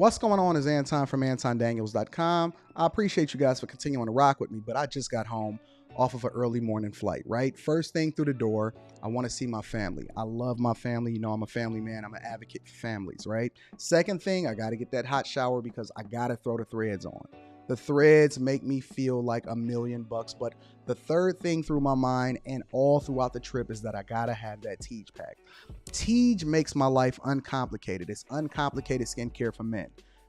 What's going on is Anton from AntonDaniels.com. I appreciate you guys for continuing to rock with me, but I just got home off of an early morning flight, right? First thing through the door, I want to see my family. I love my family. You know, I'm a family man. I'm an advocate for families, right? Second thing, I got to get that hot shower because I got to throw the threads on. The threads make me feel like $1,000,000, but the third thing through my mind and all throughout the trip is that I gotta have that Tej pack. Tej makes my life uncomplicated. It's uncomplicated skincare for men.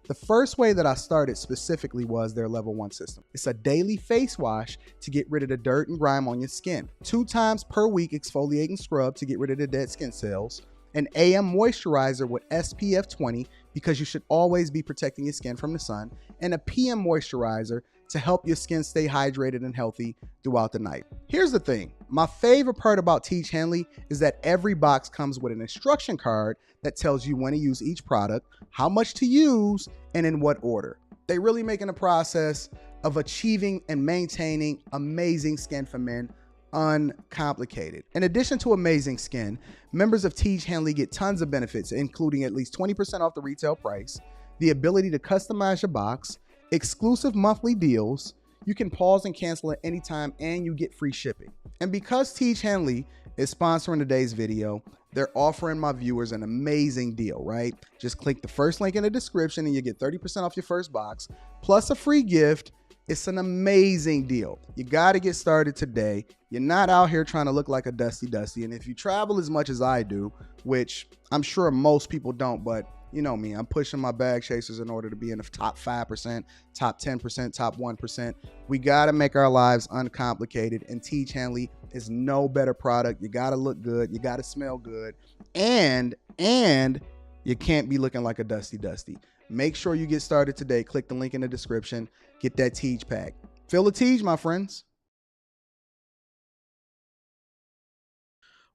The first way that I started specifically was their level 1 system. It's a daily face wash to get rid of the dirt and grime on your skin. 2 times per week exfoliate and scrub to get rid of the dead skin cells. An AM moisturizer with SPF 20 because you should always be protecting your skin from the sun, and a PM moisturizer to help your skin stay hydrated and healthy throughout the night. Here's the thing. My favorite part about Tej Henley is that every box comes with an instruction card that tells you when to use each product, how much to use, and in what order. They really making the process of achieving and maintaining amazing skin for men uncomplicated. In addition to amazing skin, members of Tej Henley get tons of benefits, including at least 20% off the retail price, the ability to customize your box, exclusive monthly deals, you can pause and cancel at any time, and you get free shipping. And because Tej Henley is sponsoring today's video, they're offering my viewers an amazing deal, right? Just click the first link in the description and you get 30% off your first box, plus a free gift. It's an amazing deal. You got to get started today. You're not out here trying to look like a dusty. And if you travel as much as I do, which I'm sure most people don't, but you know me, I'm pushing my bag chasers in order to be in the top 5%, top 10%, top 1%. We got to make our lives uncomplicated, and Tej Henley is no better product. You got to look good. You got to smell good. And you can't be looking like a dusty. Make sure you get started today. Click the link in the description. Get that Tej pack. Feel the Tej, my friends.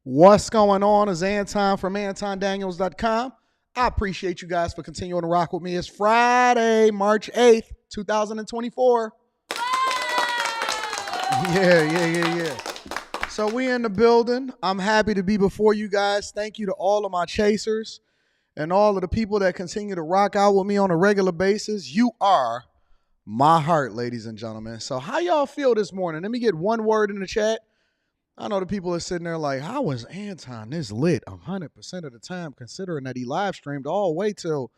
What's going on is Anton from AntonDaniels.com. I appreciate you guys for continuing to rock with me. It's Friday, March 8th, 2024. Yeah. So we in the building. I'm happy to be before you guys. Thank you to all of my chasers and all of the people that continue to rock out with me on a regular basis. You are my heart, ladies and gentlemen. So how y'all feel this morning? Let me get one word in the chat. I know the people are sitting there like, how was Anton this lit 100% of the time, considering that he live streamed all the way till,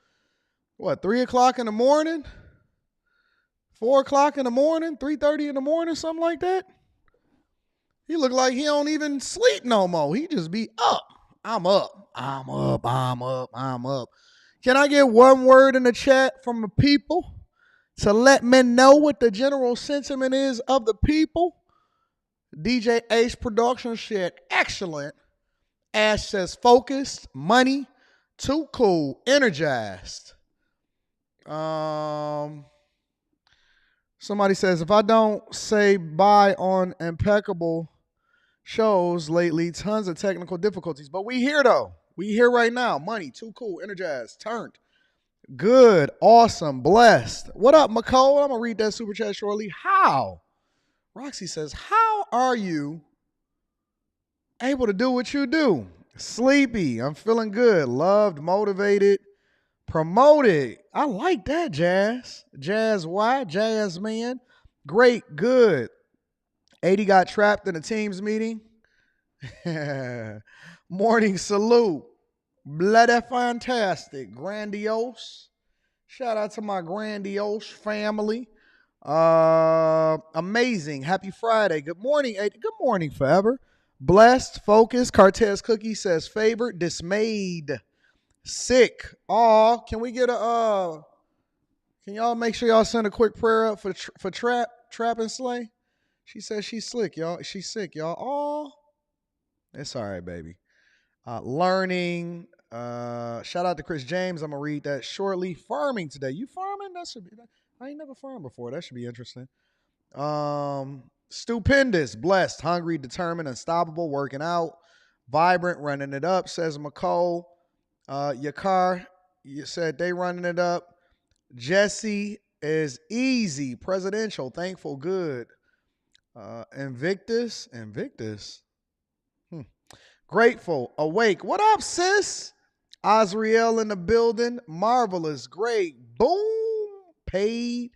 3 o'clock in the morning? 4 o'clock in the morning? 3:30 in the morning? Something like that? He look like he don't even sleep no more. He just be up. I'm up. Can I get one word in the chat from the people to let me know what the general sentiment is of the people? DJ Ace Productions said, excellent. Ash says, focused, money, too cool, energized. Somebody says, if I don't say bye on impeccable shows lately, tons of technical difficulties. But we here, though. We here right now. Money, too cool, energized, turned. Good, awesome, blessed. What up, McCole? I'm going to read that super chat shortly. How? Roxy says, how are you able to do what you do? Sleepy. I'm feeling good. Loved, motivated, promoted. I like that, Jazz. Jazz what? Jazz man. Great, good. 80 got trapped in a Teams meeting. Morning salute. Bloody fantastic. Grandiose. Shout out to my grandiose family. Amazing. Happy Friday. Good morning, 80. Good morning, forever. Blessed, focused. Cartez Cookie says favored, dismayed, sick. Aw, can we get a can y'all make sure y'all send a quick prayer up for Trap and Slay? She says she's sick, y'all. She's sick, y'all. Aw. It's all right, baby. Learning. Shout out to Chris James. I'm gonna read that shortly. Farming today. You farming? That should be. I ain't never farmed before. That should be interesting. Stupendous, blessed, hungry, determined, unstoppable, working out, vibrant, running it up, says McCole. Your car, you said they running it up. Jesse is easy, presidential, thankful, good. Invictus. Grateful, awake. What up, sis? Azriel in the building. Marvelous, great, Boom. Paid,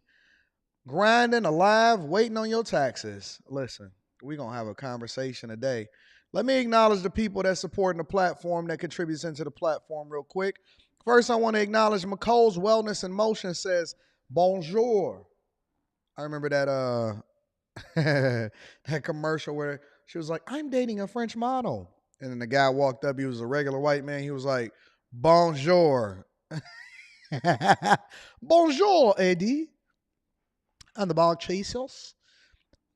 grinding, alive, waiting on your taxes. Listen, we're going to have a conversation today. Let me acknowledge the people that supporting the platform, that contributes into the platform real quick. First, I want to acknowledge McCole's Wellness in Motion says, bonjour. I remember that that commercial where she was like, I'm dating a French model. And then the guy walked up, he was a regular white man. He was like, bonjour. Bonjour, Eddie. And the ball chasers.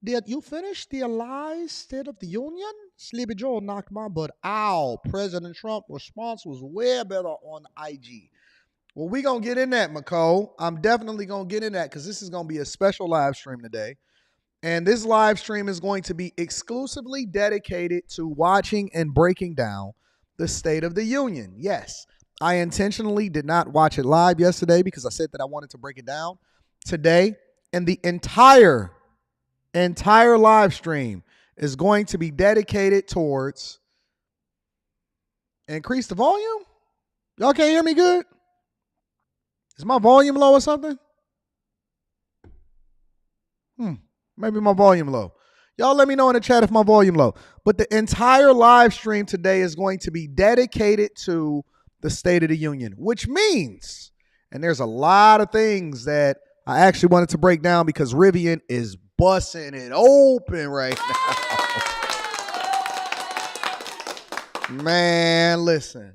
Did you finish the Allies State of the Union? Sleepy Joe knocked my butt out. President Trump's response was way better on IG. Well, we going to get in that, McCole. I'm definitely going to get in that because this is going to be a special live stream today. And this live stream is going to be exclusively dedicated to watching and breaking down the State of the Union. Yes, I intentionally did not watch it live yesterday because I said that I wanted to break it down today. And the entire live stream is going to be dedicated towards increase the volume. Y'all can't hear me good? Is my volume low or something? Maybe my volume low. Y'all let me know in the chat if my volume low. But the entire live stream today is going to be dedicated to the State of the Union, which means, and there's a lot of things that I actually wanted to break down because Rivian is busting it open right now. Man, listen.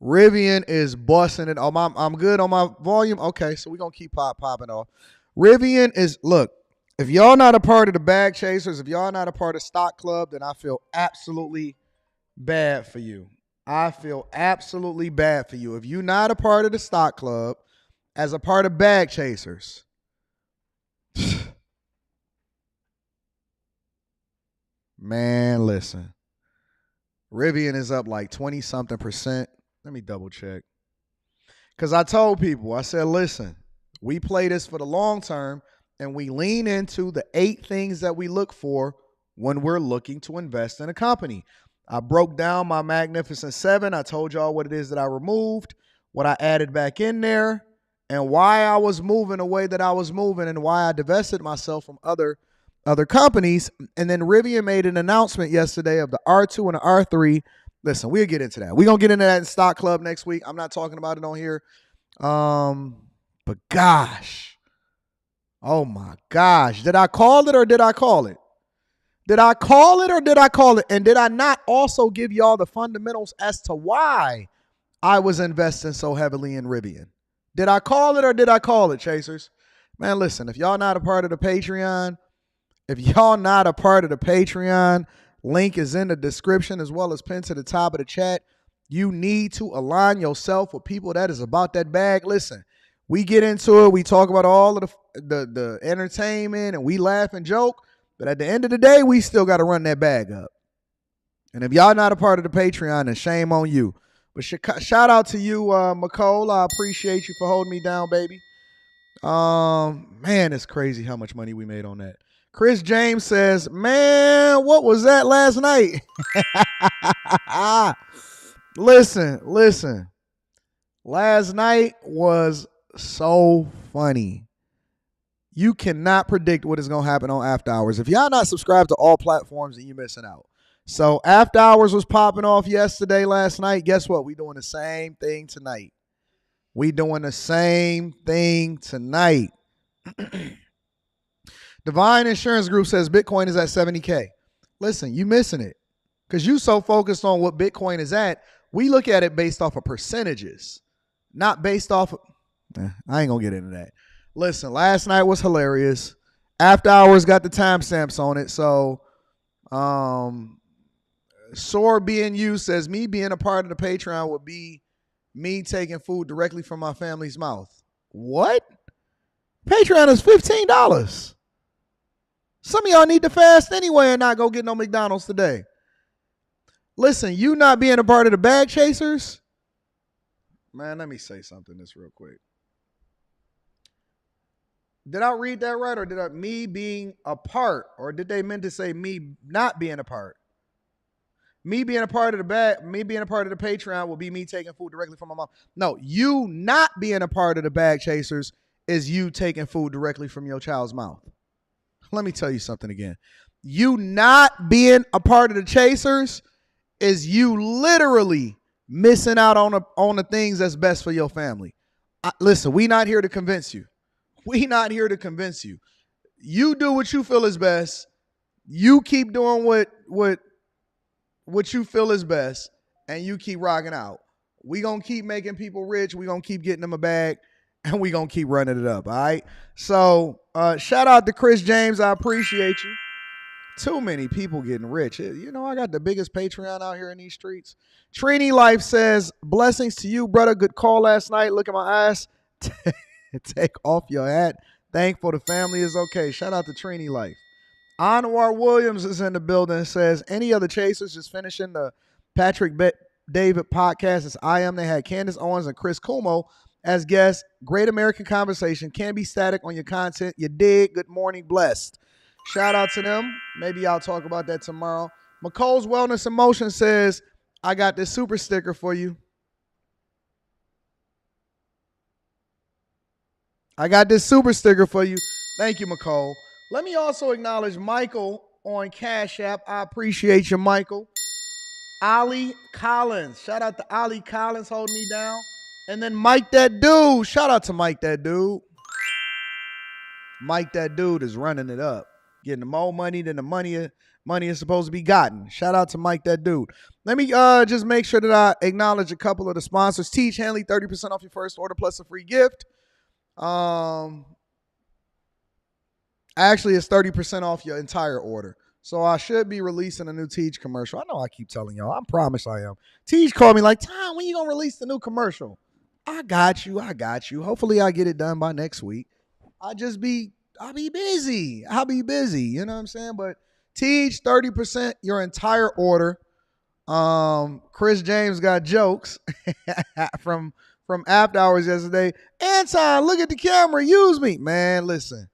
Rivian is busting it. I'm good on my volume. Okay, so we're going to keep popping off. Rivian is, look, if y'all not a part of the Bag Chasers, if y'all not a part of Stock Club, then I feel absolutely bad for you. If you're not a part of the Stock Club, as a part of Bag Chasers, man, listen. Rivian is up like 20-something%. Let me double check. Because I told people, I said, listen, we play this for the long term, and we lean into the 8 things that we look for when we're looking to invest in a company. I broke down my Magnificent 7. I told y'all what it is that I removed, what I added back in there, and why I was moving the way that I was moving, and why I divested myself from other companies. And then Rivian made an announcement yesterday of the R2 and the R3. Listen, we'll get into that. We're going to get into that in Stock Club next week. I'm not talking about it on here. But gosh. Oh my gosh. Did I call it or did I call it? And did I not also give y'all the fundamentals as to why I was investing so heavily in Rivian? Did I call it or did I call it, Chasers? Man, listen, if y'all not a part of the Patreon, link is in the description as well as pinned to the top of the chat. You need to align yourself with people that is about that bag. Listen, we get into it. We talk about all of the entertainment and we laugh and joke. But at the end of the day, we still got to run that bag up. And if y'all not a part of the Patreon, then shame on you. But shout out to you, McCole. I appreciate you for holding me down, baby. Man, it's crazy how much money we made on that. Chris James says, man, what was that last night? Listen. Last night was so funny. You cannot predict what is going to happen on After Hours. If y'all not subscribed to all platforms, then you're missing out. So After Hours was popping off last night. Guess what? We doing the same thing tonight. Divine Insurance Group says Bitcoin is at 70K. Listen, you missing it. Because you so focused on what Bitcoin is at, we look at it based off of percentages. Not based off of... I ain't going to get into that. Listen, last night was hilarious. After Hours got the timestamps on it. So, Soar Being You says, me being a part of the Patreon would be me taking food directly from my family's mouth. What? Patreon is $15. Some of y'all need to fast anyway and not go get no McDonald's today. Listen, you not being a part of the Bag Chasers. Man, let me say something this real quick. Did I read that right, or did I me being a part, or did they meant to say me not being a part? Me being a part of the Patreon will be me taking food directly from my mom. No, you not being a part of the Bag Chasers is you taking food directly from your child's mouth. Let me tell you something again. You not being a part of the Chasers is you literally missing out on the things that's best for your family. Listen, we not here to convince you. We not here to convince you. You do what you feel is best. You keep doing what you feel is best, and you keep rocking out. We gonna keep making people rich. We gonna keep getting them a bag, and we gonna keep running it up. All right. So shout out to Chris James. I appreciate you. Too many people getting rich. You know, I got the biggest Patreon out here in these streets. Trini Life says, blessings to you, brother. Good call last night. Look at my eyes. Take off your hat. Thankful the family is okay. Shout out to Trini Life. Anwar Williams is in the building and says, any other Chasers just finishing the Patrick David podcast as I am. They had Candace Owens and Chris Cuomo as guests. Great American conversation. Can't be static on your content. You dig. Good morning. Blessed. Shout out to them. Maybe I'll talk about that tomorrow. McCole's Wellness Emotion says, I got this super sticker for you. I got this super sticker for you. Thank you, McCole. Let me also acknowledge Michael on Cash App. I appreciate you, Michael. Ollie Collins. Shout out to Ollie Collins holding me down. And then Mike That Dude. Shout out to Mike That Dude. Mike That Dude is running it up. Getting more money than the money is supposed to be gotten. Shout out to Mike That Dude. Let me just make sure that I acknowledge a couple of the sponsors. Teach Hanley, 30% off your first order plus a free gift. Actually, it's 30% off your entire order. So I should be releasing a new Teach commercial. I know I keep telling y'all. I promise I am. Teach called me like, Tom, when you going to release the new commercial? I got you. Hopefully I get it done by next week. I'll be busy. You know what I'm saying? But Teach, 30% your entire order. Chris James got jokes from After Hours yesterday. Anton, look at the camera. Use me. Man, listen.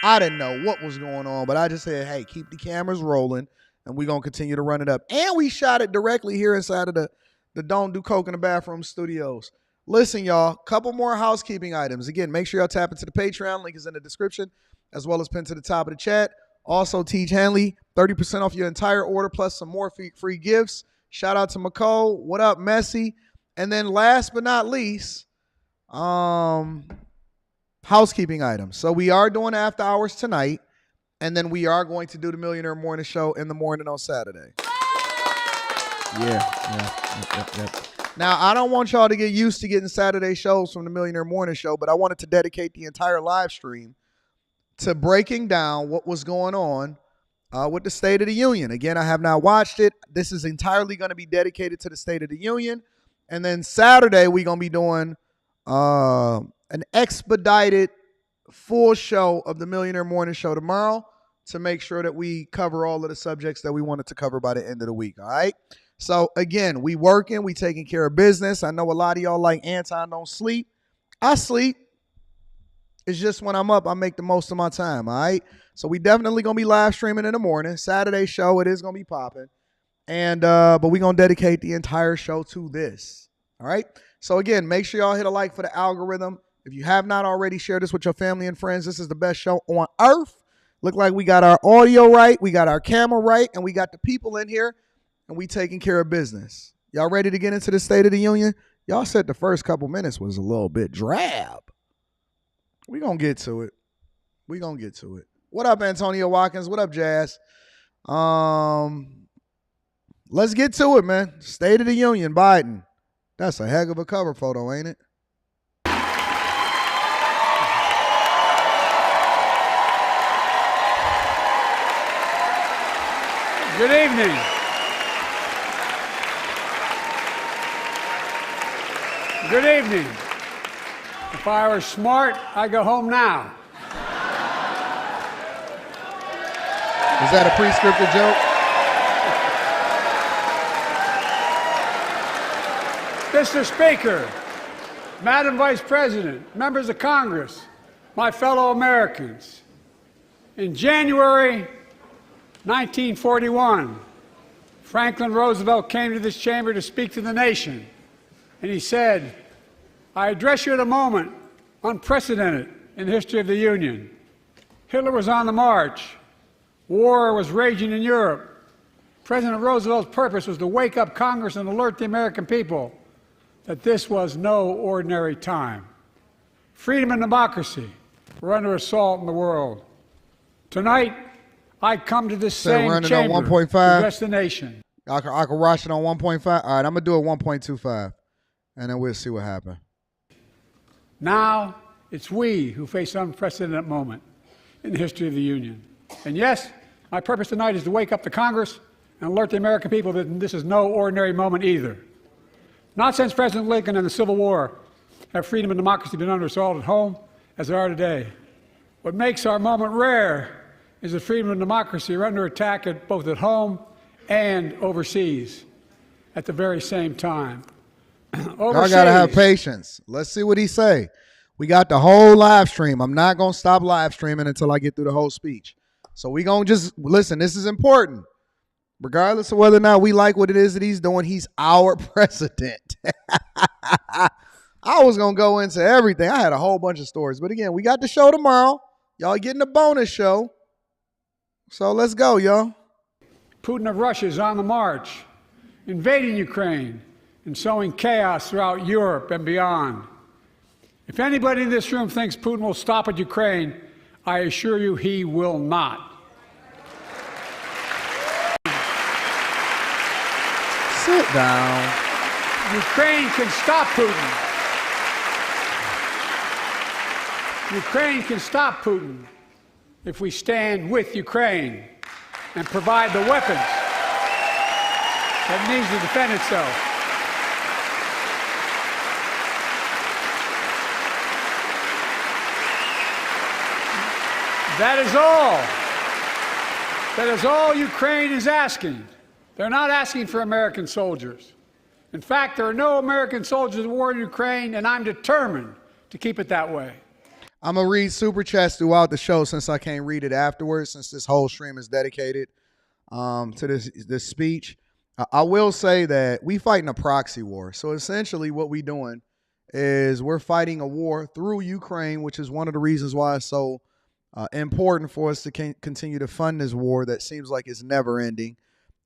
I didn't know what was going on, but I just said, hey, keep the cameras rolling, and we're going to continue to run it up. And we shot it directly here inside of the Don't Do Coke in the Bathroom studios. Listen, y'all, couple more housekeeping items. Again, make sure y'all tap into the Patreon. Link is in the description, as well as pinned to the top of the chat. Also, Teach Hanley, 30% off your entire order, plus some more free gifts. Shout out to McCole. What up, Messi? And then last but not least, housekeeping items. So we are doing After Hours tonight, and then we are going to do the Millionaire Morning Show in the morning on Saturday. Yeah. Now, I don't want y'all to get used to getting Saturday shows from the Millionaire Morning Show, but I wanted to dedicate the entire live stream to breaking down what was going on with the State of the Union. Again, I have not watched it. This is entirely going to be dedicated to the State of the Union. And then Saturday, we're going to be doing an expedited full show of the Millionaire Morning Show tomorrow to make sure that we cover all of the subjects that we wanted to cover by the end of the week. All right. So again, we working, we taking care of business. I know a lot of y'all like Anton don't sleep. I sleep. It's just when I'm up, I make the most of my time. All right. So we definitely going to be live streaming in the morning. Saturday show, it is going to be popping. And, but we're going to dedicate the entire show to this. All right. So again, make sure y'all hit a like for the algorithm. If you have not already, share this with your family and friends. This is the best show on earth. Look like we got our audio right, we got our camera right, and we got the people in here, and we taking care of business. Y'all ready to get into the State of the Union? Y'all said the first couple minutes was a little bit drab. We're going to get to it. What up, Antonio Watkins? What up, Jazz? Let's get to it, man. State of the Union, Biden. That's a heck of a cover photo, ain't it? Good evening. Good evening. If I were smart, I'd go home now. Is that a pre-scripted joke? Mr. Speaker, Madam Vice President, members of Congress, my fellow Americans, in January 1941, Franklin Roosevelt came to this chamber to speak to the nation, and he said, "I address you at a moment unprecedented in the history of the Union." Hitler was on the march. War was raging in Europe. President Roosevelt's purpose was to wake up Congress and alert the American people that this was no ordinary time. Freedom and democracy were under assault in the world. Tonight, I come to this same chamber on 1.5. to address the nation. I can rush it on 1.5. All right, I'm going to do it 1.25, and then we'll see what happens. Now, it's we who face an unprecedented moment in the history of the Union. And yes, my purpose tonight is to wake up the Congress and alert the American people that this is no ordinary moment either. Not since President Lincoln and the Civil War have freedom and democracy been under assault at home as they are today. What makes our moment rare is that freedom and democracy are under attack both at home and overseas at the very same time. Y'all gotta have patience. Let's see what he say. We got the whole live stream. I'm not gonna stop live streaming until I get through the whole speech. So we gonna just listen. This is important. Regardless of whether or not we like what it is that he's doing, he's our president. I was going to go into everything. I had a whole bunch of stories. But again, we got the show tomorrow. Y'all getting a bonus show. So let's go, y'all. Putin of Russia is on the march, invading Ukraine and sowing chaos throughout Europe and beyond. If anybody in this room thinks Putin will stop at Ukraine, I assure you he will not. Sit down. Ukraine can stop Putin. Ukraine can stop Putin if we stand with Ukraine and provide the weapons that it needs to defend itself. That is all. That is all Ukraine is asking. They're not asking for American soldiers. In fact, there are no American soldiers at war in Ukraine, and I'm determined to keep it that way. I'm going to read super chats throughout the show since I can't read it afterwards, since this whole stream is dedicated to this speech. I will say that we fighting a proxy war. So essentially what we're doing is we're fighting a war through Ukraine, which is one of the reasons why it's so important for us to continue to fund this war that seems like it's never ending.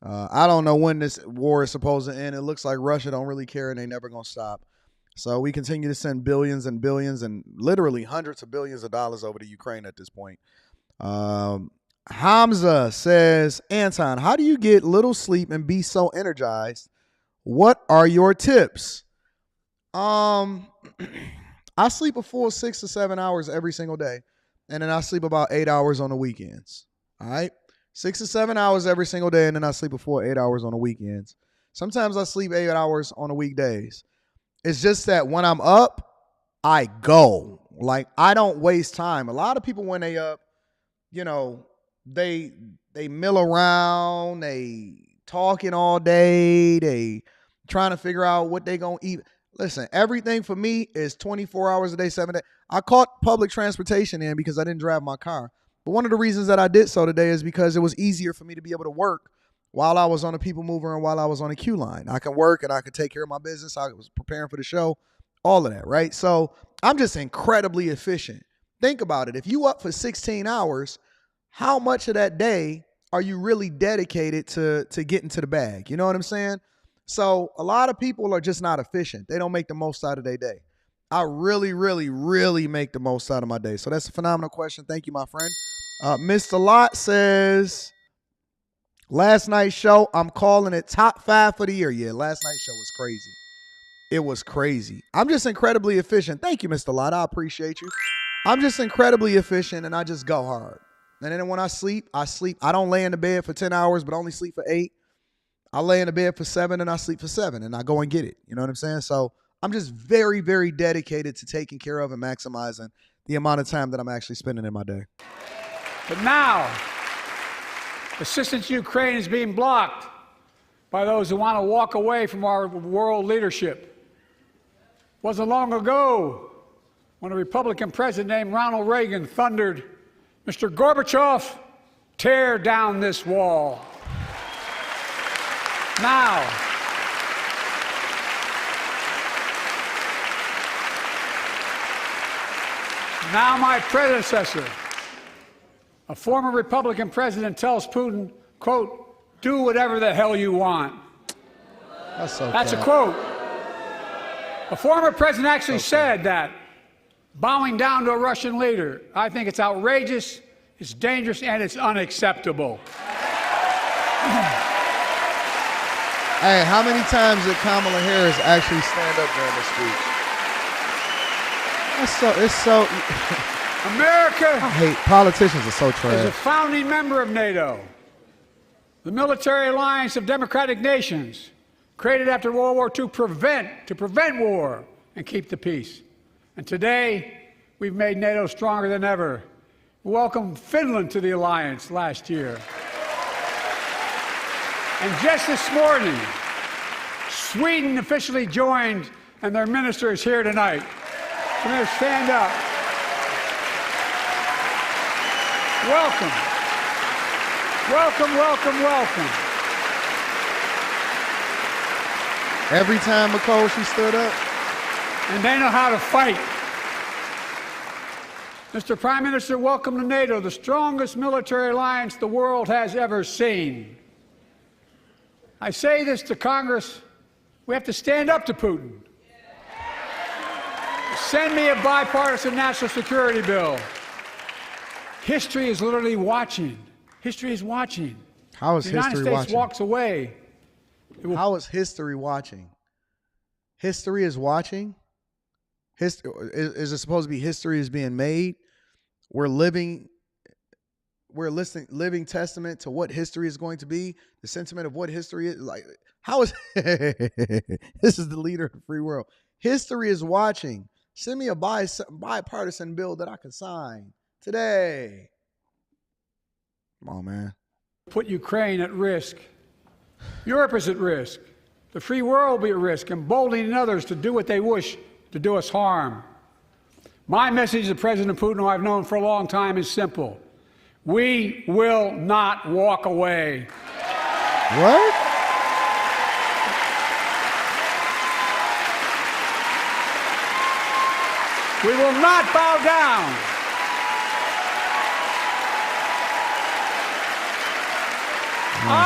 I don't know when this war is supposed to end. It looks like Russia don't really care and they never going to stop. So we continue to send billions and billions and literally hundreds of billions of dollars over to Ukraine at this point. Hamza says, Anton, how do you get little sleep and be so energized? What are your tips? I sleep a full 6 to 7 hours every single day. And then I sleep about 8 hours on the weekends. All right. 6 to 7 hours every single day, and then I sleep a full 8 hours on the weekends. Sometimes I sleep 8 hours on the weekdays. It's just that when I'm up, I go. Like, I don't waste time. A lot of people, when they up, you know, they mill around, they talking all day, they trying to figure out what they gonna eat. Listen, everything for me is 24 hours a day, 7 days. I caught public transportation in because I didn't drive my car. But one of the reasons that I did so today is because it was easier for me to be able to work while I was on a people mover and while I was on a queue line. I can work and I could take care of my business. I was preparing for the show, all of that, right? So I'm just incredibly efficient. Think about it. If you up for 16 hours, how much of that day are you really dedicated to getting to the bag? You know what I'm saying? So a lot of people are just not efficient. They don't make the most out of their day. I really, really, really make the most out of my day. So that's a phenomenal question. Thank you, my friend. Mr. Lott says, last night's show, I'm calling it top 5 for the year. Yeah, last night's show was crazy. It was crazy. I'm just incredibly efficient. Thank you, Mr. Lott. I appreciate you. I'm just incredibly efficient, and I just go hard. And then when I sleep, I sleep. I don't lay in the bed for 10 hours, but only sleep for 8. I lay in the bed for 7, and I sleep for 7, and I go and get it. You know what I'm saying? So I'm just very, very dedicated to taking care of and maximizing the amount of time that I'm actually spending in my day. But now, assistance to Ukraine is being blocked by those who want to walk away from our world leadership. It wasn't long ago when a Republican president named Ronald Reagan thundered, "Mr. Gorbachev, tear down this wall." Now my predecessor, a former Republican president, tells Putin, quote, do whatever the hell you want. That's a quote. A former president actually said that, bowing down to a Russian leader. I think it's outrageous, it's dangerous, and it's unacceptable. Hey, how many times did Kamala Harris actually stand up during the speech? It's so. America. I hate politicians are so trash. Is a founding member of NATO, the military alliance of democratic nations, created after World War II to prevent war and keep the peace. And today, we've made NATO stronger than ever. We welcomed Finland to the alliance last year. And just this morning, Sweden officially joined, and their minister is here tonight. Come here, stand up. Welcome. Welcome, welcome, welcome. Every time, McCall, she stood up. And they know how to fight. Mr. Prime Minister, welcome to NATO, the strongest military alliance the world has ever seen. I say this to Congress, we have to stand up to Putin. Send me a bipartisan national security bill. History is literally watching. History is watching. How is history watching? The United States walks away. How is history watching? History is watching? Is it supposed to be history is being made? We're living testament to what history is going to be, the sentiment of what history is. Like, how is this is the leader of the free world. History is watching. Send me a bipartisan bill that I can sign today. Come on, man. Put Ukraine at risk. Europe is at risk. The free world will be at risk, emboldening others to do what they wish to do us harm. My message to President Putin, who I've known for a long time, is simple. We will not walk away. What? We will not bow down.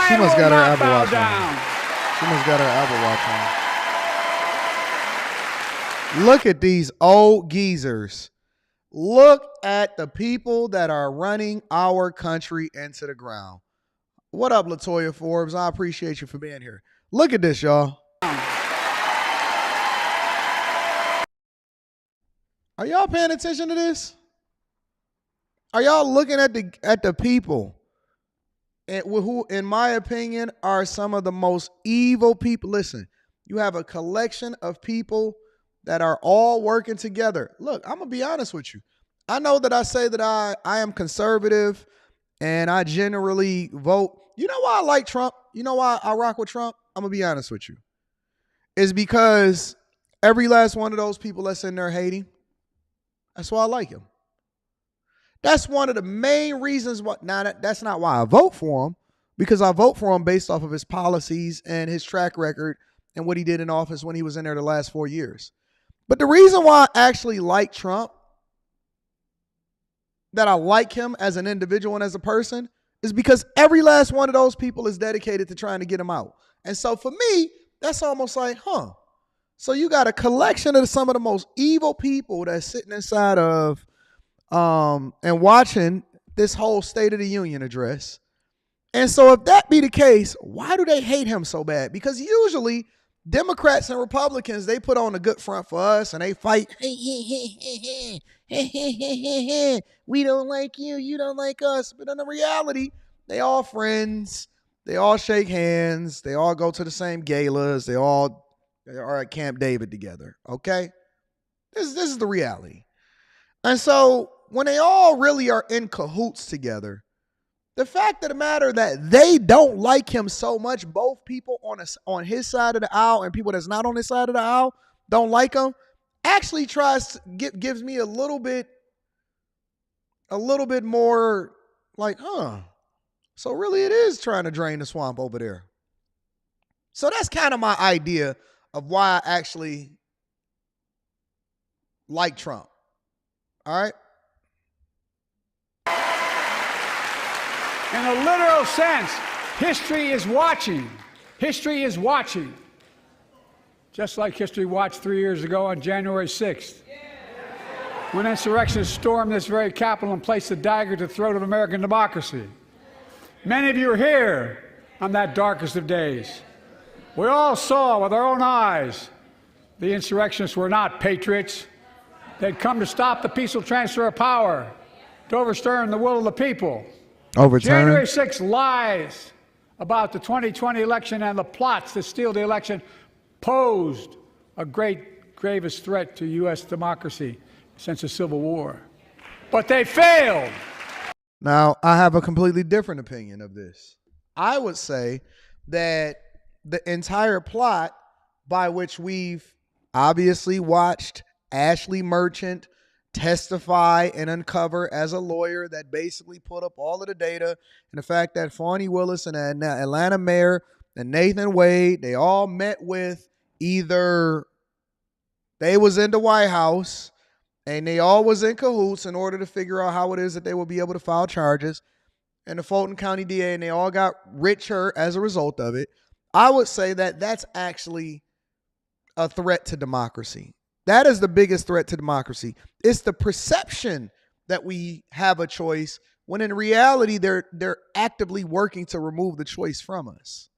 She must got her Apple Watch down. She must got her Apple Watch on. Look at these old geezers. Look at the people that are running our country into the ground. What up, LaToya Forbes? I appreciate you for being here. Look at this, y'all. Are y'all paying attention to this? Are y'all looking at the people who, in my opinion, are some of the most evil people? Listen, you have a collection of people that are all working together. Look, I'm going to be honest with you. I know that I say that I am conservative and I generally vote. You know why I like Trump? You know why I rock with Trump? I'm going to be honest with you. It's because every last one of those people that's in there hating, that's why I like him. That's one of the main reasons why. Now, that's not why I vote for him, because I vote for him based off of his policies and his track record and what he did in office when he was in there the last 4 years. But the reason why I actually like Trump, that I like him as an individual and as a person, is because every last one of those people is dedicated to trying to get him out. And so for me, that's almost like, so you got a collection of some of the most evil people that's sitting inside of and watching this whole State of the Union address. And so if that be the case, why do they hate him so bad? Because usually Democrats and Republicans, they put on a good front for us and they fight. We don't like you. You don't like us. But in the reality, they all friends. They all shake hands. They all go to the same galas. They are at Camp David together. Okay? This is the reality. And so when they all really are in cahoots together, the fact of the matter that they don't like him so much, both people on his side of the aisle and people that's not on his side of the aisle don't like him, actually gives me a little bit more like, so really it is trying to drain the swamp over there. So that's kind of my idea of why I actually like Trump. All right? In a literal sense, history is watching. History is watching. Just like history watched 3 years ago on January 6th, when insurrectionists stormed this very Capitol and placed a dagger to the throat of American democracy. Many of you were here on that darkest of days. We all saw with our own eyes the insurrectionists were not patriots. They'd come to stop the peaceful transfer of power, to overturn the will of the people. January 6th lies about the 2020 election and the plots to steal the election posed a great, gravest threat to U.S. democracy since the Civil War. But they failed. Now, I have a completely different opinion of this. I would say that the entire plot by which we've obviously watched Ashley Merchant testify and uncover as a lawyer that basically put up all of the data, and the fact that Fani Willis and Atlanta mayor and Nathan Wade, they all met with either they was in the White House and they all was in cahoots in order to figure out how it is that they will be able to file charges, and the Fulton County DA, and they all got richer as a result of it. I would say that that's actually a threat to democracy. That is the biggest threat to democracy. It's the perception that we have a choice when in reality they're actively working to remove the choice from us.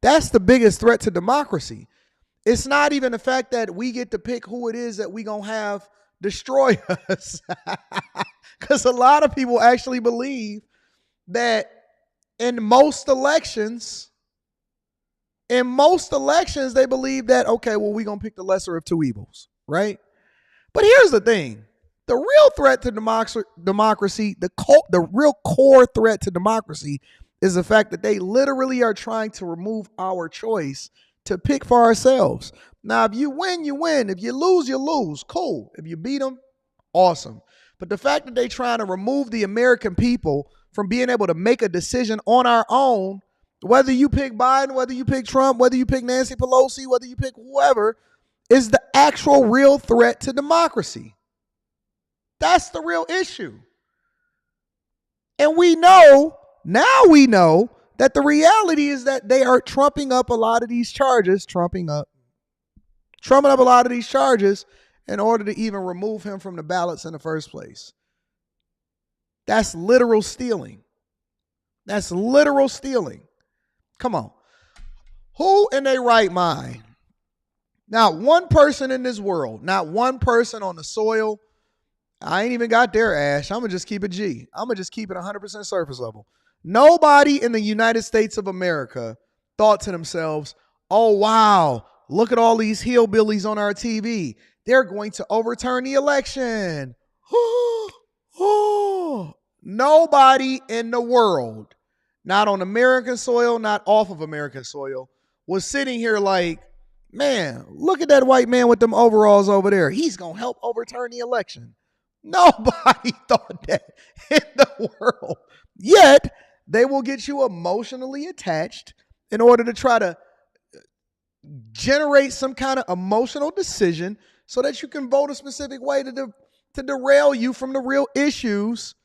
That's the biggest threat to democracy. It's not even the fact that we get to pick who it is that we gonna have destroy us. Because a lot of people actually believe that in most elections, they believe that, okay, well, we're going to pick the lesser of two evils, right? But here's the thing. The real threat to democracy, the real core threat to democracy is the fact that they literally are trying to remove our choice to pick for ourselves. Now, if you win, you win. If you lose, you lose. Cool. If you beat them, awesome. But the fact that they're trying to remove the American people from being able to make a decision on our own, whether you pick Biden, whether you pick Trump, whether you pick Nancy Pelosi, whether you pick whoever, is the actual real threat to democracy. That's the real issue. And we know that the reality is that they are trumping up a lot of these charges, trumping up a lot of these charges in order to even remove him from the ballots in the first place. That's literal stealing. That's literal stealing. Come on. Who in their right mind? Not one person in this world, not one person on the soil. I ain't even got their ash. I'm going to just keep it G. I'm going to just keep it 100% surface level. Nobody in the United States of America thought to themselves, oh, wow, look at all these hillbillies on our TV. They're going to overturn the election. Nobody in the world, not on American soil, not off of American soil, was sitting here like, man, look at that white man with them overalls over there. He's going to help overturn the election. Nobody thought that in the world. Yet, they will get you emotionally attached in order to try to generate some kind of emotional decision so that you can vote a specific way to derail you from the real issues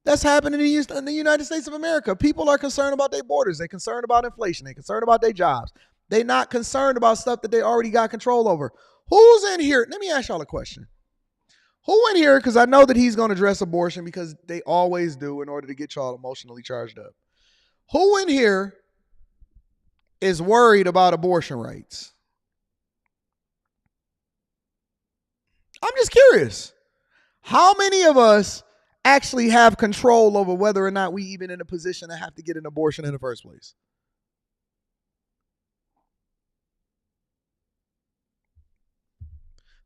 that's happening in the United States of America. People are concerned about their borders. They're concerned about inflation. They're concerned about their jobs. They're not concerned about stuff that they already got control over. Who's in here? Let me ask y'all a question. Who in here, because I know that he's going to address abortion because they always do in order to get y'all emotionally charged up. Who in here is worried about abortion rights? I'm just curious. How many of us actually have control over whether or not we even in a position to have to get an abortion in the first place?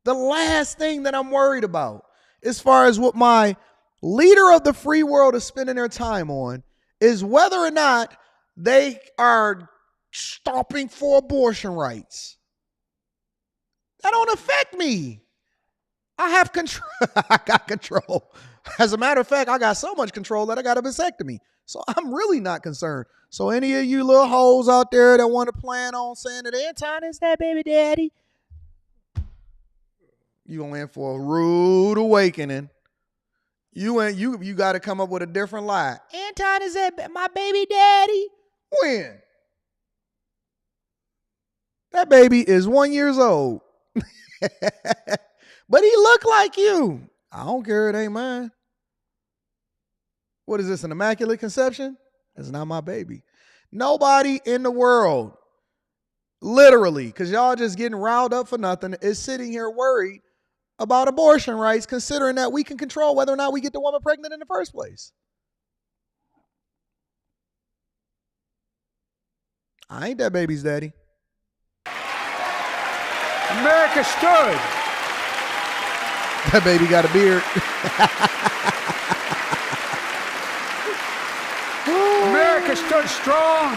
The last thing that I'm worried about, as far as what my leader of the free world is spending their time on, is whether or not they are stopping for abortion rights. That don't affect me. I have control. I got control. As a matter of fact, I got so much control that I got a vasectomy. So I'm really not concerned. So any of you little hoes out there that want to plan on saying that Anton is that baby daddy, you gonna in for a rude awakening. You got to come up with a different lie. Anton is that my baby daddy? When? That baby is 1 year old. But he look like you. I don't care, it ain't mine. What is this, an immaculate conception? That's not my baby. Nobody in the world, literally, because y'all just getting riled up for nothing, is sitting here worried about abortion rights, considering that we can control whether or not we get the woman pregnant in the first place. I ain't that baby's daddy. America stood. That baby got a beard. America stood strong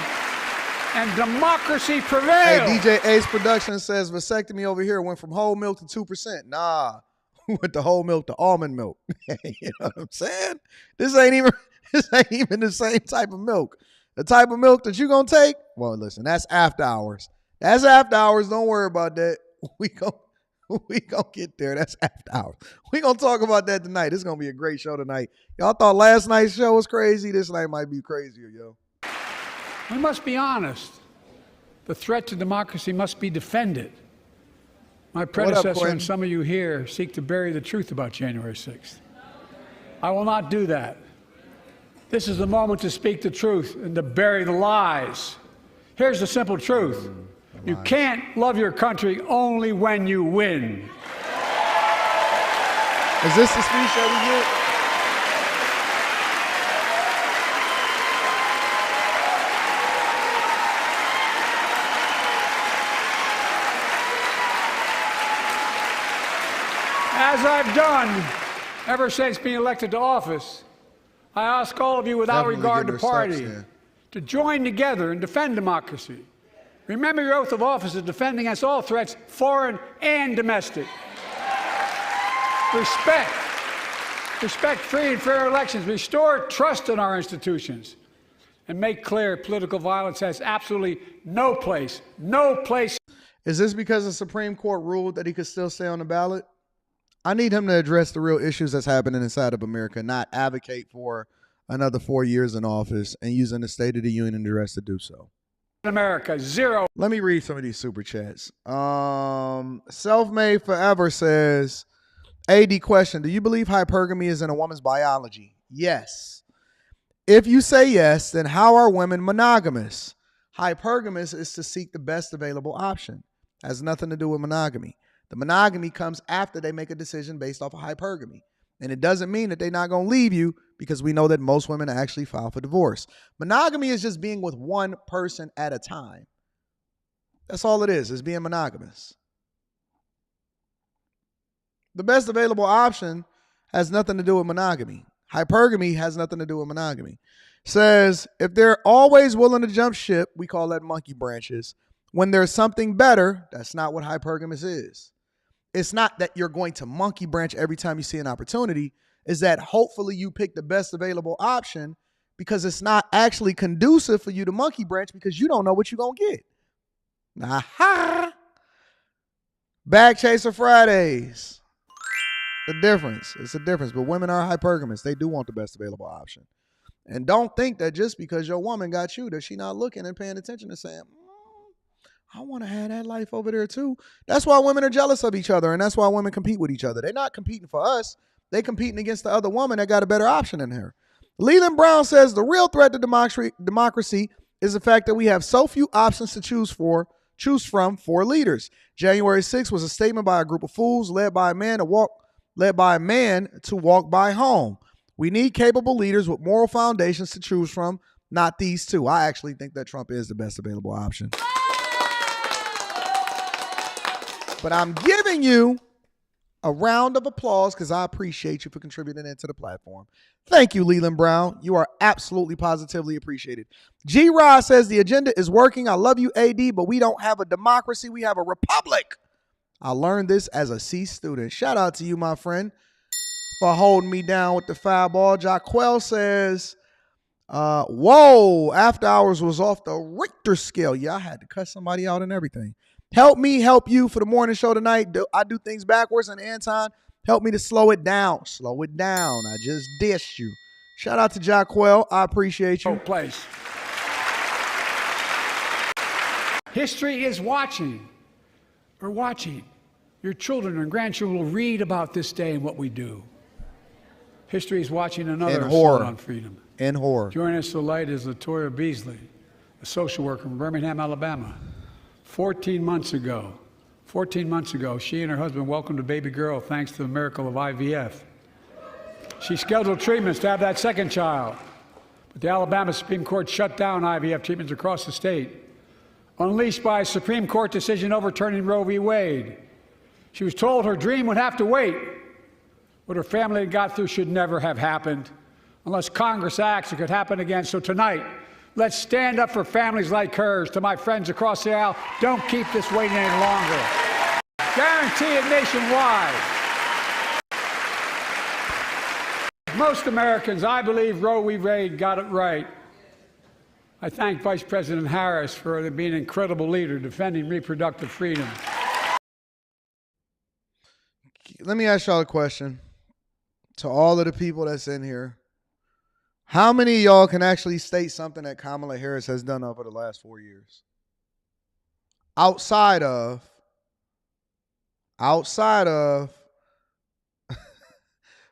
and democracy prevailed. Hey, DJ Ace Productions says vasectomy over here went from whole milk to 2%. Nah, went to whole milk to almond milk. You know what I'm saying? This ain't even the same type of milk. The type of milk that you gonna take, well, listen, that's after hours. That's after hours. Don't worry about that. We gonna get there. That's after hours. We gonna talk about that tonight. This is gonna be a great show tonight. Y'all thought last night's show was crazy. This night might be crazier, yo. We must be honest. The threat to democracy must be defended. My predecessor and some of you here seek to bury the truth about January 6th. I will not do that. This is the moment to speak the truth and to bury the lies. Here's the simple truth. You can't love your country only when you win. Is this the speech that we get? As I've done ever since being elected to office, I ask all of you without regard to party to join together and defend democracy. Remember your oath of office of defending against all threats, foreign and domestic. Respect free and fair elections, restore trust in our institutions, and make clear political violence has absolutely no place. Is this because the Supreme Court ruled that he could still stay on the ballot? I need him to address the real issues that's happening inside of America, not advocate for another 4 years in office and using the State of the Union address to do so. America, zero. Let me read some of these super chats. Self-Made Forever says, AD question, do you believe hypergamy is in a woman's biology? Yes. If you say yes, then how are women monogamous? Hypergamous is to seek the best available option. Has nothing to do with monogamy. The monogamy comes after they make a decision based off of hypergamy. And it doesn't mean that they're not going to leave you, because we know that most women actually file for divorce. Monogamy is just being with one person at a time. That's all it is being monogamous. The best available option has nothing to do with monogamy. Hypergamy has nothing to do with monogamy. Says, if they're always willing to jump ship, we call that monkey branches. When there's something better, that's not what hypergamous is. It's not that you're going to monkey branch every time you see an opportunity. Is that hopefully you pick the best available option, because it's not actually conducive for you to monkey branch because you don't know what you're going to get. Aha! Bag Chaser Fridays. The difference. It's a difference. But women are hypergamous. They do want the best available option. And don't think that just because your woman got you that she not looking and paying attention and saying, I want to have that life over there too. That's why women are jealous of each other, and that's why women compete with each other. They're not competing for us. They're competing against the other woman that got a better option than her. Leland Brown says the real threat to democracy is the fact that we have so few options to choose from for leaders. January 6th was a statement by a group of fools led by a man to walk by home. We need capable leaders with moral foundations to choose from, not these two. I actually think that Trump is the best available option. But I'm giving you a round of applause because I appreciate you for contributing into the platform. Thank you, Leland Brown. You are absolutely positively appreciated. G. Rod says the agenda is working. I love you, AD, but we don't have a democracy. We have a republic. I learned this as a C student. Shout out to you, my friend, for holding me down with the foul ball. Jaquel says, Whoa, after hours was off the Richter scale. Yeah, I had to cut somebody out and everything. Help me help you for the morning show tonight. I do things backwards, and Anton, help me to slow it down. Slow it down. I just dissed you. Shout out to Jacquel. I appreciate you. Place. History is watching. We're watching. Your children and grandchildren will read about this day and what we do. History is watching another assault on freedom. In horror. Joining us tonight is Latoya Beasley, a social worker from Birmingham, Alabama. 14 months ago, she and her husband welcomed a baby girl thanks to the miracle of IVF. She scheduled treatments to have that second child, but the Alabama Supreme Court shut down IVF treatments across the state, unleashed by a Supreme Court decision overturning Roe v. Wade. She was told her dream would have to wait. What her family had got through should never have happened. Unless Congress acts, it could happen again. So tonight, let's stand up for families like hers. To my friends across the aisle, don't keep this waiting any longer. Guarantee it nationwide. Most Americans, I believe Roe v. Wade got it right. I thank Vice President Harris for being an incredible leader defending reproductive freedom. Let me ask y'all a question. To all of the people that's in here, how many of y'all can actually state something that Kamala Harris has done over the last 4 years? Outside of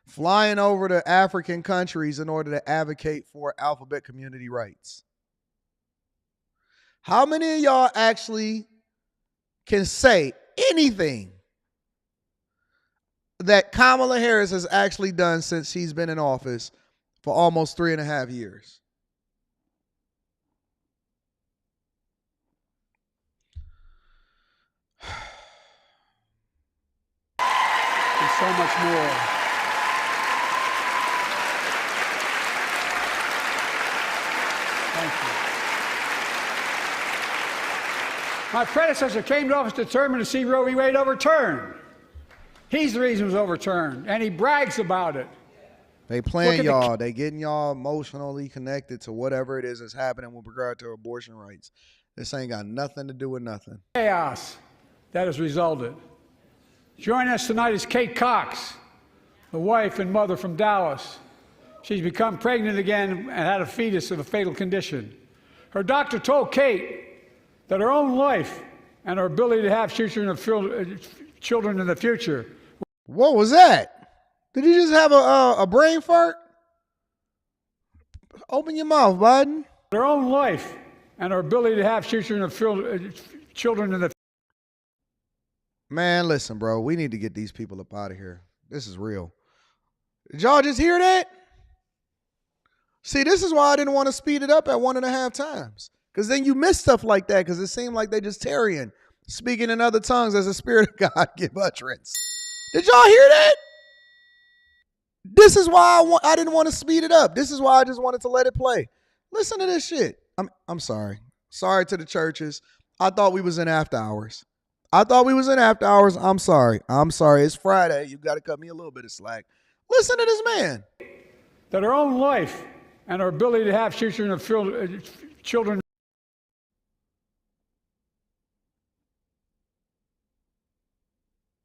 flying over to African countries in order to advocate for alphabet community rights. How many of y'all actually can say anything that Kamala Harris has actually done since she's been in office for almost 3.5 years? There's so much more. Thank you. My predecessor came to office determined to see Roe v. Wade overturned. He's the reason it was overturned, and he brags about it. They playing y'all. They getting y'all emotionally connected to whatever it is that's happening with regard to abortion rights. This ain't got nothing to do with nothing. Chaos that has resulted. Joining us tonight is Kate Cox, the wife and mother from Dallas. She's become pregnant again and had a fetus of a fatal condition. Her doctor told Kate that her own life and her ability to have children in the future. What was that? Did you just have a brain fart? Open your mouth, Biden. Her own life and her ability to have children in the. Man, listen, bro. We need to get these people up out of here. This is real. Did y'all just hear that? See, this is why I didn't want to speed it up at 1.5 times. Because then you miss stuff like that because it seemed like they just tarrying, speaking in other tongues as the Spirit of God give utterance. Did y'all hear that? This is why I didn't want to speed it up. This is why I just wanted to let it play. Listen to this shit. I'm sorry. Sorry to the churches. I thought we was in after hours. I'm sorry. It's Friday. You got to cut me a little bit of slack. Listen to this man. That her own life and her ability to have children.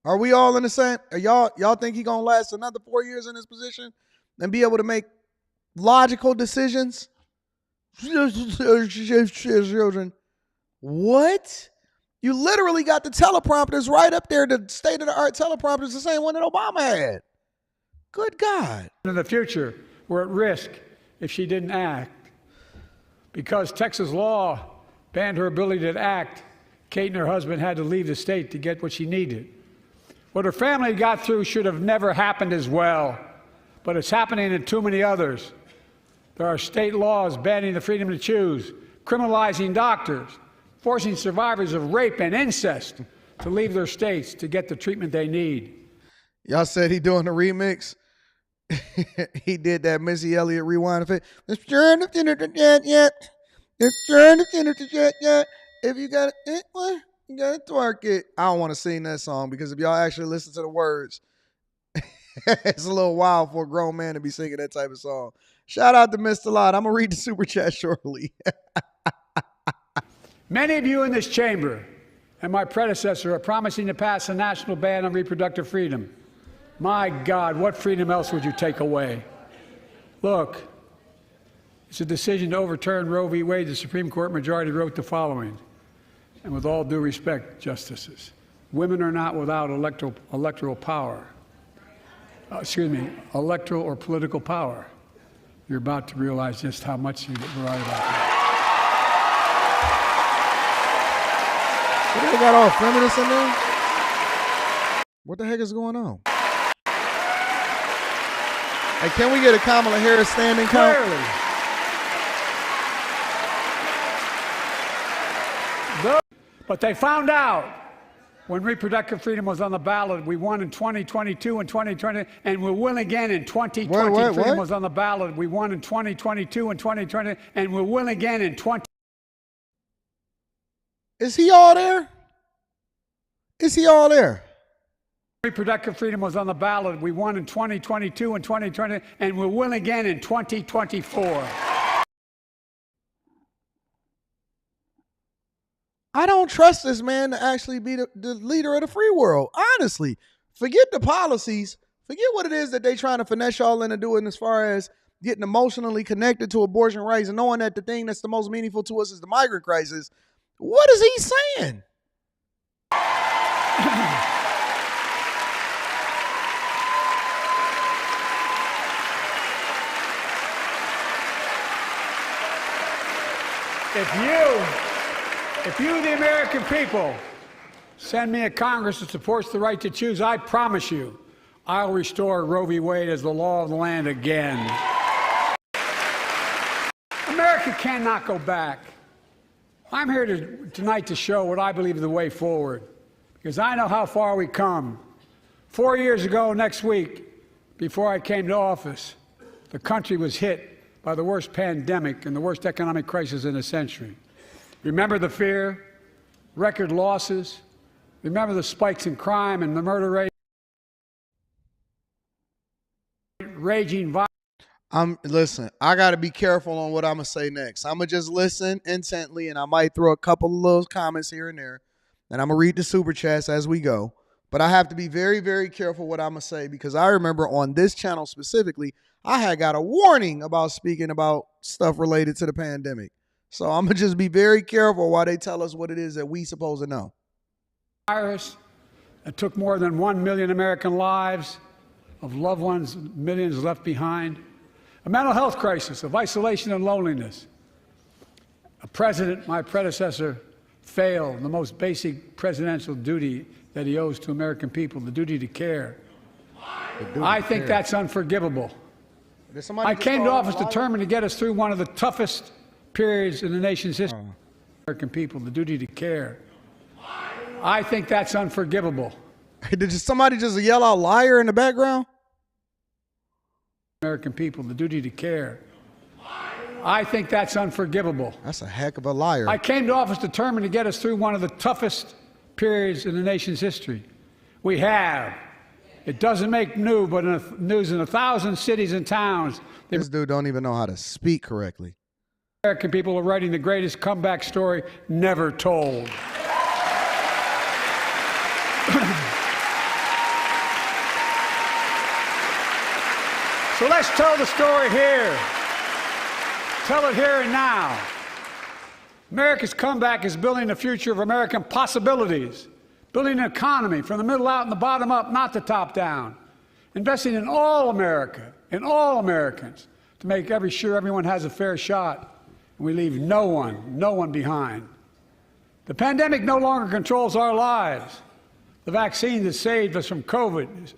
Are we all in the same? Y'all think he gonna last another 4 years in this position and be able to make logical decisions? Children, what? You literally got the teleprompters right up there. The state-of-the-art teleprompters, the same one that Obama had. Good God! In the future, were at risk if she didn't act, because Texas law banned her ability to act. Kate and her husband had to leave the state to get what she needed. What her family got through should have never happened as well, but it's happening in too many others. There are state laws banning the freedom to choose, criminalizing doctors, forcing survivors of rape and incest to leave their states to get the treatment they need. Y'all said he doing the remix? He did that Missy Elliott rewind effect. If you got it, what? You gotta twerk it. I don't want to sing that song because if y'all actually listen to the words, It's a little wild for a grown man to be singing that type of song. Shout out to Mr. Lot. I'm going to read the super chat shortly. Many of you in this chamber and my predecessor are promising to pass a national ban on reproductive freedom. My God, what freedom else would you take away? Look, it's a decision to overturn Roe v. Wade. The Supreme Court majority wrote the following, and with all due respect, justices, women are not without electoral power. Electoral or political power. You're about to realize just how much you're right about that. What, they got all feminists in there? What the heck is going on? Hey, can we get a Kamala Harris standing count? Clearly. But they found out when reproductive freedom was on the ballot. We won in 2022 and 2020, and we'll win again in 2020. What? Freedom was on the ballot. We won in 2022 and 2020, and we'll win again in 20. Is he all there? Is he all there? Reproductive freedom was on the ballot. We won in 2022 and 2020, and we'll win again in 2024. I don't trust this man to actually be the leader of the free world. Honestly, forget the policies. Forget what it is that they trying to finesse y'all into doing as far as getting emotionally connected to abortion rights and knowing that the thing that's the most meaningful to us is the migrant crisis. What is he saying? If you, the American people, send me a Congress that supports the right to choose, I promise you, I'll restore Roe v. Wade as the law of the land again. America cannot go back. I'm here tonight to show what I believe is the way forward, because I know how far we come. 4 years ago next week, before I came to office, the country was hit by the worst pandemic and the worst economic crisis in a century. Remember the fear, record losses. Remember the spikes in crime and the murder rate, raging violence. Listen, I got to be careful on what I'm going to say next. I'm going to just listen intently, and I might throw a couple of little comments here and there, and I'm going to read the super chats as we go. But I have to be very, very careful what I'm going to say, because I remember on this channel specifically, I had got a warning about speaking about stuff related to the pandemic. So I'm going to just be very careful while they tell us what it is that we supposed to know. Virus that took more than 1 million American lives, of loved ones, millions left behind. A mental health crisis of isolation and loneliness. A president, my predecessor, failed the most basic presidential duty that he owes to American people, the duty to care. I think that's unforgivable. I came to office determined to get us through one of the toughest periods in the nation's history. American people, the duty to care. I think that's unforgivable. Did somebody just yell out liar in the background? American people, the duty to care. I think that's unforgivable. That's a heck of a liar. I came to office determined to get us through one of the toughest periods in the nation's history. We have. It doesn't make news in 1,000 cities and towns. This dude don't even know how to speak correctly. American people are writing the greatest comeback story never told. So let's tell the story here. Tell it here and now. America's comeback is building the future of American possibilities, building an economy from the middle out and the bottom up, not the top down, investing in all America, in all Americans, to make sure everyone has a fair shot. We leave no one behind. The pandemic no longer controls our lives. The vaccines that saved us from COVID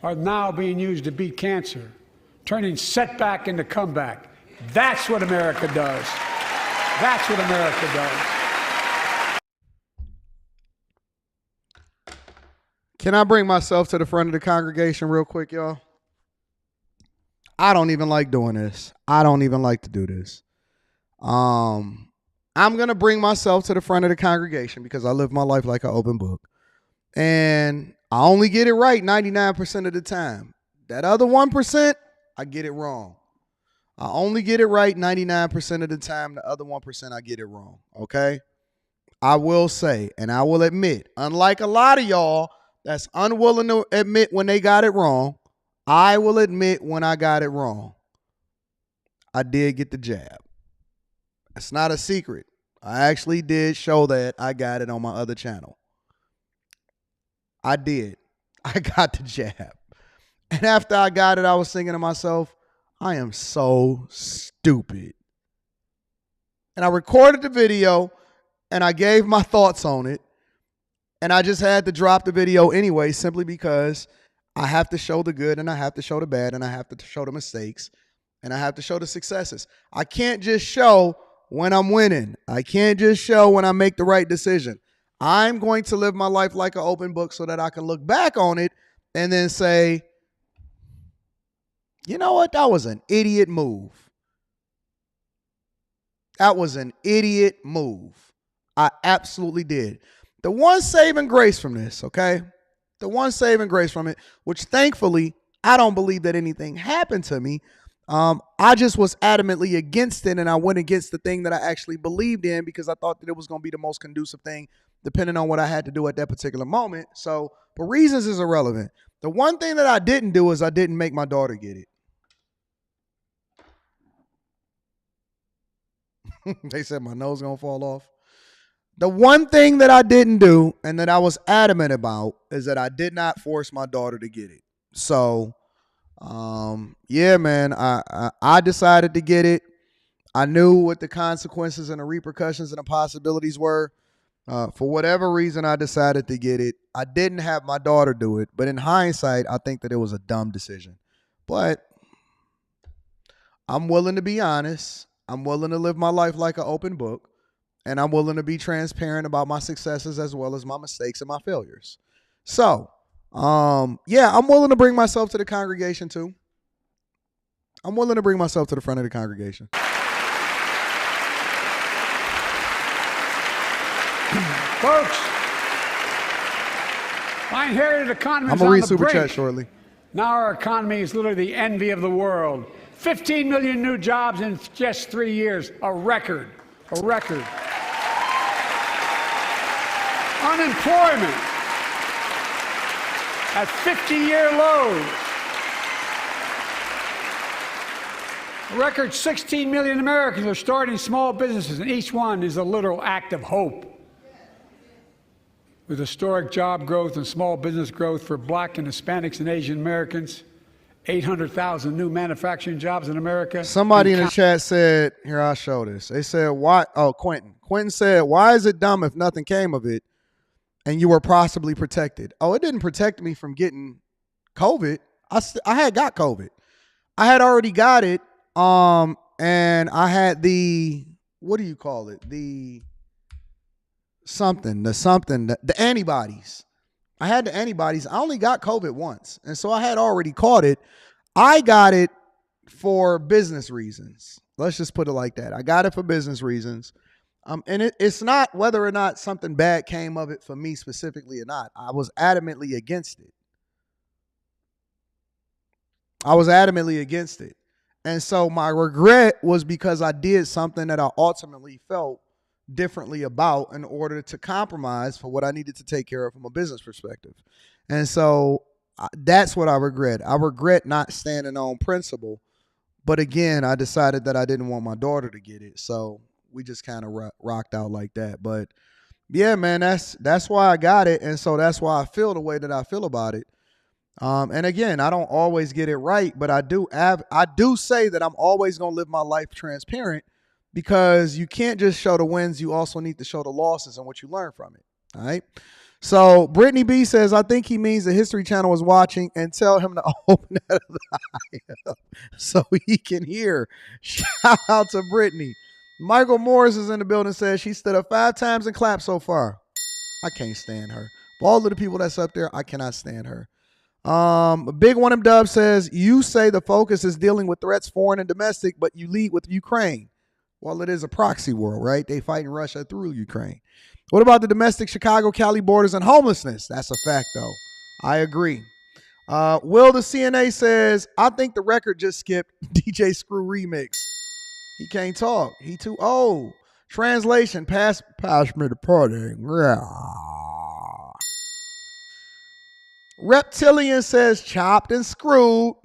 are now being used to beat cancer, turning setback into comeback. That's what America does. That's what America does. Can I bring myself to the front of the congregation real quick, y'all? I don't even like doing this. I don't even like to do this. I'm going to bring myself to the front of the congregation because I live my life like an open book. And I only get it right 99% of the time. That other 1%, I get it wrong. I only get it right 99% of the time. The other 1%, I get it wrong. Okay? I will say, and I will admit, unlike a lot of y'all that's unwilling to admit when they got it wrong, I will admit when I got it wrong. I did get the jab. It's not a secret. I actually did show that I got it on my other channel. I did. I got the jab. And after I got it, I was thinking to myself, I am so stupid. And I recorded the video and I gave my thoughts on it. And I just had to drop the video anyway, simply because I have to show the good and I have to show the bad and I have to show the mistakes and I have to show the successes. I can't just show when I'm winning. I can't just show when I make the right decision. I'm going to live my life like an open book so that I can look back on it and then say, you know what? That was an idiot move. That was an idiot move. I absolutely did. The one saving grace from this, okay? The one saving grace from it, which thankfully, I don't believe that anything happened to me. I just was adamantly against it, and I went against the thing that I actually believed in because I thought that it was going to be the most conducive thing depending on what I had to do at that particular moment. So, but reasons is irrelevant. The one thing that I didn't do is I didn't make my daughter get it. They said my nose going to fall off. The one thing that I didn't do and that I was adamant about is that I did not force my daughter to get it. So, yeah, man, I decided to get it. I knew what the consequences and the repercussions and the possibilities were. For whatever reason, I decided to get it. I didn't have my daughter do it, but in hindsight, I think that it was a dumb decision. But I'm willing to be honest. I'm willing to live my life like an open book. And I'm willing to be transparent about my successes as well as my mistakes and my failures. So, yeah, I'm willing to bring myself to the congregation too. I'm willing to bring myself to the front of the congregation. Folks, my inherited economy is I'm going to read on the Super brink. Chat shortly. Now our economy is literally the envy of the world. 15 million new jobs in just 3 years, a record, a record. Unemployment at 50-year lows. A record 16 million Americans are starting small businesses, and each one is a literal act of hope. With historic job growth and small business growth for Black and Hispanics and Asian Americans, 800,000 new manufacturing jobs in America. Somebody in the chat said, here, I'll show this. They said, why? Oh, Quentin. Quentin said, why is it dumb if nothing came of it and you were possibly protected? Oh, it didn't protect me from getting COVID. I had got COVID. I had already got it. And I had the, what do you call it? The antibodies. I had the antibodies. I only got COVID once. And so I had already caught it. I got it for business reasons. Let's just put it like that. I got it for business reasons. And it's not whether or not something bad came of it for me specifically or not. I was adamantly against it. And so my regret was because I did something that I ultimately felt differently about in order to compromise for what I needed to take care of from a business perspective. And so that's what I regret. I regret not standing on principle. But again, I decided that I didn't want my daughter to get it. So we just kind of rocked out like that. But yeah, man, that's why I got it. And so that's why I feel the way that I feel about it. And again, I don't always get it right, but I do say that I'm always going to live my life transparent, because you can't just show the wins. You also need to show the losses and what you learn from it. All right. So Brittany B says, I think he means the History Channel is watching and tell him to open that other eye up so he can hear. Shout out to Brittany. Michael Morris is in the building, says she stood up 5 times and clapped so far. I can't stand her. For all of the people that's up there, I cannot stand her. Big One of Dub says, you say the focus is dealing with threats, foreign and domestic, but you lead with Ukraine. Well, it is a proxy world, right? They fighting Russia through Ukraine. What about the domestic Chicago, Cali borders and homelessness? That's a fact, though. I agree. Will the CNA says, I think the record just skipped DJ Screw remix. He can't talk. He too old. Translation, pass me the party. Reptilian says chopped and screwed.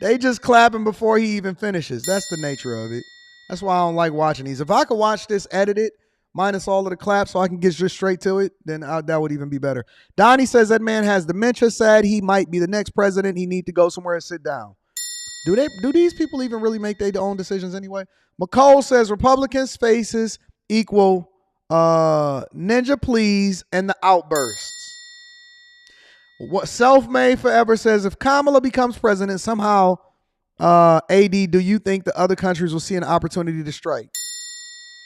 They just clapping before he even finishes. That's the nature of it. That's why I don't like watching these. If I could watch this edited, minus all of the claps so I can get just straight to it, then that would even be better. Donnie says that man has dementia, said he might be the next president. He need to go somewhere and sit down. Do these people even really make their own decisions anyway? McCole says Republicans' faces equal ninja please and the outbursts. What Self-Made Forever says, if Kamala becomes president somehow, AD, do you think the other countries will see an opportunity to strike?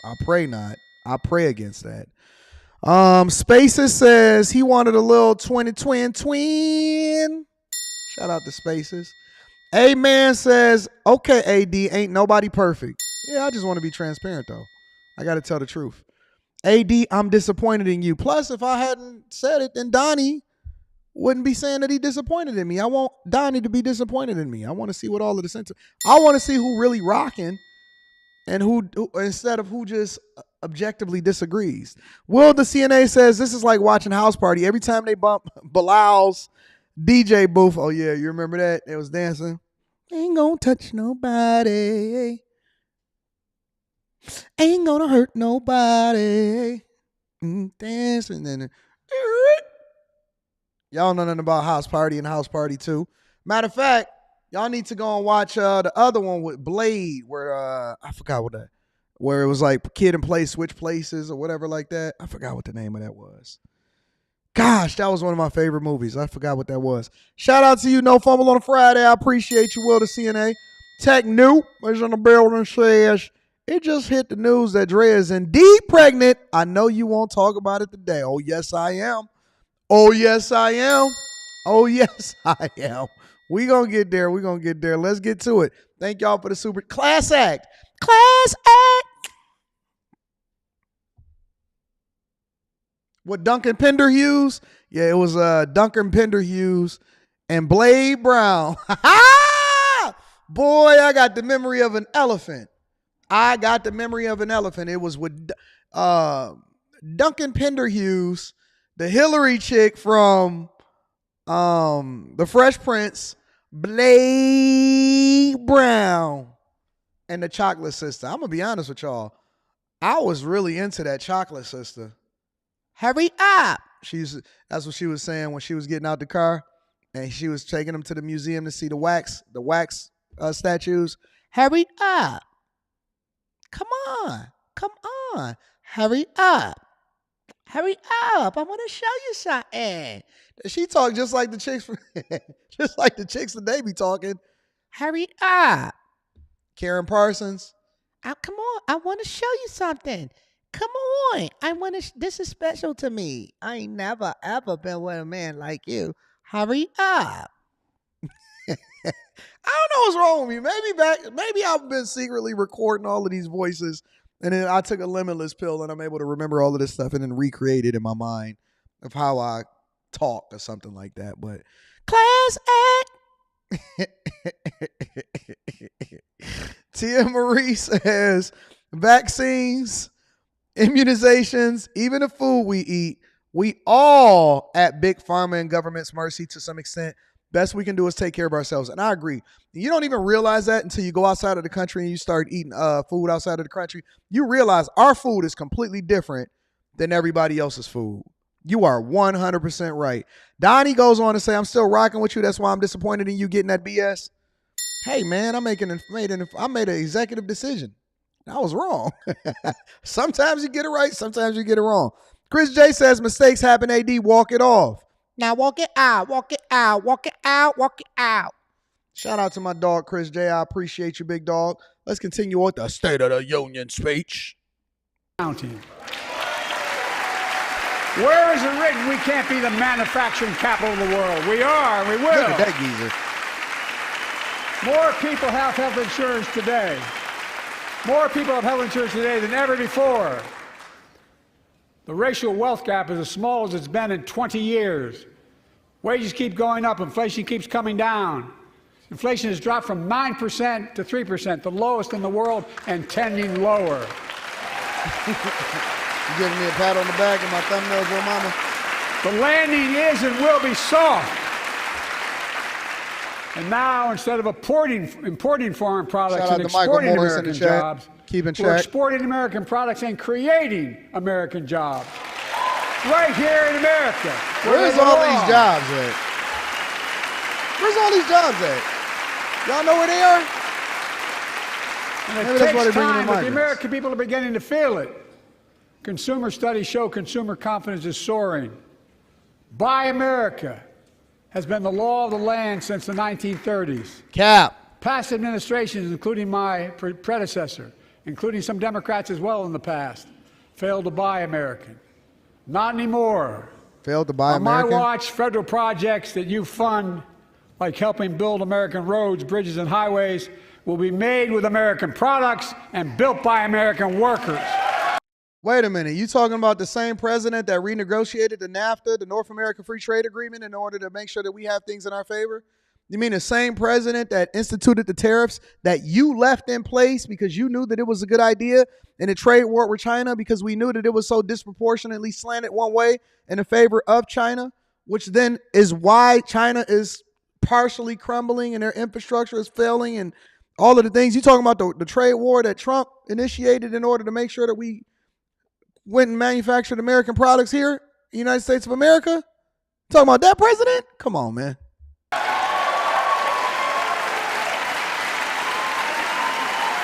I pray not. I pray against that. Spaces says he wanted a little twin. Shout out to Spaces. A-Man says, okay, AD, ain't nobody perfect. Yeah, I just want to be transparent, though. I got to tell the truth. AD, I'm disappointed in you. Plus, if I hadn't said it, then Donnie wouldn't be saying that he disappointed in me. I want Donnie to be disappointed in me. I want to see what all of the sense. I want to see who really rocking and who instead of who just objectively disagrees. Will the CNA says this is like watching House Party. Every time they bump Bilal's DJ booth. Oh yeah, you remember that? It was dancing. Ain't gonna touch nobody. Ain't gonna hurt nobody. Dancing and y'all know nothing about House Party and House Party 2. Matter of fact, y'all need to go and watch the other one with Blade, where I forgot what that, where it was like kid and play switch places or whatever like that. I forgot what the name of that was. Gosh, that was one of my favorite movies. I forgot what that was. Shout out to you, No Fumble on a Friday. I appreciate you, Will the CNA. Tech New is in the building, says it just hit the news that Dre is indeed pregnant. I know you won't talk about it today. Oh yes, I am. Oh, yes, I am. Oh, yes, I am. We gonna get there. We gonna get there. Let's get to it. Thank y'all for the super class act. Class act. What, Duncan Pender Hughes? Yeah, it was Duncan Pender Hughes and Blade Brown. Boy, I got the memory of an elephant. It was with Duncan Pender Hughes, the Hillary chick from The Fresh Prince, Blade Brown, and the Chocolate Sister. I'm going to be honest with y'all. I was really into that Chocolate Sister. Hurry up. That's what she was saying when she was getting out the car and she was taking them to the museum to see the wax statues. Hurry up. Come on. Hurry up. I want to show you something. She talked just like the chicks, that they be talking. Hurry up. Karen Parsons. Come on. I want to show you something. Come on. This is special to me. I ain't never, ever been with a man like you. Hurry up. I don't know what's wrong with me. Maybe I've been secretly recording all of these voices, and then I took a limitless pill, and I'm able to remember all of this stuff and then recreate it in my mind of how I talk or something like that. But class act. Tia Marie says vaccines, immunizations, even the food we eat, we all at big pharma and government's mercy to some extent. Best we can do is take care of ourselves. And I agree. You don't even realize that until you go outside of the country and you start eating food outside of the country. You realize our food is completely different than everybody else's food. You are 100% right. Donnie goes on to say, I'm still rocking with you. That's why I'm disappointed in you getting that BS. Hey, man, I made an executive decision. I was wrong. Sometimes you get it right. Sometimes you get it wrong. Chris J says mistakes happen, AD. Walk it off. Now walk it out. Shout out to my dog, Chris J. I appreciate you, big dog. Let's continue with the State of the Union speech. Counting. Where is it written we can't be the manufacturing capital of the world? We are, and we will. Look at that geezer. More people have health insurance today. More people have health insurance today than ever before. The racial wealth gap is as small as it's been in 20 years. Wages keep going up, inflation keeps coming down. Inflation has dropped from 9% to 3%, the lowest in the world, and tending lower. You giving me a pat on the back and my thumbnails, little mama? The landing is and will be soft. And now, instead of importing foreign products and exporting American jobs, we're exporting American products and creating American jobs. Right here in America. Where's all these jobs at? Where's all these jobs at? Y'all know where they are? And it takes time, but the American people are beginning to feel it. Consumer studies show consumer confidence is soaring. Buy America has been the law of the land since the 1930s. Cap. Past administrations, including my predecessor, including some Democrats as well in the past, failed to buy American. Not anymore. Failed to buy American? On my watch, federal projects that you fund, like helping build American roads, bridges, and highways, will be made with American products and built by American workers. Wait a minute. You talking about the same president that renegotiated the NAFTA, the North American Free Trade Agreement, in order to make sure that we have things in our favor? You mean the same president that instituted the tariffs that you left in place because you knew that it was a good idea in a trade war with China, because we knew that it was so disproportionately slanted one way in the favor of China, which then is why China is partially crumbling and their infrastructure is failing and all of the things. You talking about the trade war that Trump initiated in order to make sure that we went and manufactured American products here in the United States of America? Talking about that president? Come on, man.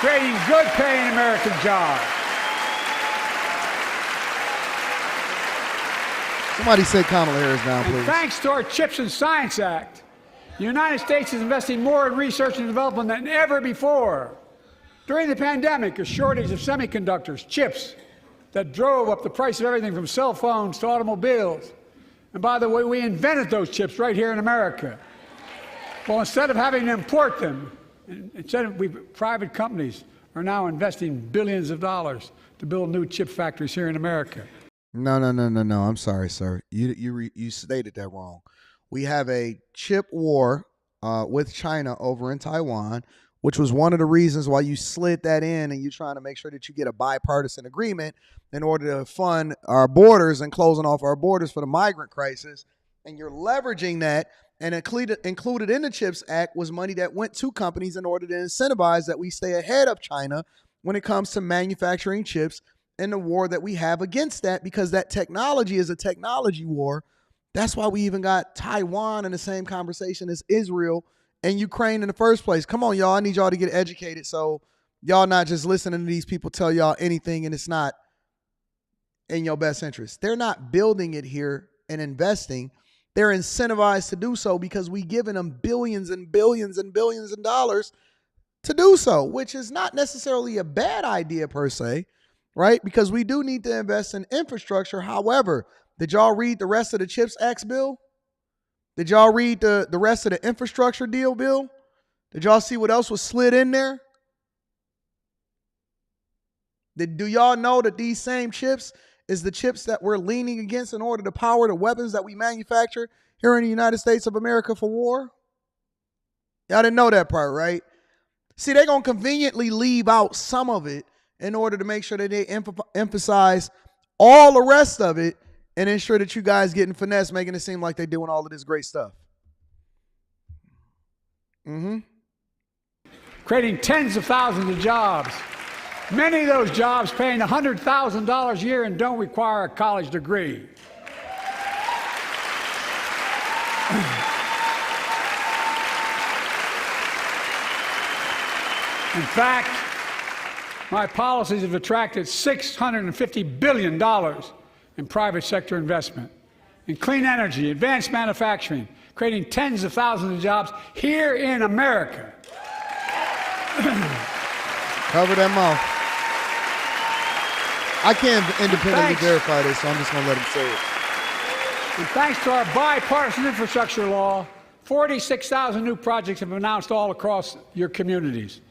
Creating good paying American jobs. Somebody say Kamala Harris now, please. And thanks to our CHIPS and Science Act, the United States is investing more in research and development than ever before. During the pandemic, a shortage of semiconductors, chips, that drove up the price of everything from cell phones to automobiles. And by the way, we invented those chips right here in America. Well, instead of having to import them, private companies are now investing billions of dollars to build new chip factories here in America. No. I'm sorry, sir. You stated that wrong. We have a chip war with China over in Taiwan, which was one of the reasons why you slid that in and you're trying to make sure that you get a bipartisan agreement in order to fund our borders and closing off our borders for the migrant crisis. And you're leveraging that, and included in the CHIPS Act was money that went to companies in order to incentivize that we stay ahead of China when it comes to manufacturing chips and the war that we have against that, because that technology is a technology war. That's why we even got Taiwan in the same conversation as Israel and Ukraine in the first place. Come on, y'all. I need y'all to get educated so y'all not just listening to these people tell y'all anything and it's not in your best interest. They're not building it here and investing. They're incentivized to do so because we giving them billions and billions and billions of dollars to do so, which is not necessarily a bad idea per se, right? Because we do need to invest in infrastructure. However, did y'all read the rest of the CHIPS Act bill? Did y'all read the rest of the infrastructure deal bill? Did y'all see what else was slid in there? Do y'all know that these same chips is the chips that we're leaning against in order to power the weapons that we manufacture here in the United States of America for war? Y'all didn't know that part, right? See, they're going to conveniently leave out some of it in order to make sure that they emphasize all the rest of it and ensure that you guys getting finesse, making it seem like they're doing all of this great stuff. Creating tens of thousands of jobs. Many of those jobs paying $100,000 a year and don't require a college degree. In fact, my policies have attracted $650 billion in private sector investment in clean energy, advanced manufacturing, creating tens of thousands of jobs here in America. Cover that mouth. I can't independently verify this, so I'm just going to let him say it. And thanks to our bipartisan infrastructure law, 46,000 new projects have been announced all across your communities.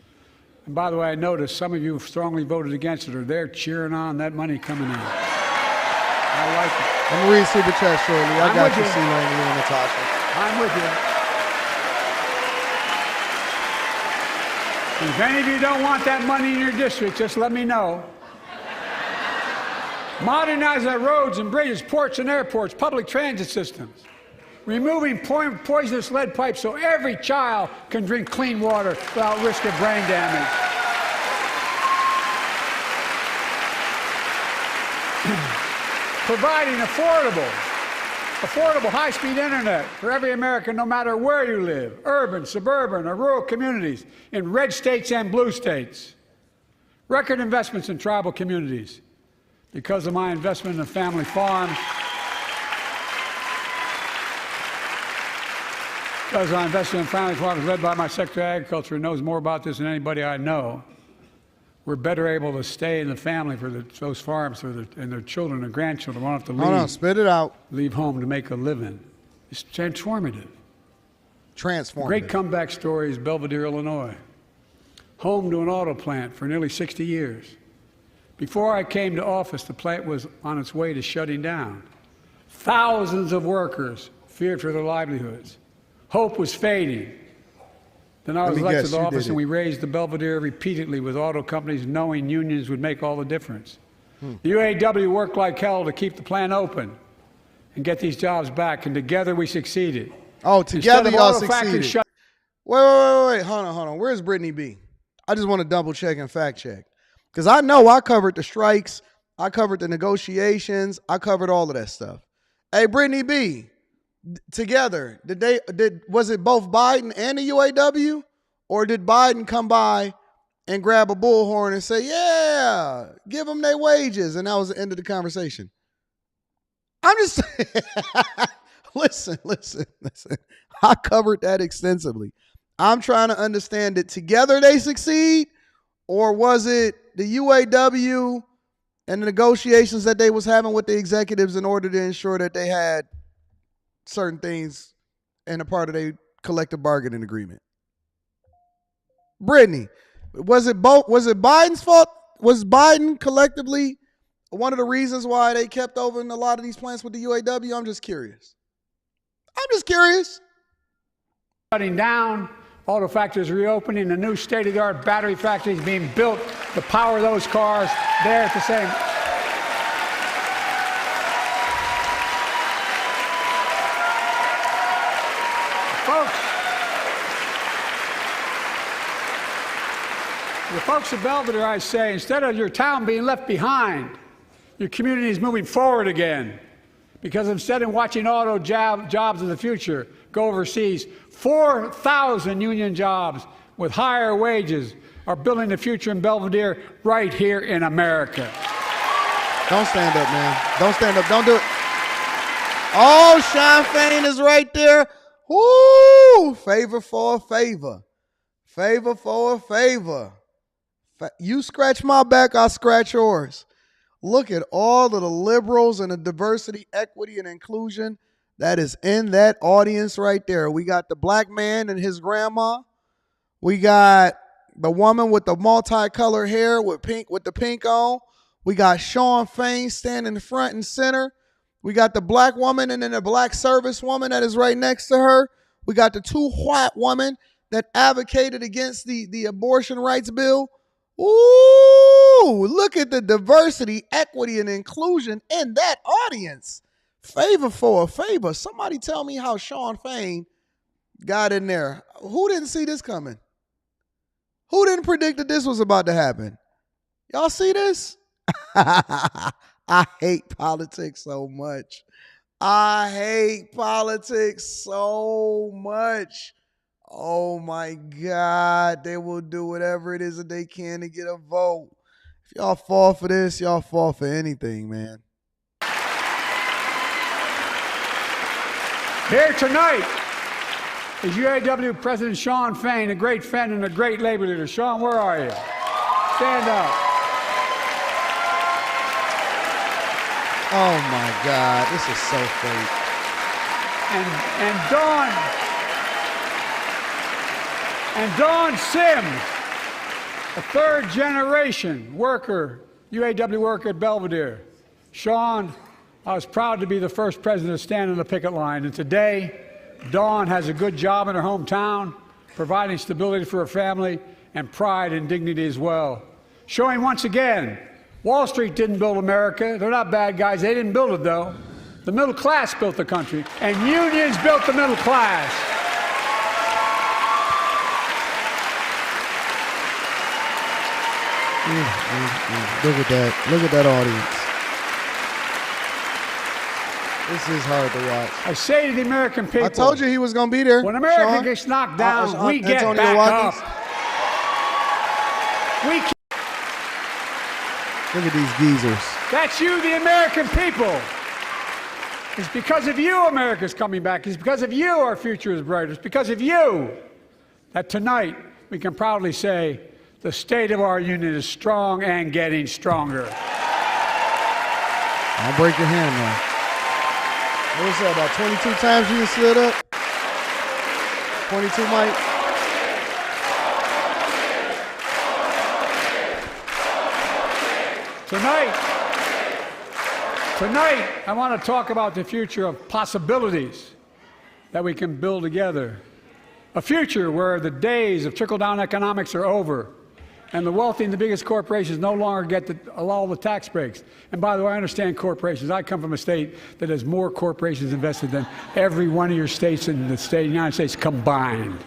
And by the way, I noticed some of you strongly voted against it, or they're cheering on that money coming in. I like it. I'm going to read Super Chat shortly. I I'm got with you, you. C-Lane, you and Natasha. I'm with you. If any of you don't want that money in your district, just let me know. Modernize our roads and bridges, ports and airports, public transit systems. Removing poisonous lead pipes so every child can drink clean water without risk of brain damage. Providing affordable high-speed internet for every American, no matter where you live, urban, suburban, or rural communities, in red states and blue states. Record investments in tribal communities. Because of my investment in the family farms, because I invested in family farms led by my Secretary of Agriculture, who knows more about this than anybody I know, we're better able to stay in the family for those farms and their children and grandchildren won't have to leave. Hold on, spit it out. Leave home to make a living. It's transformative. Transformative. Great comeback story is Belvedere, Illinois. Home to an auto plant for nearly 60 years. Before I came to office, the plant was on its way to shutting down. Thousands of workers feared for their livelihoods. Hope was fading. Then I was elected to office, and we raised the Belvedere repeatedly with auto companies, knowing unions would make all the difference. The UAW worked like hell to keep the plant open and get these jobs back, and together we succeeded. Oh, together y'all succeeded. Wait. Hold on. Where's Brittany B? I just want to double check and fact check. Because I know I covered the strikes, I covered the negotiations, I covered all of that stuff. Hey, Brittany B, together, was it both Biden and the UAW? Or did Biden come by and grab a bullhorn and say, yeah, give them their wages? And that was the end of the conversation. I'm just listen. I covered that extensively. I'm trying to understand, did together they succeed? Or was it the UAW and the negotiations that they was having with the executives in order to ensure that they had certain things in a part of their collective bargaining agreement? Brittany, was it Biden's fault? Was Biden collectively one of the reasons why they kept over in a lot of these plants with the UAW? I'm just curious. Shutting down, auto factories reopening, a new state-of-the-art battery factories being built to power those cars there at the same. The folks at Belvedere, I say, instead of your town being left behind, your community is moving forward again. Because instead of watching auto jobs of the future go overseas, 4,000 union jobs with higher wages are building the future in Belvedere right here in America. Don't stand up, man. Don't stand up. Don't do it. Oh, Sean Fain is right there. Woo! Favor for a favor. Favor for a favor. You scratch my back, I'll scratch yours. Look at all of the liberals and the diversity, equity, and inclusion that is in that audience right there. We got the black man and his grandma. We got the woman with the multicolored hair with the pink on. We got Sean Fain standing front and center. We got the black woman and then the black service woman that is right next to her. We got the two white women that advocated against the abortion rights bill. Ooh, look at the diversity, equity, and inclusion in that audience. Favor for a favor. Somebody tell me how Sean Fain got in there. Who didn't see this coming? Who didn't predict that this was about to happen? Y'all see this? I hate politics so much. I hate politics so much. Oh my God, they will do whatever it is that they can to get a vote. If y'all fall for this, y'all fall for anything, man. Here tonight is UAW President Sean Fain, a great friend and a great labor leader. Sean, where are you? Stand up. Oh my God, this is so fake. And Dawn Sims, a third-generation worker, UAW worker at Belvedere. Sean, I was proud to be the first president to stand on the picket line. And today, Dawn has a good job in her hometown, providing stability for her family and pride and dignity as well. Showing once again, Wall Street didn't build America. They're not bad guys. They didn't build it, though. The middle class built the country, and unions built the middle class. Look at that. Look at that audience. This is hard to watch. I say to the American people, I told you he was going to be there. when America Sean. gets knocked down, we get Antonio back Watkins. up. We can. Look at these geezers. That's you, the American people. It's because of you America's coming back. It's because of you our future is brighter. It's because of you that tonight we can proudly say the state of our union is strong and getting stronger. I'll break your hand now. What was that, about 22 times you stood up? 22, Mike? Tonight, I want to talk about the future of possibilities that we can build together. A future where the days of trickle-down economics are over, and the wealthy and the biggest corporations no longer get all the tax breaks. And by the way, I understand corporations. I come from a state that has more corporations invested than every one of your states in the United States combined.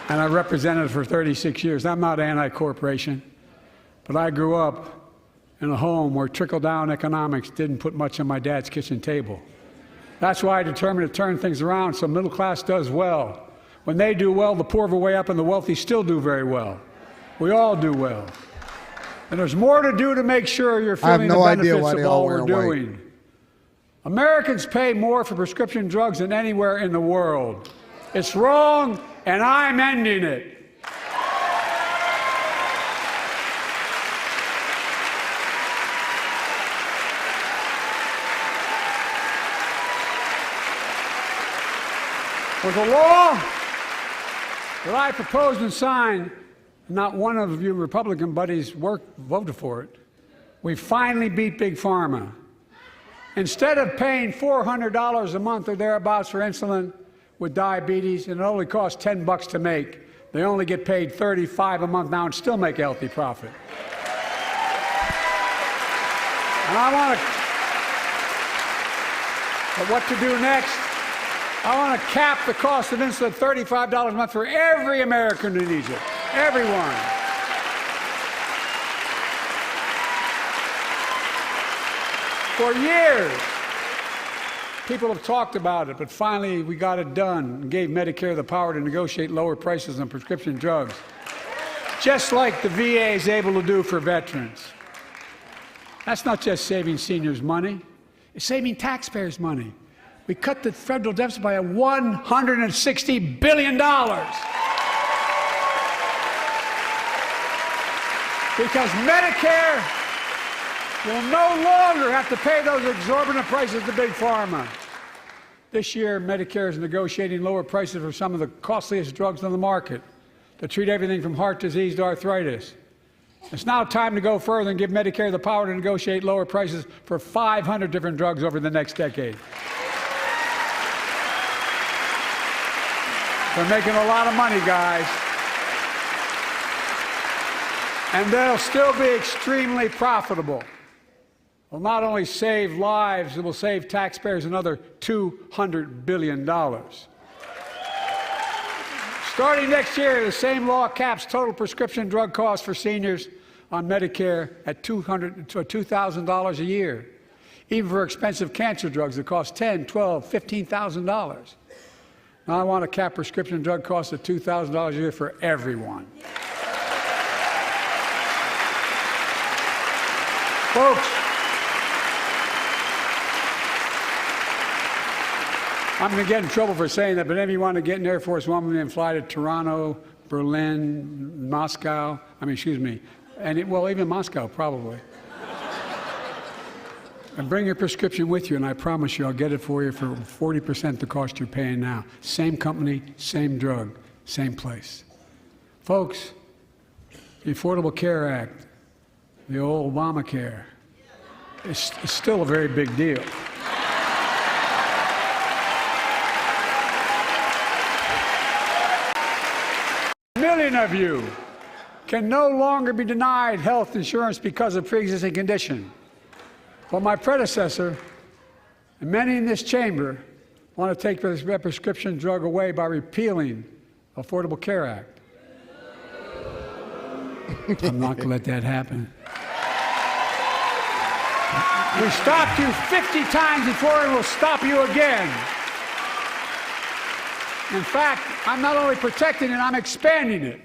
And I represented it for 36 years. I'm not anti-corporation, but I grew up in a home where trickle-down economics didn't put much on my dad's kitchen table. That's why I determined to turn things around so middle class does well. When they do well, the poor go way up and the wealthy still do very well. We all do well. And there's more to do to make sure you're feeling the benefits of all we're doing. Americans pay more for prescription drugs than anywhere in the world. It's wrong, and I'm ending it. With a law that I proposed and signed, not one of you Republican buddies voted for it. We finally beat Big Pharma. Instead of paying $400 a month or thereabouts for insulin with diabetes, and it only costs $10 to make, they only get paid $35 a month now and still make a healthy profit. And but what to do next? I want to cap the cost of insulin at $35 a month for every American who needs it. Everyone. For years, people have talked about it, but finally we got it done and gave Medicare the power to negotiate lower prices on prescription drugs, just like the VA is able to do for veterans. That's not just saving seniors money, it's saving taxpayers money. We cut the federal deficit by $160 billion. Because Medicare will no longer have to pay those exorbitant prices to Big Pharma. This year, Medicare is negotiating lower prices for some of the costliest drugs on the market to treat everything from heart disease to arthritis. It's now time to go further and give Medicare the power to negotiate lower prices for 500 different drugs over the next decade. They're making a lot of money, guys. And they'll still be extremely profitable. Will not only save lives, it will save taxpayers another $200 billion. Starting next year, the same law caps total prescription drug costs for seniors on Medicare at $2,000 a year, even for expensive cancer drugs that cost $10,000, $12,000, $15,000. Now I want to cap prescription drug costs at $2,000 a year for everyone. Folks, I'm going to get in trouble for saying that, but if you want to get an Air Force One and fly to Toronto, Berlin, Moscow, well, even Moscow, probably. And bring your prescription with you, and I promise you I'll get it for you for 40% the cost you're paying now. Same company, same drug, same place. Folks, the Affordable Care Act, the old Obamacare, it's still a very big deal. million of you can no longer be denied health insurance because of pre-existing condition. But my predecessor, and many in this chamber, want to take this prescription drug away by repealing Affordable Care Act. I'm not going to let that happen. We stopped you 50 times before and we'll stop you again. In fact, I'm not only protecting it, I'm expanding it.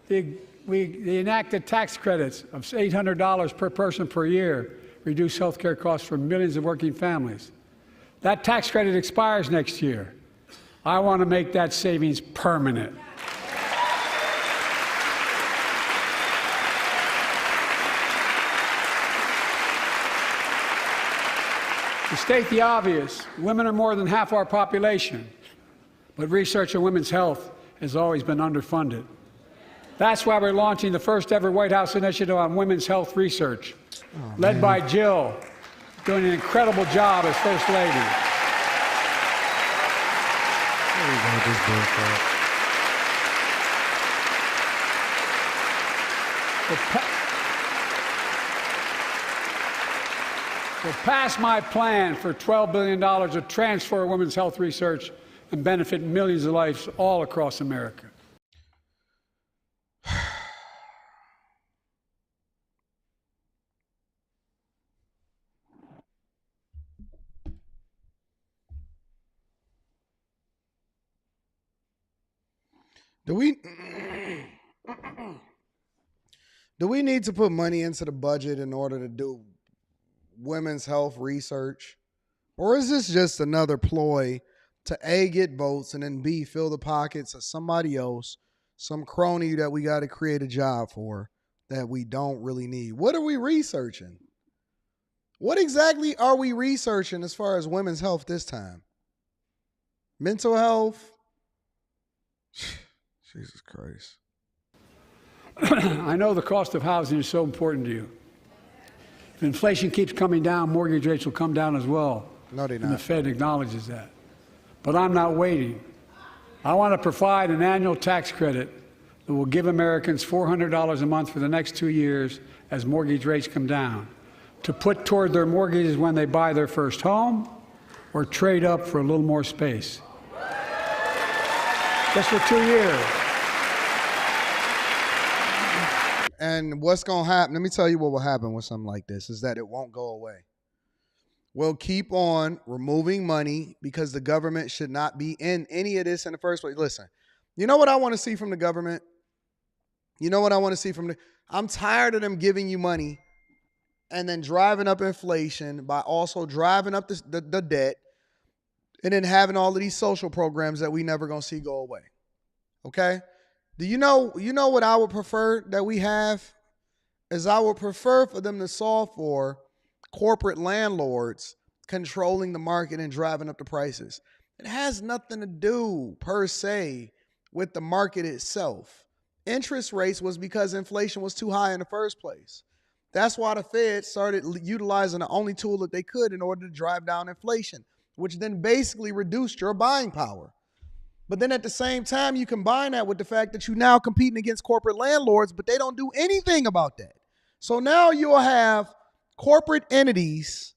They enacted tax credits of $800 per person per year, reduce health care costs for millions of working families. That tax credit expires next year. I want to make that savings permanent. To state the obvious, women are more than half our population, but research on women's health has always been underfunded. That's why we're launching the first ever White House initiative on women's health research, led by Jill, doing an incredible job as First Lady. We'll pass my plan for $12 billion to transfer women's health research and benefit millions of lives all across America. Do we need to put money into the budget in order to do women's health research? Or is this just another ploy to A, get votes, and then B, fill the pockets of somebody else, some crony that we got to create a job for that we don't really need? What are we researching? What exactly are we researching as far as women's health this time? Mental health? Jesus Christ. I know the cost of housing is so important to you. If inflation keeps coming down, mortgage rates will come down as well. No, they're not. And the Fed acknowledges that. But I'm not waiting. I want to provide an annual tax credit that will give Americans $400 a month for the next 2 years as mortgage rates come down, to put toward their mortgages when they buy their first home or trade up for a little more space. Just for 2 years. And what's going to happen, let me tell you what will happen with something like this, is that it won't go away. We'll keep on removing money because the government should not be in any of this in the first place. Listen, you know what I want to see from the government? You know what I want to see from I'm tired of them giving you money and then driving up inflation by also driving up the debt and then having all of these social programs that we never going to see go away. Okay? Do you know what I would prefer that we have? Is I would prefer for them to solve for corporate landlords controlling the market and driving up the prices. It has nothing to do, per se, with the market itself. Interest rates was because inflation was too high in the first place. That's why the Fed started utilizing the only tool that they could in order to drive down inflation, which then basically reduced your buying power. But then at the same time, you combine that with the fact that you're now competing against corporate landlords, but they don't do anything about that. So now you'll have corporate entities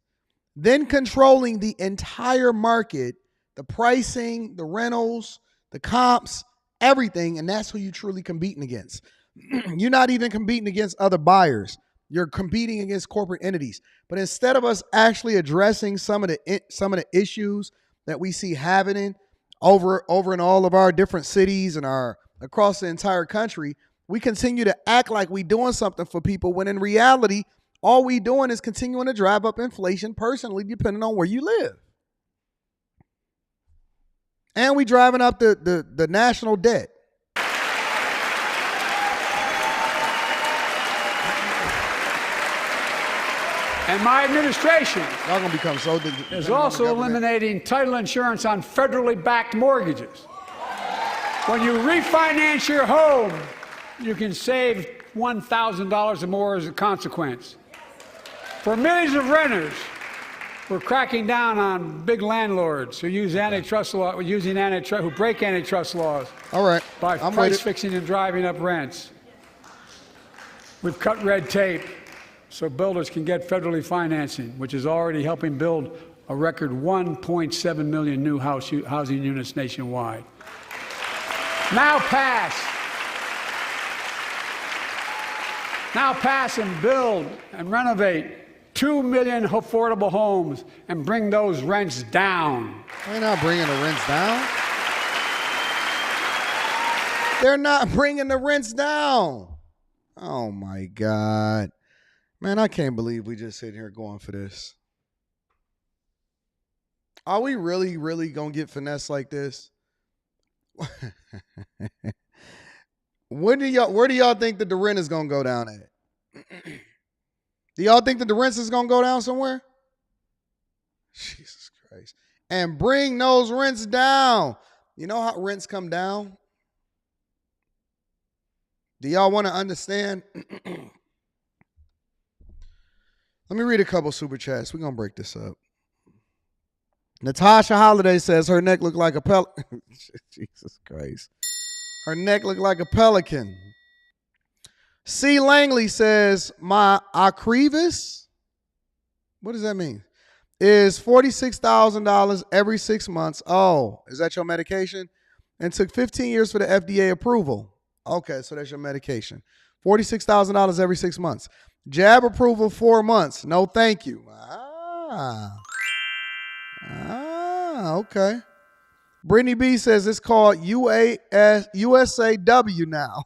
then controlling the entire market, the pricing, the rentals, the comps, everything, and that's who you're truly competing against. You're not even competing against other buyers. You're competing against corporate entities. But instead of us actually addressing some of the issues that we see happening over in all of our different cities and across the entire country, we continue to act like we're doing something for people when in reality, all we doing is continuing to drive up inflation personally, depending on where you live. And we driving up the national debt. And my administration Y'all gonna become so is also eliminating title insurance on federally backed mortgages. When you refinance your home, you can save $1,000 or more as a consequence. For millions of renters, We're cracking down on big landlords who use antitrust law, who break antitrust laws. All right. By price fixing and driving up rents. We've cut red tape so builders can get federally financing, which is already helping build a record 1.7 million new housing units nationwide. Now pass and build and renovate 2 million affordable homes and bring those rents down. They're not bringing the rents down. They're not bringing the rents down. Oh, my God. Man, I can't believe we just sitting here going for this. Are we really, really going to get finessed like this? Where do y'all think that the rent is going to go down at? Do y'all think that the rent is going to go down somewhere? Jesus Christ. And bring those rents down. You know how rents come down? Do y'all want to understand? Let me read a couple super chats. We're going to break this up. Natasha Holiday says her neck looked like a pelican. Jesus Christ. Her neck looked like a pelican. C. Langley says, my Acrevis, what does that mean? Is $46,000 every 6 months. Oh, is that your medication? And took 15 years for the FDA approval. Okay, so that's your medication. $46,000 every 6 months. Jab approval 4 months. No, thank you. Okay. Brittany B says it's called USAW now.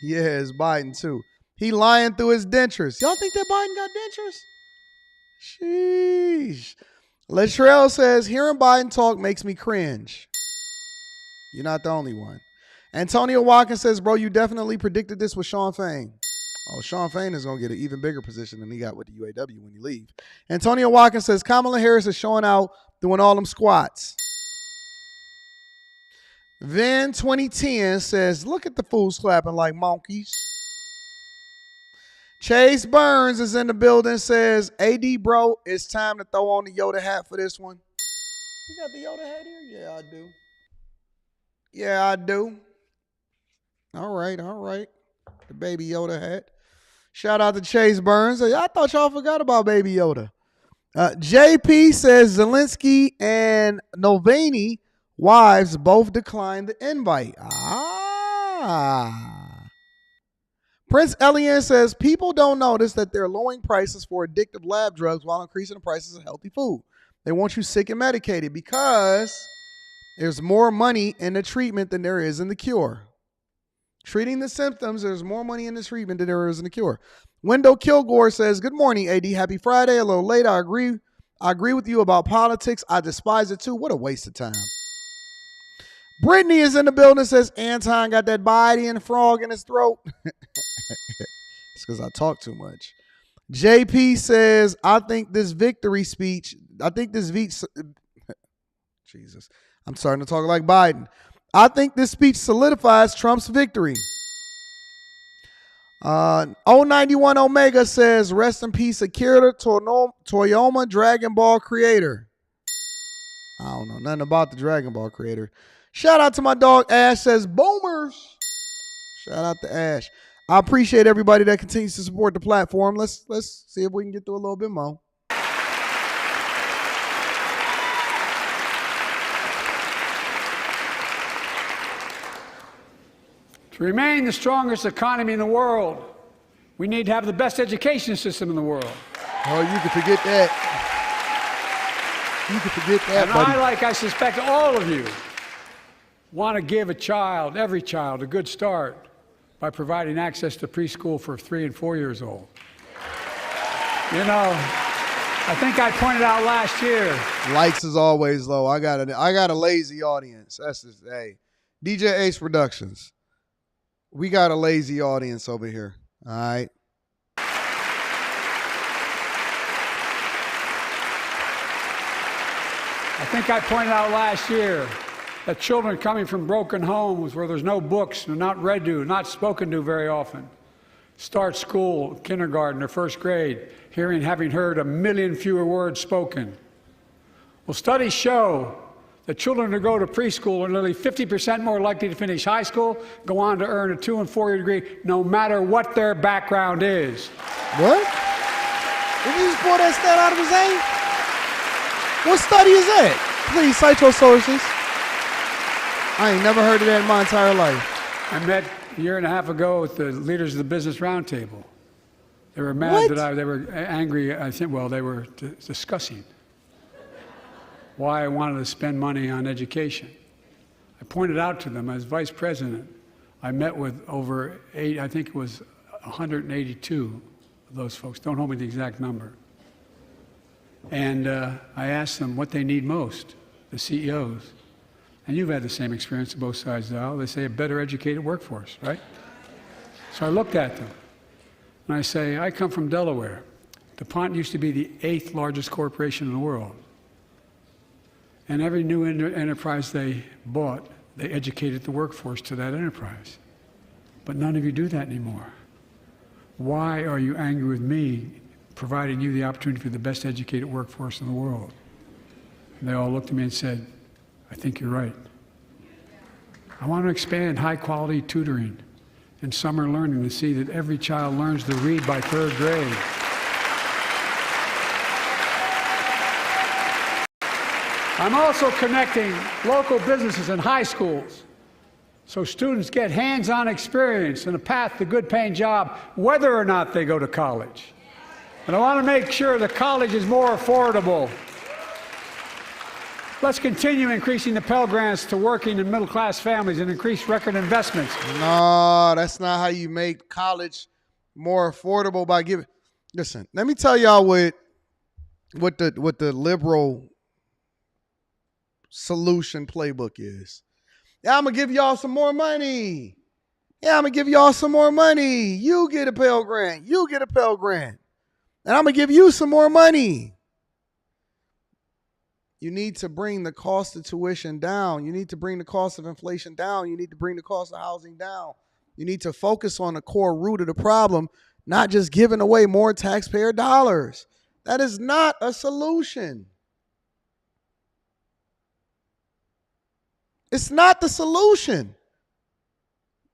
Yeah, it's Biden too. He lying through his dentures. Y'all think that Biden got dentures? Sheesh. Latrell says hearing Biden talk makes me cringe. You're not the only one. Antonio Watkins says, bro, you definitely predicted this with Sean Fain. Oh, Sean Fain is going to get an even bigger position than he got with the UAW when he leave. Antonio Watkins says Kamala Harris is showing out doing all them squats. Van 2010 says, look at the fools clapping like monkeys. Chase Burns is in the building, says, AD, bro, it's time to throw on the Yoda hat for this one. You got the Yoda hat here? Yeah, I do. Yeah, I do. All right. The Baby Yoda hat. Shout out to Chase Burns. I thought y'all forgot about Baby Yoda. JP says Zelensky and Novani wives both declined the invite. Prince Elian says people don't notice that they're lowering prices for addictive lab drugs while increasing the prices of healthy food. They want you sick and medicated because there's more money in the treatment than there is in the cure. Treating the symptoms, there's more money in the treatment than there is in the cure. Wendell Kilgore says, good morning, AD. Happy Friday. A little late. I agree with you about politics. I despise it too. What a waste of time. Brittany is in the building, says Anton got that Biden frog in his throat. It's because I talk too much. JP says, I think this speech, Jesus, I'm starting to talk like Biden. I think this speech solidifies Trump's victory. 091 Omega says, rest in peace, Akira Toriyama, Dragon Ball creator. I don't know nothing about the Dragon Ball creator. Shout out to my dog Ash, says boomers. Shout out to Ash. I appreciate everybody that continues to support the platform. Let's see if we can get through a little bit more. To remain the strongest economy in the world, we need to have the best education system in the world. Oh, you can forget that. You can forget that, and buddy. I suspect all of you, want to give every child, a good start by providing access to preschool for 3 and 4 years old. You know, I think I pointed out last year. Likes is always low. I got a lazy audience. That's just, hey, DJ Ace Productions. We got a lazy audience over here. All right. I think I pointed out last year that children coming from broken homes where there's no books, they're not read to, not spoken to very often, start school, kindergarten, or first grade, having heard 1 million fewer words spoken. Well, studies show that children who go to preschool are nearly 50% more likely to finish high school, go on to earn a 2- and 4-year degree, no matter what their background is. What? Did you just pull that stat out of his ass? What study is that? Please cite your sources. I ain't never heard of that in my entire life. I met a year and a half ago with the leaders of the Business Roundtable. They were mad that they were angry, I think, well, they were discussing why I wanted to spend money on education. I pointed out to them as vice president, I met with over 182 of those folks. Don't hold me to the exact number. And I asked them what they need most, the CEOs. And you've had the same experience on both sides of the aisle. They say a better educated workforce, right? So I looked at them and I say, I come from Delaware. DuPont used to be the 8th largest corporation in the world. And every new enterprise they bought, they educated the workforce to that enterprise. But none of you do that anymore. Why are you angry with me providing you the opportunity for the best educated workforce in the world? And they all looked at me and said, I think you're right. I want to expand high-quality tutoring and summer learning to see that every child learns to read by 3rd grade. I'm also connecting local businesses and high schools so students get hands-on experience and a path to a good-paying job, whether or not they go to college. And I want to make sure that college is more affordable. Let's continue increasing the Pell Grants to working and middle-class families and increase record investments. No, that's not how you make college more affordable by giving. Listen, let me tell y'all what the liberal solution playbook is. Yeah, I'm gonna give y'all some more money. Yeah, I'm gonna give y'all some more money. You get a Pell Grant. You get a Pell Grant. And I'm gonna give you some more money. You need to bring the cost of tuition down. You need to bring the cost of inflation down. You need to bring the cost of housing down. You need to focus on the core root of the problem, not just giving away more taxpayer dollars. That is not a solution. It's not the solution.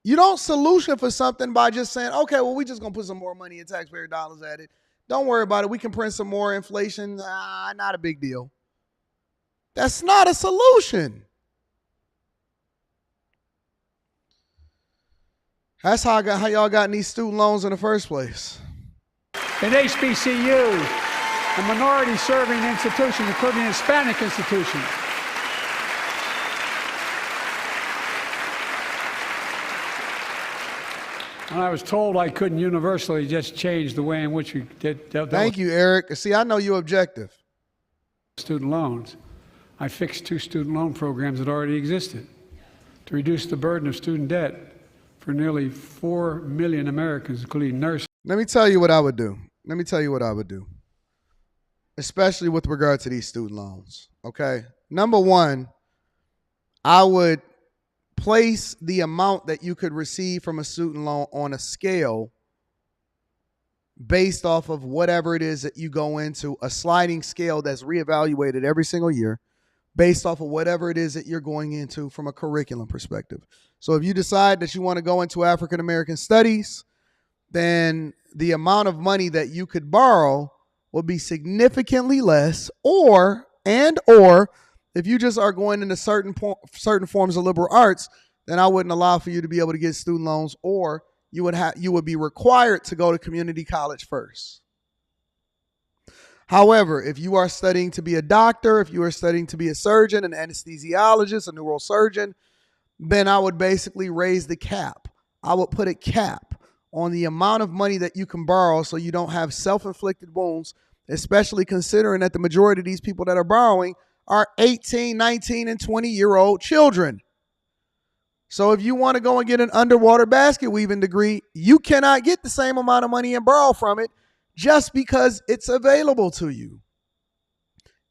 You don't solution for something by just saying, okay, well, we're just going to put some more money in taxpayer dollars at it. Don't worry about it. We can print some more inflation. Not a big deal. That's not a solution. That's how y'all got these student loans in the first place. In HBCUs, a minority-serving institution, including Hispanic institutions. When I was told I couldn't universally just change the way in which we did. Thank you, Eric. See, I know you're objective. Student loans. I fixed 2 student loan programs that already existed to reduce the burden of student debt for nearly 4 million Americans, including nurses. Let me tell you what I would do. Especially with regard to these student loans, okay? Number one, I would place the amount that you could receive from a student loan on a scale based off of whatever it is that you go into, a sliding scale that's reevaluated every single year based off of whatever it is that you're going into from a curriculum perspective. So if you decide that you want to go into African American studies, then the amount of money that you could borrow will be significantly less, or if you just are going into certain forms of liberal arts, then I wouldn't allow for you to be able to get student loans, or you would be required to go to community college first. However, if you are studying to be a doctor, if you are studying to be a surgeon, an anesthesiologist, a neurosurgeon, then I would basically raise the cap. I would put a cap on the amount of money that you can borrow so you don't have self-inflicted wounds, especially considering that the majority of these people that are borrowing are 18, 19, and 20-year-old children. So if you want to go and get an underwater basket weaving degree, you cannot get the same amount of money and borrow from it just because it's available to you.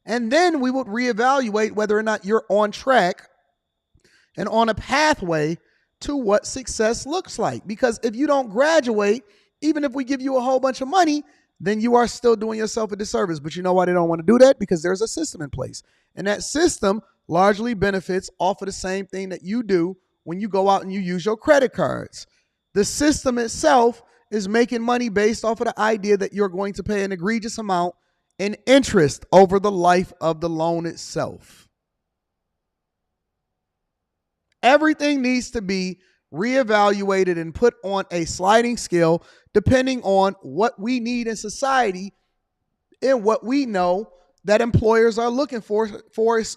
And then we would reevaluate whether or not you're on track and on a pathway to what success looks like. Because if you don't graduate Even if we give you a whole bunch of money, then you are still doing yourself a disservice. But you know why they don't want to do that? Because there's a system in place. And that system largely benefits off of the same thing that you do when you go out and you use your credit cards. The system itself is making money based off of the idea that you're going to pay an egregious amount in interest over the life of the loan itself. Everything needs to be reevaluated and put on a sliding scale depending on what we need in society and what we know that employers are looking for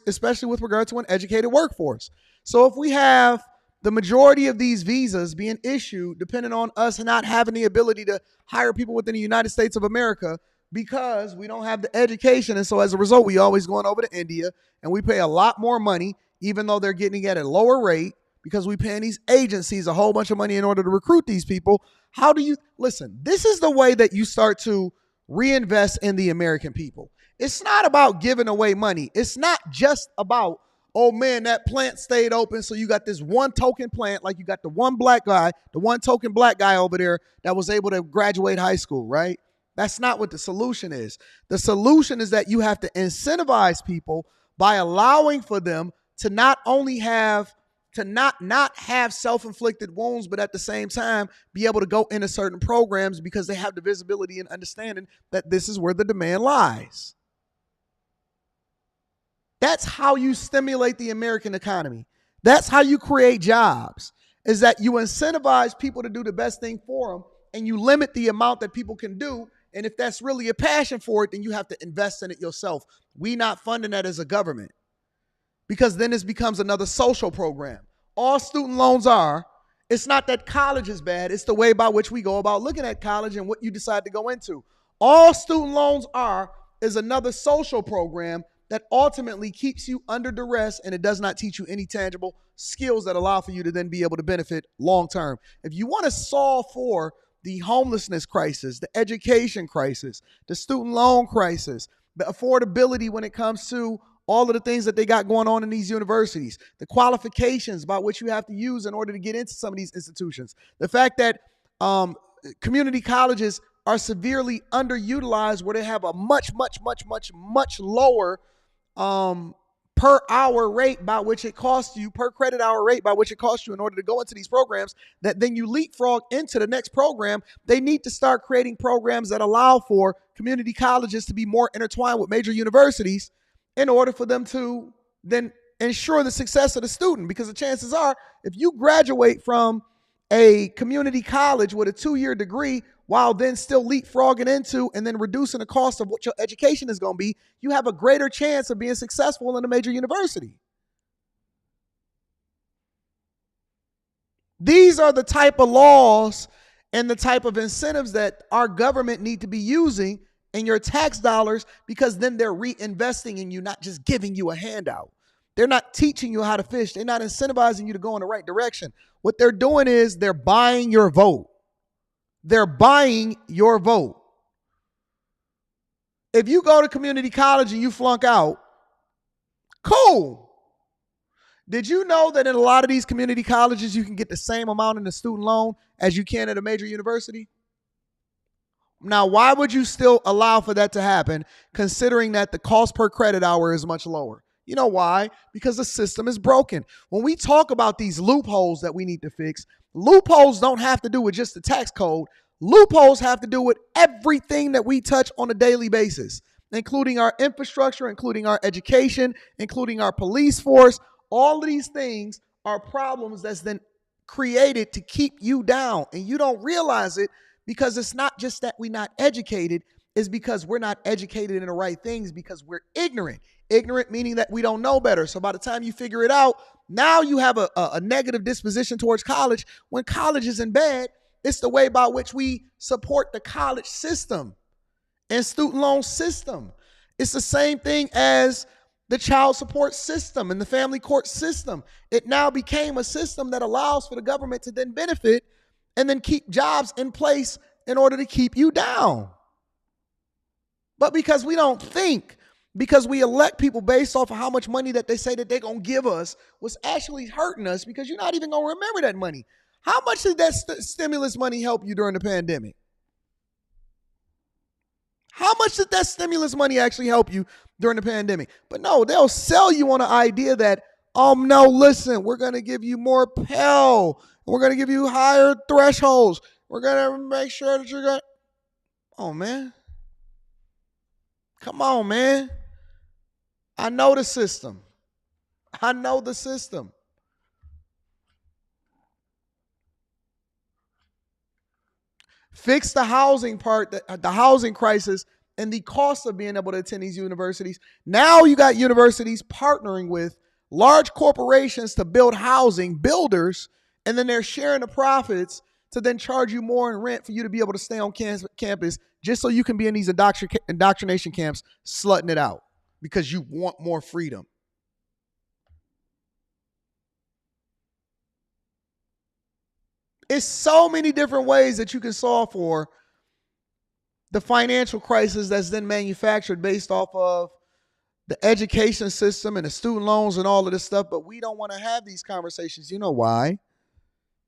especially with regard to an educated workforce. So if we have the majority of these visas being issued depending on us not having the ability to hire people within the United States of America because we don't have the education, and so as a result, we always going over to India and we pay a lot more money even though they're getting it at a lower rate, because we paying these agencies a whole bunch of money in order to recruit these people. How do you listen? This is the way that you start to reinvest in the American people. It's not about giving away money. It's not just about, oh man, that plant stayed open, so you got this one token plant, like you got the one black guy, the one token black guy over there that was able to graduate high school, right? That's not what the solution is. The solution is that you have to incentivize people by allowing for them to not only have to not have self-inflicted wounds, but at the same time be able to go into certain programs because they have the visibility and understanding that this is where the demand lies. That's how you stimulate the American economy. That's how you create jobs, is that you incentivize people to do the best thing for them and you limit the amount that people can do. And if that's really a passion for it, then you have to invest in it yourself. We not funding that as a government, because then this becomes another social program. All student loans are, it's not that college is bad, it's the way by which we go about looking at college and what you decide to go into. All student loans are is another social program that ultimately keeps you under duress, and it does not teach you any tangible skills that allow for you to then be able to benefit long term. If you want to solve for the homelessness crisis, the education crisis, the student loan crisis, the affordability when it comes to all of the things that they got going on in these universities, the qualifications by which you have to use in order to get into some of these institutions, the fact that community colleges are severely underutilized, where they have a much lower per hour rate by which it costs you, per credit hour rate by which it costs you in order to go into these programs, that then you leapfrog into the next program. They need to start creating programs that allow for community colleges to be more intertwined with major universities in order for them to then ensure the success of the student. Because the chances are, if you graduate from a community college with a 2-year degree while then still leapfrogging into and then reducing the cost of what your education is going to be, you have a greater chance of being successful in a major university. These are the type of laws and the type of incentives that our government need to be using in your tax dollars, because then they're reinvesting in you, not just giving you a handout. They're not teaching you how to fish. They're not incentivizing you to go in the right direction. What they're doing is they're buying your vote. They're buying your vote. If you go to community college and you flunk out, cool. Did you know that in a lot of these community colleges, you can get the same amount in the student loan as you can at a major university? Now, why would you still allow for that to happen, considering that the cost per credit hour is much lower? You know why? Because the system is broken. When we talk about these loopholes that we need to fix, loopholes don't have to do with just the tax code. Loopholes have to do with everything that we touch on a daily basis, including our infrastructure, including our education, including our police force. All of these things are problems that's then created to keep you down, and you don't realize it, because it's not just that we're not educated, it's because we're not educated in the right things, because we're ignorant. Ignorant meaning that we don't know better. So by the time you figure it out, now you have a negative disposition towards college, when college isn't bad. It's the way by which we support the college system and student loan system. It's the same thing as the child support system and the family court system. It now became a system that allows for the government to then benefit and then keep jobs in place in order to keep you down. But because we don't think, because we elect people based off of how much money that they say that they're going to give us, what's actually hurting us, because you're not even going to remember that money. How much did that stimulus money help you during the pandemic? How much did that stimulus money actually help you during the pandemic? But no, they'll sell you on the idea that, no, listen, we're going to give you more Pell. We're going to give you higher thresholds. We're going to make sure that you're going to. Oh, man. Come on, man. I know the system. I know the system. Fix the housing part, the housing crisis, and the cost of being able to attend these universities. Now you got universities partnering with large corporations to build housing, builders, and then they're sharing the profits to then charge you more in rent for you to be able to stay on campus just so you can be in these indoctrination camps slutting it out because you want more freedom. It's so many different ways that you can solve for the financial crisis that's then manufactured based off of the education system and the student loans and all of this stuff, but we don't want to have these conversations. You know why?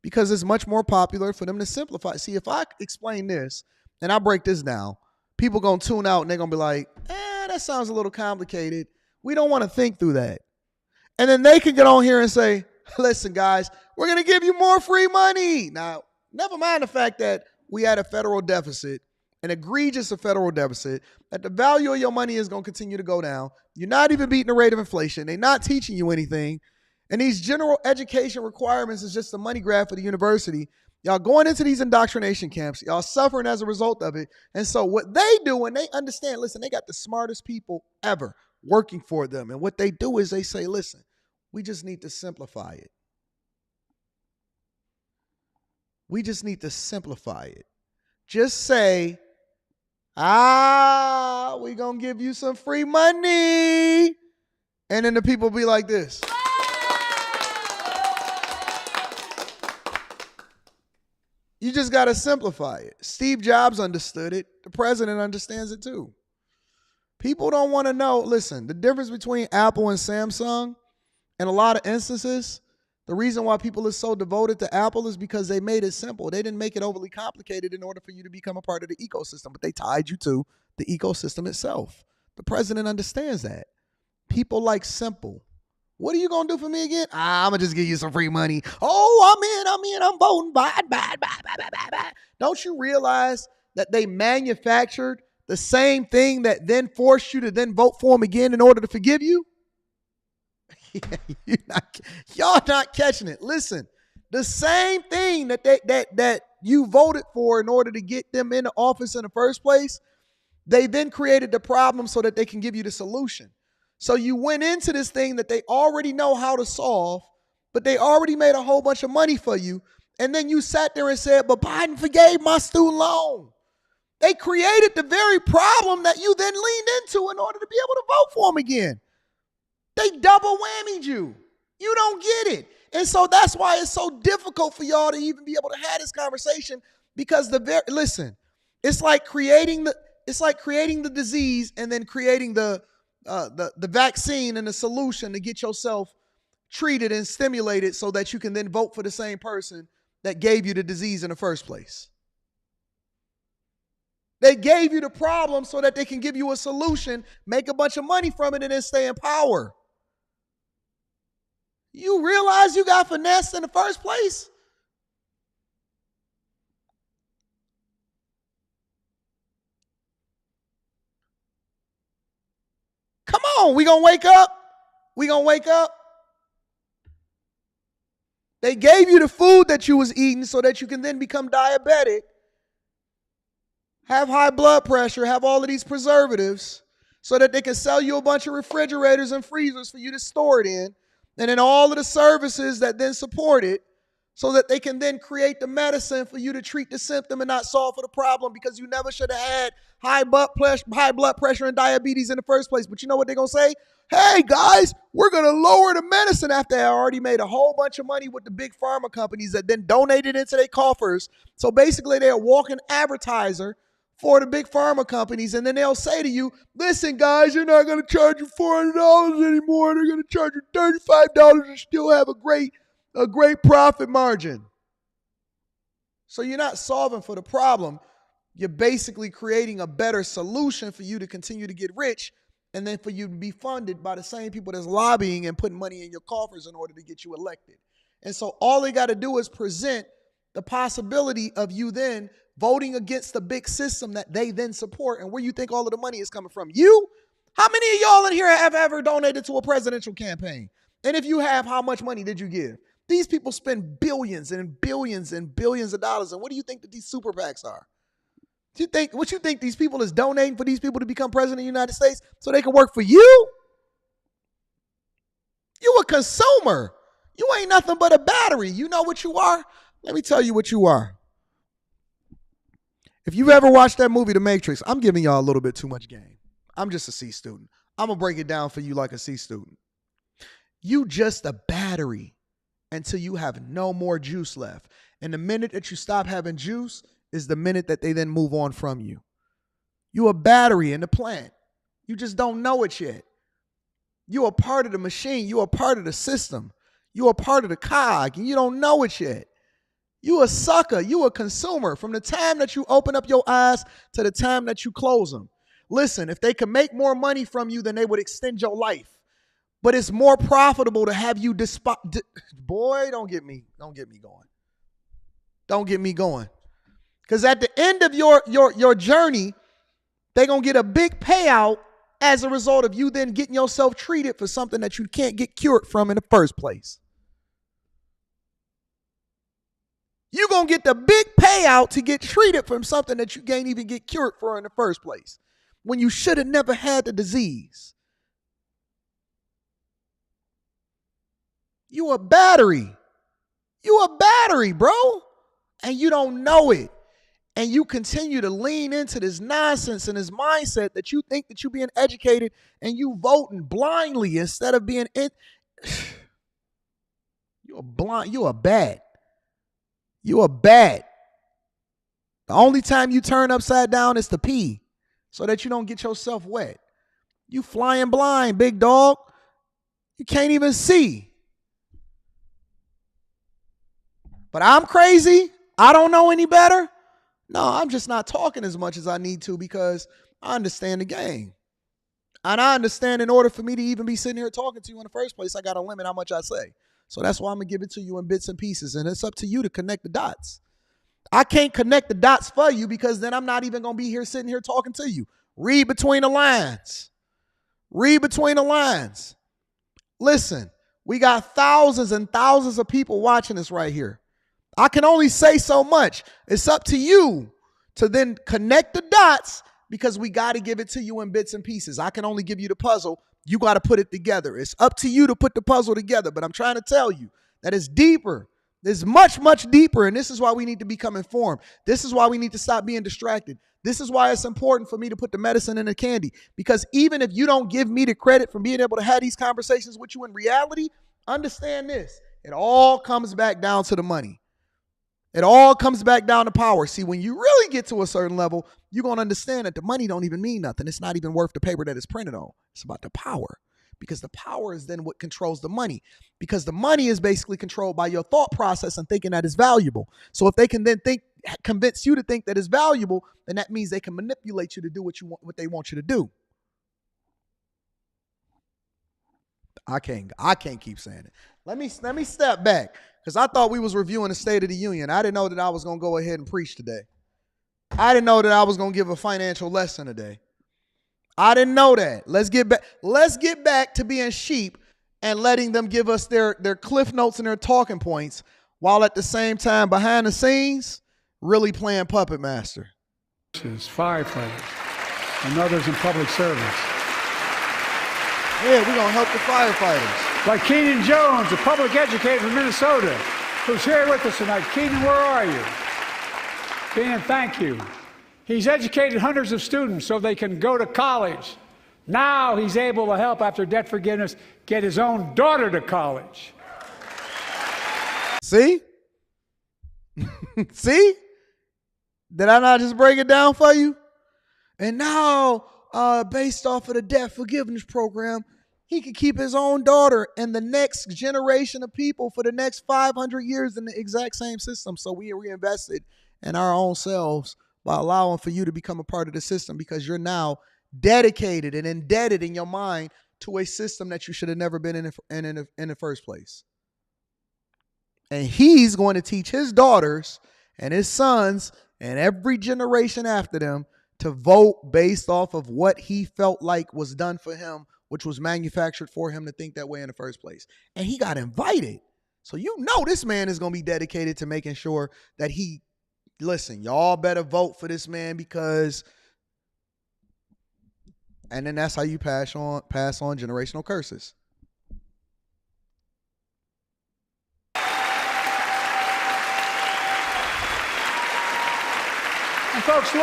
Because it's much more popular for them to simplify. See, if I explain this and I break this down, people going to tune out and they're going to be like, that sounds a little complicated. We don't want to think through that. And then they can get on here and say, listen, guys, we're going to give you more free money. Now, never mind the fact that we had a federal deficit, an egregious federal deficit, that the value of your money is going to continue to go down. You're not even beating the rate of inflation. They're not teaching you anything. And these general education requirements is just a money grab for the university. Y'all going into these indoctrination camps. Y'all suffering as a result of it. And so what they do when they understand, listen, they got the smartest people ever working for them. And what they do is they say, listen, we just need to simplify it. We just need to simplify it. Just say, we're going to give you some free money. And then the people be like this. You just got to simplify it. Steve Jobs understood it. The president understands it too. People don't want to know. Listen, the difference between Apple and Samsung, in a lot of instances, the reason why people are so devoted to Apple is because they made it simple. They didn't make it overly complicated in order for you to become a part of the ecosystem, but they tied you to the ecosystem itself. The president understands that. People like simple. What are you going to do for me again? I'm going to just give you some free money. Oh, I'm voting. Bye. Don't you realize that they manufactured the same thing that then forced you to then vote for them again in order to forgive you? Y'all not catching it. Listen, the same thing that you voted for in order to get them into office in the first place, they then created the problem so that they can give you the solution. So you went into this thing that they already know how to solve, but they already made a whole bunch of money for you. And then you sat there and said, but Biden forgave my student loan. They created the very problem that you then leaned into in order to be able to vote for them again. They double whammied you. You don't get it. And so that's why it's so difficult for y'all to even be able to have this conversation, because listen, it's like creating the disease and then creating the vaccine and the solution to get yourself treated and stimulated so that you can then vote for the same person that gave you the disease in the first place. They gave you the problem so that they can give you a solution, make a bunch of money from it, and then stay in power. You realize you got finessed in the first place? Come on, we gonna wake up? We gonna wake up? They gave you the food that you was eating so that you can then become diabetic, have high blood pressure, have all of these preservatives so that they can sell you a bunch of refrigerators and freezers for you to store it in, and then all of the services that then support it so that they can then create the medicine for you to treat the symptom and not solve for the problem, because you never should have had high blood pressure and diabetes in the first place. But you know what they're going to say? Hey, guys, we're going to lower the medicine after they already made a whole bunch of money with the big pharma companies that then donated into their coffers. So basically, they're a walking advertiser for the big pharma companies. And then they'll say to you, listen, guys, they're not going to charge you $400 anymore. They're going to charge you $35 and still have a great profit margin. So you're not solving for the problem. You're basically creating a better solution for you to continue to get rich and then for you to be funded by the same people that's lobbying and putting money in your coffers in order to get you elected. And so all they got to do is present the possibility of you then voting against the big system that they then support. And where you think all of the money is coming from? You? How many of y'all in here have ever donated to a presidential campaign? And if you have, how much money did you give? These people spend billions and billions and billions of dollars. And what do you think that these super PACs are? What you think these people is donating for these people to become president of the United States so they can work for you? You a consumer. You ain't nothing but a battery. You know what you are? Let me tell you what you are. If you've ever watched that movie, The Matrix, I'm giving y'all a little bit too much game. I'm just a C student. I'm going to break it down for you like a C student. You just a battery until you have no more juice left. And the minute that you stop having juice is the minute that they then move on from you. You a battery in the plant. You just don't know it yet. You a part of the machine. You a part of the system. You a part of the cog, and you don't know it yet. You a sucker. You a consumer from the time that you open up your eyes to the time that you close them. Listen, if they could make more money from you, then they would extend your life. But it's more profitable to have you boy, don't get me going. Don't get me going. Because at the end of your journey, they're going to get a big payout as a result of you then getting yourself treated for something that you can't get cured from in the first place. You're going to get the big payout to get treated from something that you can't even get cured for in the first place, when you should have never had the disease. You a battery. You a battery, bro. And you don't know it. And you continue to lean into this nonsense and this mindset that you think that you're being educated and you voting blindly instead of being you're blind. You're a bat. You're a bat. The only time you turn upside down is to pee so that you don't get yourself wet. You flying blind, big dog. You can't even see. But I'm crazy. I don't know any better. No, I'm just not talking as much as I need to because I understand the game. And I understand in order for me to even be sitting here talking to you in the first place, I got to limit how much I say. So that's why I'm going to give it to you in bits and pieces. And it's up to you to connect the dots. I can't connect the dots for you because then I'm not even going to be here sitting here talking to you. Read between the lines. Read between the lines. Listen, we got thousands and thousands of people watching this right here. I can only say so much. It's up to you to then connect the dots because we got to give it to you in bits and pieces. I can only give you the puzzle. You got to put it together. It's up to you to put the puzzle together. But I'm trying to tell you that it's deeper. It's much, much deeper. And this is why we need to become informed. This is why we need to stop being distracted. This is why it's important for me to put the medicine in the candy. Because even if you don't give me the credit for being able to have these conversations with you in reality, understand this. It all comes back down to the money. It all comes back down to power. See, when you really get to a certain level, you're going to understand that the money don't even mean nothing. It's not even worth the paper that it's printed on. It's about the power. Because the power is then what controls the money. Because the money is basically controlled by your thought process and thinking that it's valuable. So if they can then convince you to think that it's valuable, then that means they can manipulate you to do what they want you to do. I can't keep saying it. Let me step back. Because I thought we was reviewing the State of the Union. I didn't know that I was going to go ahead and preach today. I didn't know that I was going to give a financial lesson today. I didn't know that. Let's get back to being sheep and letting them give us their cliff notes and their talking points while at the same time behind the scenes really playing puppet master. Firefighters and others in public service. Yeah, we're going to help the firefighters. Like Keenan Jones, a public educator from Minnesota, who's here with us tonight. Keenan, where are you? Keenan, thank you. He's educated hundreds of students so they can go to college. Now he's able to help, after debt forgiveness, get his own daughter to college. See? See? Did I not just break it down for you? And now, based off of the debt forgiveness program, he could keep his own daughter and the next generation of people for the next 500 years in the exact same system. So we reinvested in our own selves by allowing for you to become a part of the system, because you're now dedicated and indebted in your mind to a system that you should have never been in the first place. And he's going to teach his daughters and his sons and every generation after them to vote based off of what he felt like was done for him, which was manufactured for him to think that way in the first place. And he got invited. So you know this man is going to be dedicated to making sure that listen, y'all better vote for this man, because, and then that's how you pass on generational curses. And folks,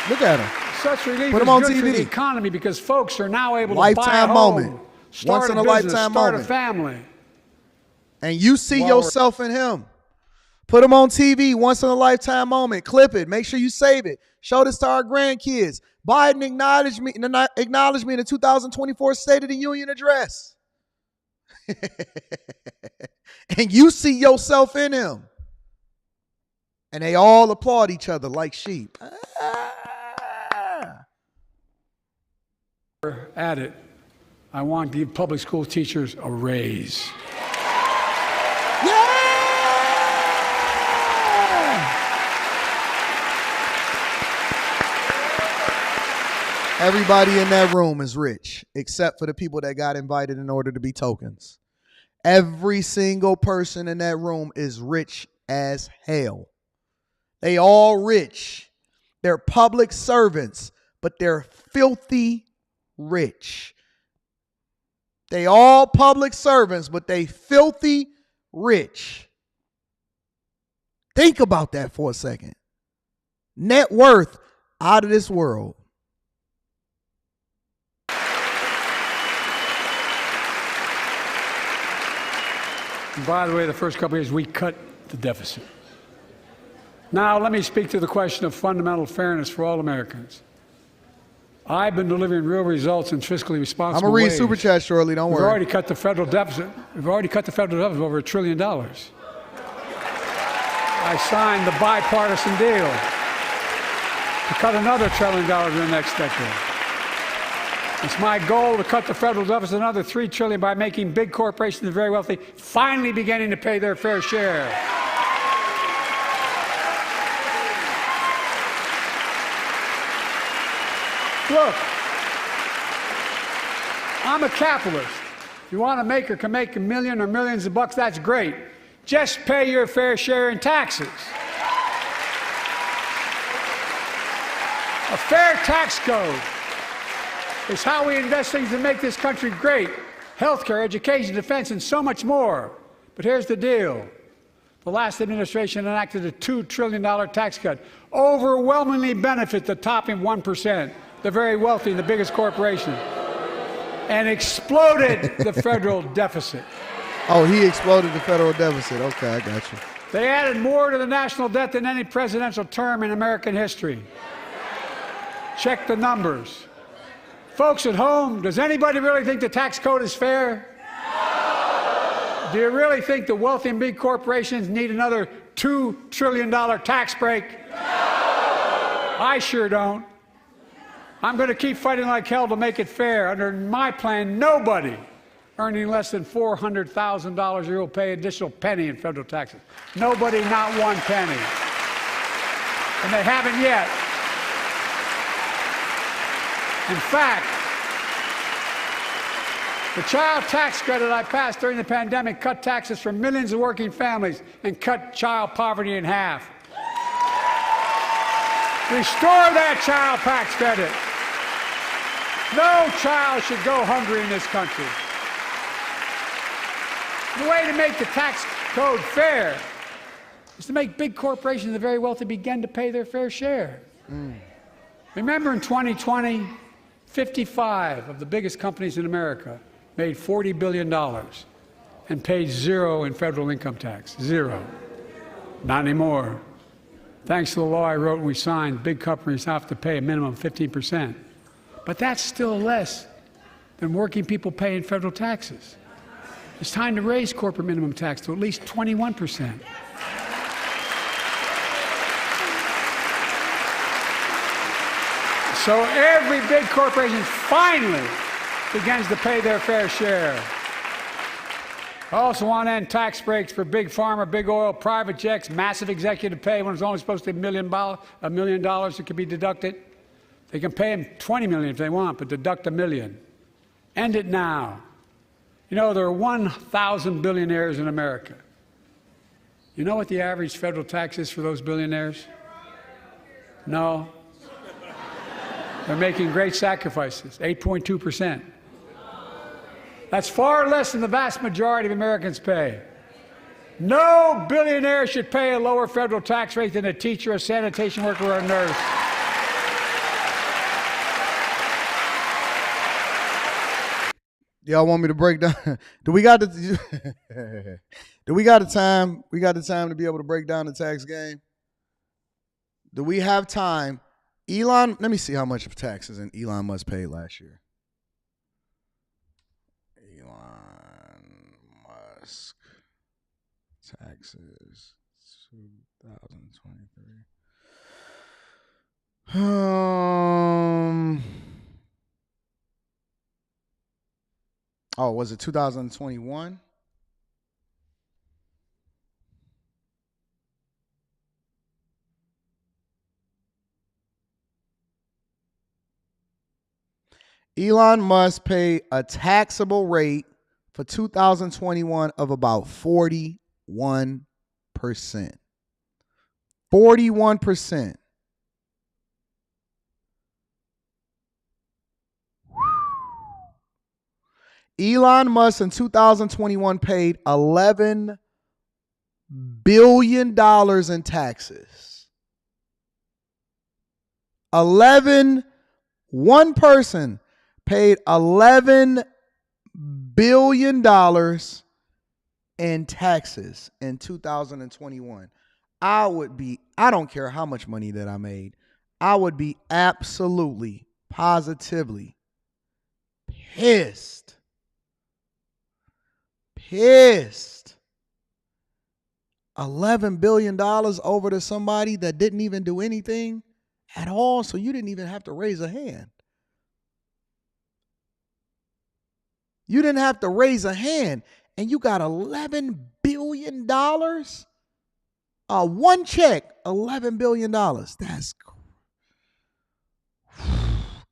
look at him. Such relief Put is him on good TV. for the economy, because folks are now able to Lifetime buy a home, moment. start Once in a a business, lifetime start moment. a family. And you see yourself in him. Put him on TV, once in a lifetime moment. Clip it. Make sure you save it. Show this to our grandkids. Biden acknowledged me in the 2024 State of the Union address. And you see yourself in him. And they all applaud each other like sheep. At it, I want to give public school teachers a raise. Yeah! Everybody in that room is rich, except for the people that got invited in order to be tokens. Every single person in that room is rich as hell. They all rich. They're public servants, but they're filthy rich. They all public servants, but they filthy rich. Think about that for a second. Net worth out of this world. And by the way, the first couple of years, we cut the deficit. Now, let me speak to the question of fundamental fairness for all Americans. I've been delivering real results in fiscally responsible I'm going to read ways. Super Chat shortly, don't worry. We've already cut the federal deficit. We've already cut the federal deficit over $1 trillion. I signed the bipartisan deal to cut another $1 trillion in the next decade. It's my goal to cut the federal deficit another $3 trillion by making big corporations and very wealthy finally beginning to pay their fair share. Look, I'm a capitalist. If you want to make or can make $1 million or millions of bucks, that's great. Just pay your fair share in taxes. A fair tax code is how we invest things to make this country great. Healthcare, education, defense, and so much more. But here's the deal. The last administration enacted a $2 trillion tax cut, overwhelmingly benefit the top 1%, the very wealthy and the biggest corporations, and exploded the federal deficit. Oh, he exploded the federal deficit. Okay, I got you. They added more to the national debt than any presidential term in American history. Check the numbers. Folks at home, does anybody really think the tax code is fair? Do you really think the wealthy and big corporations need another $2 trillion tax break? I sure don't. I'm going to keep fighting like hell to make it fair. Under my plan, nobody earning less than $400,000 a year will pay an additional penny in federal taxes. Nobody, not one penny. And they haven't yet. In fact, the child tax credit I passed during the pandemic cut taxes for millions of working families and cut child poverty in half. Restore that child tax credit. No child should go hungry in this country. The way to make the tax code fair is to make big corporations and the very wealthy begin to pay their fair share. Remember in 2020, 55 of the biggest companies in America made $40 billion and paid zero in federal income tax. Zero. Not anymore. Thanks to the law I wrote and we signed, big companies have to pay a minimum of 15%. But that's still less than working people pay in federal taxes. It's time to raise corporate minimum tax to at least 21%. So every big corporation finally begins to pay their fair share. I also want to end tax breaks for big pharma, big oil, private jets, massive executive pay when it's only supposed to be $1 million that could be deducted. They can pay them $20 million if they want, but deduct $1 million. End it now. You know, there are 1,000 billionaires in America. You know what the average federal tax is for those billionaires? No. They're making great sacrifices, 8.2%. That's far less than the vast majority of Americans pay. No billionaire should pay a lower federal tax rate than a teacher, a sanitation worker, or a nurse. Y'all want me to break down? Do we got the do we got the time? We got the time to be able to break down the tax game? Do we have time? Elon, let me see how much of taxes Elon Musk paid last year. Elon Musk taxes 2023. Oh, was it 2021? Elon Musk paid a taxable rate for 2021 of about 41%. 41%. Elon Musk in 2021 paid $11 billion in taxes. One person paid $11 billion in taxes in 2021. I don't care how much money that I made, I would be absolutely, positively pissed. $11 billion over to somebody that didn't even do anything at all, so you didn't even have to raise a hand. You didn't have to raise a hand, and you got $11 billion? One check, $11 billion. That's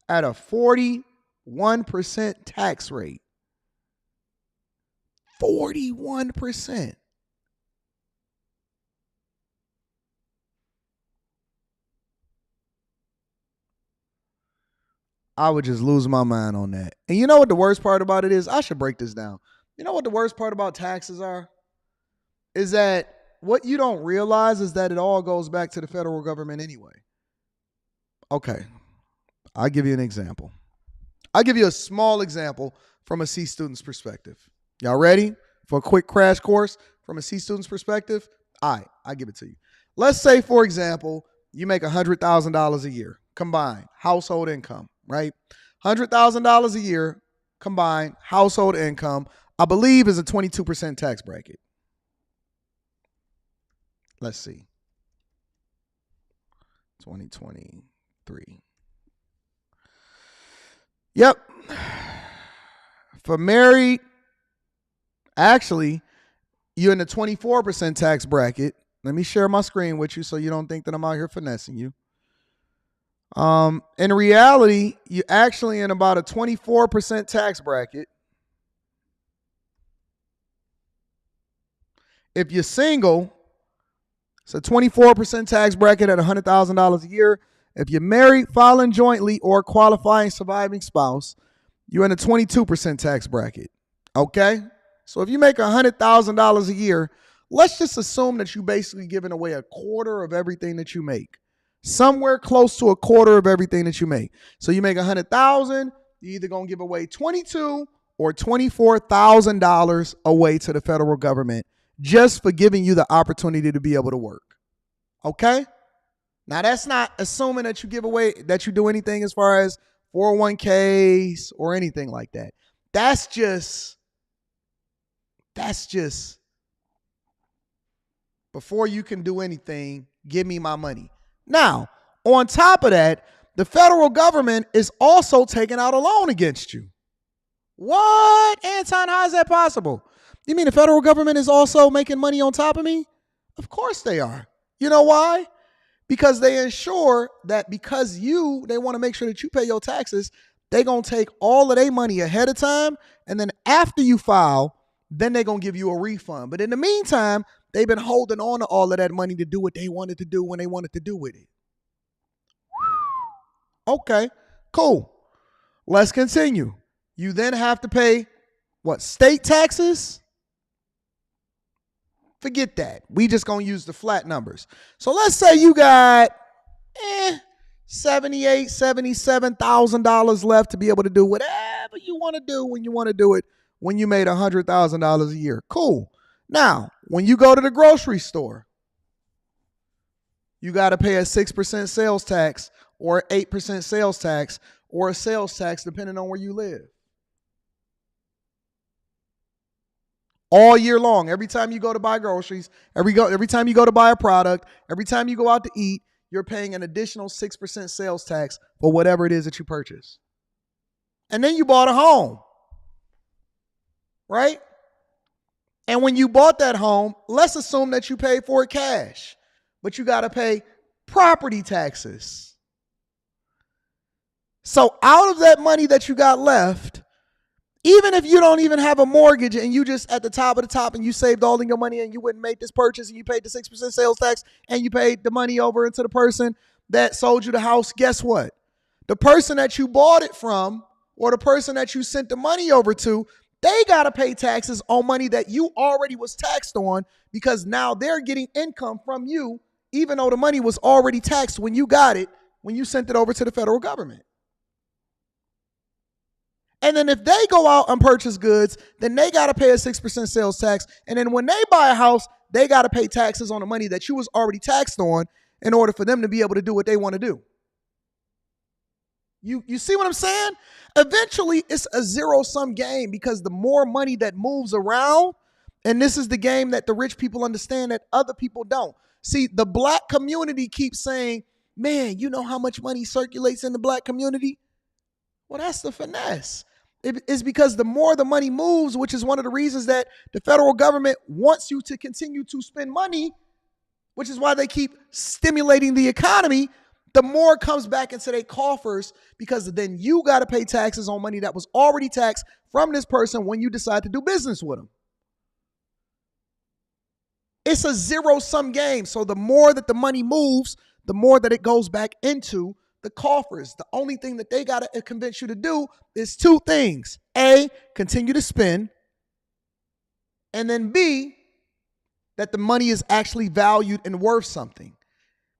at a 41% tax rate. 41%. I would just lose my mind on that. And you know what the worst part about it is? I should break this down. You know what the worst part about taxes are? Is that what you don't realize is that it all goes back to the federal government anyway. Okay. I'll give you an example. I'll give you a small example from a C student's perspective. Y'all ready for a quick crash course from a C student's perspective? All right, I'll give it to you. Let's say, for example, you make $100,000 a year, combined household income, right? $100,000 a year, combined household income, I believe is a 22% tax bracket. Let's see. 2023. Yep. For married, actually, you're in the 24% tax bracket. Let me share my screen with you so you don't think that I'm out here finessing you. In reality, you're actually in about a 24% tax bracket. If you're single, it's a 24% tax bracket at $100,000 a year. If you're married, filing jointly, or qualifying surviving spouse, you're in a 22% tax bracket. Okay? So if you make $100,000 a year, let's just assume that you're basically giving away a quarter of everything that you make. Somewhere close to a quarter of everything that you make. So you make $100,000, you're either going to give away $22,000 or $24,000 away to the federal government just for giving you the opportunity to be able to work. Okay? Now that's not assuming that you give away, that you do anything as far as 401ks or anything like that. That's just before you can do anything, give me my money. Now, on top of that, the federal government is also taking out a loan against you. What? Anton, how is that possible? You mean the federal government is also making money on top of me? Of course they are. You know why? Because they ensure that because they want to make sure that you pay your taxes, they're going to take all of their money ahead of time. And then after you file, then they're going to give you a refund. But in the meantime, they've been holding on to all of that money to do what they wanted to do when they wanted to do with it. Okay, cool. Let's continue. You then have to pay what? State taxes? Forget that. We just going to use the flat numbers. So let's say you got $78,000, $77,000 left to be able to do whatever you want to do when you want to do it when you made $100,000 a year. Cool. Now, when you go to the grocery store, you got to pay a 6% sales tax or 8% sales tax or a sales tax depending on where you live. All year long, every time you go to buy groceries, every time you go to buy a product, every time you go out to eat, you're paying an additional 6% sales tax for whatever it is that you purchase. And then you bought a home, right? And when you bought that home, let's assume that you paid for it cash, but you got to pay property taxes. So out of that money that you got left, even if you don't even have a mortgage and you just at the top of the top and you saved all of your money and you wouldn't make this purchase and you paid the 6% sales tax and you paid the money over into the person that sold you the house, guess what? The person that you bought it from or the person that you sent the money over to, they got to pay taxes on money that you already was taxed on because now they're getting income from you even though the money was already taxed when you got it, when you sent it over to the federal government. And then if they go out and purchase goods, then they got to pay a 6% sales tax. And then when they buy a house, they got to pay taxes on the money that you was already taxed on in order for them to be able to do what they want to do. You see what I'm saying? Eventually, it's a zero-sum game because the more money that moves around, and this is the game that the rich people understand that other people don't. See, the black community keeps saying, man, you know how much money circulates in the black community? Well, that's the finesse. It's because the more the money moves, which is one of the reasons that the federal government wants you to continue to spend money, which is why they keep stimulating the economy, the more comes back into their coffers because then you got to pay taxes on money that was already taxed from this person when you decide to do business with them. It's a zero-sum game. So the more that the money moves, the more that it goes back into the coffers. The only thing that they got to convince you to do is two things. A, continue to spend. And then B, that the money is actually valued and worth something.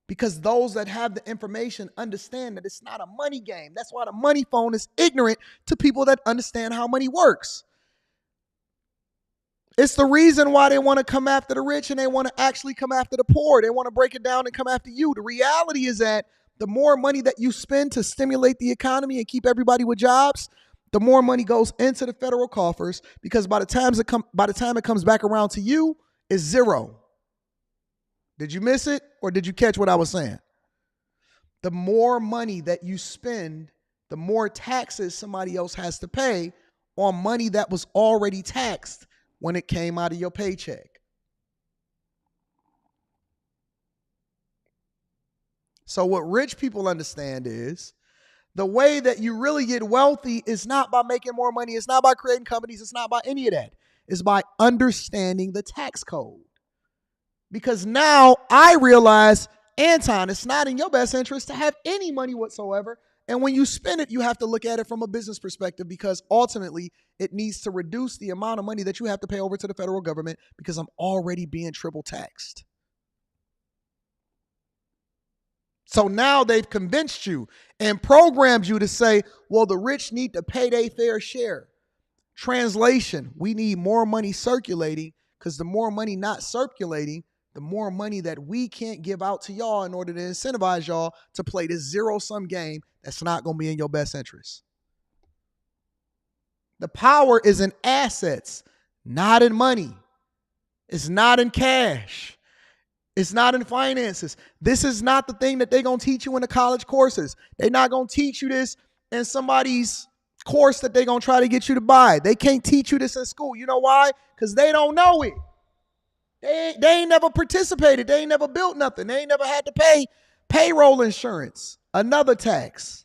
Because those that have the information understand that it's not a money game. That's why the money phone is ignorant to people that understand how money works. It's the reason why they want to come after the rich and they want to actually come after the poor. They want to break it down and come after you. The reality is that the more money that you spend to stimulate the economy and keep everybody with jobs, the more money goes into the federal coffers because by the time it comes back around to you, it's zero. Did you miss it or did you catch what I was saying? The more money that you spend, the more taxes somebody else has to pay on money that was already taxed when it came out of your paycheck. So what rich people understand is the way that you really get wealthy is not by making more money. It's not by creating companies. It's not by any of that. It's by understanding the tax code. Because now I realize, Anton, it's not in your best interest to have any money whatsoever. And when you spend it, you have to look at it from a business perspective because ultimately it needs to reduce the amount of money that you have to pay over to the federal government because I'm already being triple taxed. So now they've convinced you and programmed you to say, well, the rich need to pay their fair share. Translation, we need more money circulating because the more money not circulating, the more money that we can't give out to y'all in order to incentivize y'all to play this zero-sum game that's not going to be in your best interest. The power is in assets, not in money. It's not in cash. It's not in finances. This is not the thing that they're going to teach you in the college courses. They're not going to teach you this in somebody's course that they're going to try to get you to buy. They can't teach you this in school. You know why? Because they don't know it. They ain't never participated. They ain't never built nothing. They ain't never had to pay payroll insurance, another tax.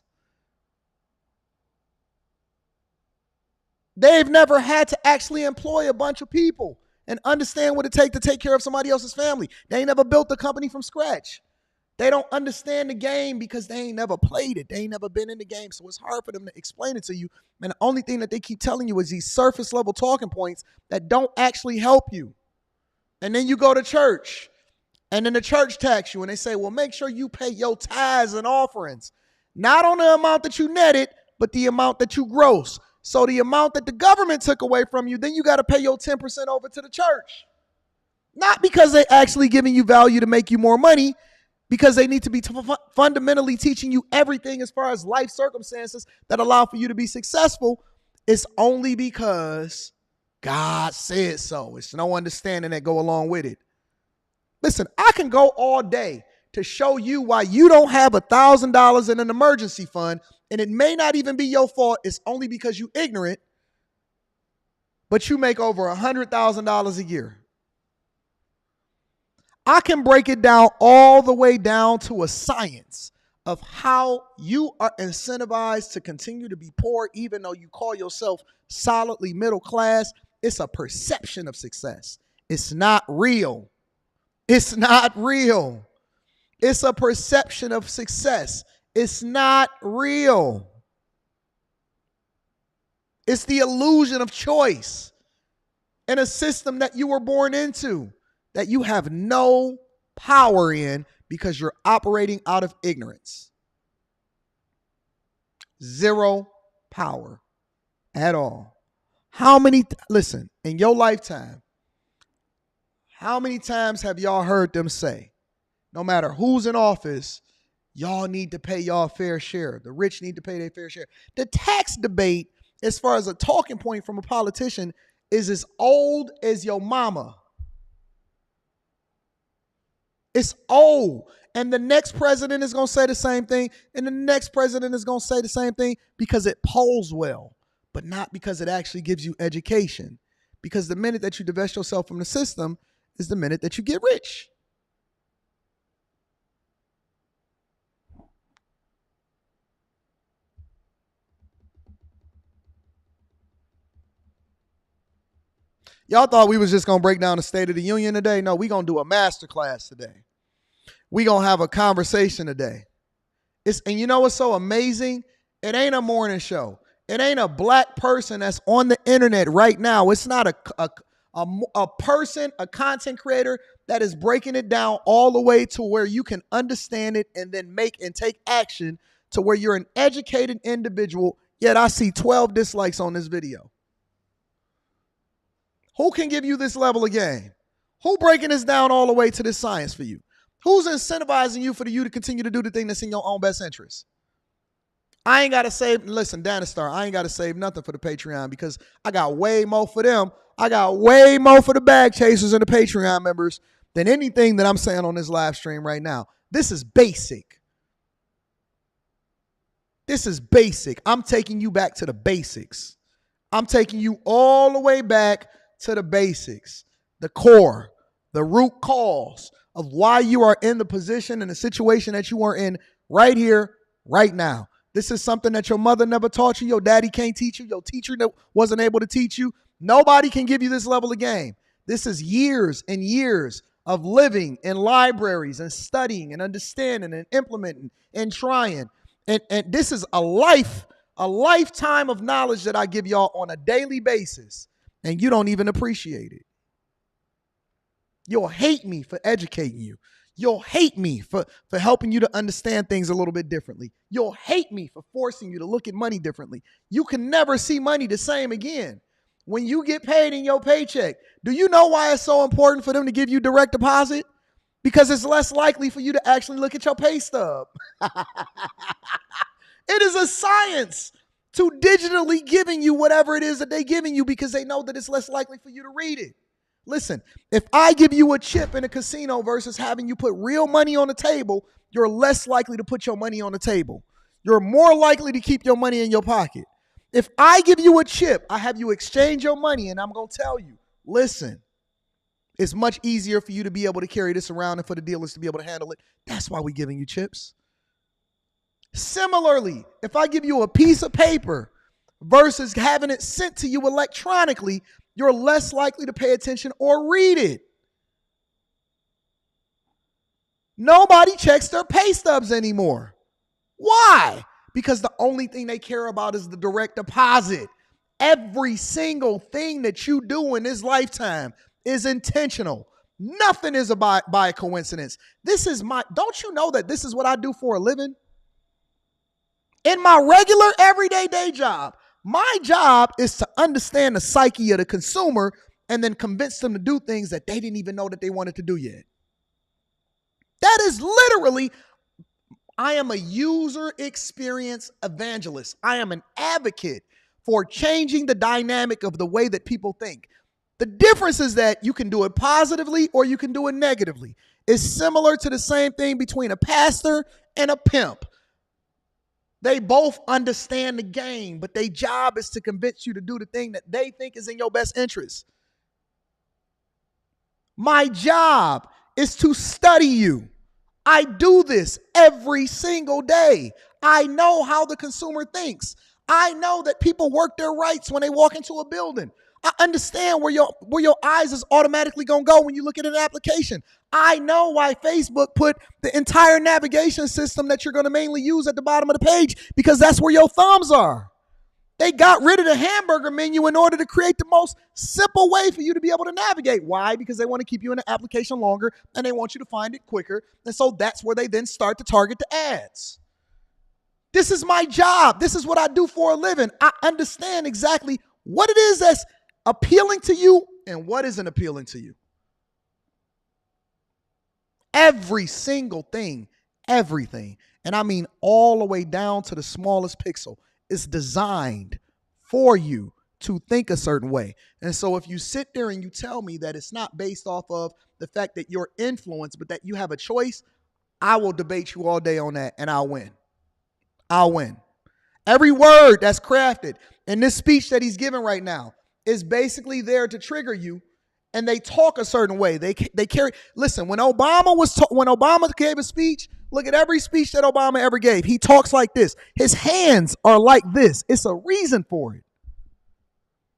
They've never had to actually employ a bunch of people and understand what it takes to take care of somebody else's family. They ain't never built the company from scratch. They don't understand the game because they ain't never played it. They ain't never been in the game. So it's hard for them to explain it to you. And the only thing that they keep telling you is these surface level talking points that don't actually help you. And then you go to church and then the church tax you and they say, well, make sure you pay your tithes and offerings, not on the amount that you netted, but the amount that you gross. So the amount that the government took away from you, then you got to pay your 10% over to the church. Not because they're actually giving you value to make you more money, because they need to be fundamentally teaching you everything as far as life circumstances that allow for you to be successful. It's only because God said so. It's no understanding that go along with it. Listen, I can go all day to show you why you don't have $1,000 in an emergency fund, and it may not even be your fault. It's only because you're ignorant, but you make over $100,000 a year. I can break it down all the way down to a science of how you are incentivized to continue to be poor, even though you call yourself solidly middle class. It's a perception of success. It's not real. It's not real. It's a perception of success. It's not real. It's the illusion of choice in a system that you were born into, that you have no power in because you're operating out of ignorance. Zero power at all. Listen, in your lifetime, how many times have y'all heard them say, no matter who's in office, y'all need to pay y'all fair share. The rich need to pay their fair share. The tax debate, as far as a talking point from a politician, is as old as your mama. It's old. And the next president is going to say the same thing. And the next president is going to say the same thing because it polls well, but not because it actually gives you education. Because the minute that you divest yourself from the system is the minute that you get rich. Y'all thought we was just going to break down the State of the Union today? No, we're going to do a masterclass today. We're going to have a conversation today. And you know what's so amazing? It ain't a morning show. It ain't a black person that's on the internet right now. It's not a person, a content creator that is breaking it down all the way to where you can understand it and then make and take action to where you're an educated individual. Yet I see 12 dislikes on this video. Who can give you this level of game? Who breaking this down all the way to this science for you? Who's incentivizing you for you to continue to do the thing that's in your own best interest? I ain't got to save, listen, Danistar, I ain't got to save nothing for the Patreon because I got way more for them. I got way more for the bag chasers and the Patreon members than anything that I'm saying on this live stream right now. This is basic. This is basic. I'm taking you back to the basics. I'm taking you all the way back to the basics, the core, the root cause of why you are in the position and the situation that you are in right here, right now. This is something that your mother never taught you. Your daddy can't teach you. Your teacher wasn't able to teach you. Nobody can give you this level of game. This is years and years of living in libraries and studying and understanding and implementing and trying. And this is a lifetime of knowledge that I give y'all on a daily basis. And you don't even appreciate it. You'll hate me for educating you. You'll hate me for helping you to understand things a little bit differently. You'll hate me for forcing you to look at money differently. You can never see money the same again. When you get paid in your paycheck, do you know why it's so important for them to give you direct deposit? Because it's less likely for you to actually look at your pay stub. It is a science to digitally giving you whatever it is that they're giving you because they know that it's less likely for you to read it. Listen, if I give you a chip in a casino versus having you put real money on the table, you're less likely to put your money on the table. You're more likely to keep your money in your pocket. If I give you a chip, I have you exchange your money, and I'm going to tell you, listen, it's much easier for you to be able to carry this around and for the dealers to be able to handle it. That's why we're giving you chips. Similarly, if I give you a piece of paper versus having it sent to you electronically, you're less likely to pay attention or read it. Nobody checks their pay stubs anymore. Why? Because the only thing they care about is the direct deposit. Every single thing that you do in this lifetime is intentional. Nothing is by coincidence. Don't you know that this is what I do for a living? In my regular everyday day job, my job is to understand the psyche of the consumer and then convince them to do things that they didn't even know that they wanted to do yet. That is literally, I am a user experience evangelist. I am an advocate for changing the dynamic of the way that people think. The difference is that you can do it positively or you can do it negatively. It's similar to the same thing between a pastor and a pimp. They both understand the game, but their job is to convince you to do the thing that they think is in your best interest. My job is to study you. I do this every single day. I know how the consumer thinks. I know that people work their rights when they walk into a building. I understand where your eyes is automatically going to go when you look at an application. I know why Facebook put the entire navigation system that you're going to mainly use at the bottom of the page, because that's where your thumbs are. They got rid of the hamburger menu in order to create the most simple way for you to be able to navigate. Why? Because they want to keep you in the application longer and they want you to find it quicker. And so that's where they then start to target the ads. This is my job. This is what I do for a living. I understand exactly what it is that's appealing to you and what isn't appealing to you. Every single thing, everything, and I mean all the way down to the smallest pixel, is designed for you to think a certain way. And so if you sit there and you tell me that it's not based off of the fact that you're influenced, but that you have a choice, I will debate you all day on that and I'll win. I'll win. Every word that's crafted in this speech that he's giving right now is basically there to trigger you, and they talk a certain way. They carry. Listen, when Obama gave a speech, look at every speech that Obama ever gave. He talks like this. His hands are like this. It's a reason for it.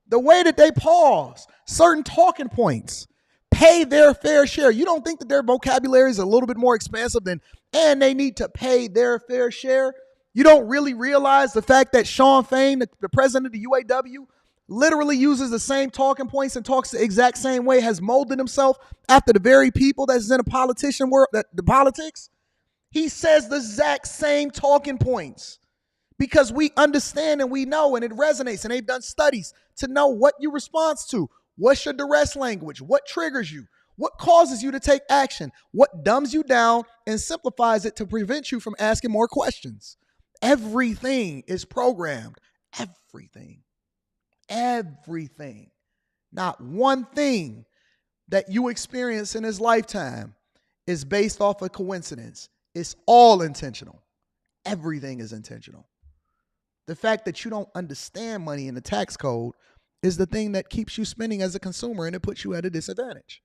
The way that they pause, certain talking points, pay their fair share. You don't think that their vocabulary is a little bit more expansive than, and they need to pay their fair share? You don't really realize the fact that Sean Fain, the president of the UAW, literally uses the same talking points and talks the exact same way, has molded himself after the very people that's in a politician world, the politics. He says the exact same talking points because we understand and we know, and it resonates, and they've done studies to know what you respond to. What's your duress language? What triggers you? What causes you to take action? What dumbs you down and simplifies it to prevent you from asking more questions? Everything is programmed. Everything. Everything. Not one thing that you experience in this lifetime is based off of coincidence. It's all intentional. Everything is intentional. The fact that you don't understand money in the tax code is the thing that keeps you spending as a consumer, and it puts you at a disadvantage.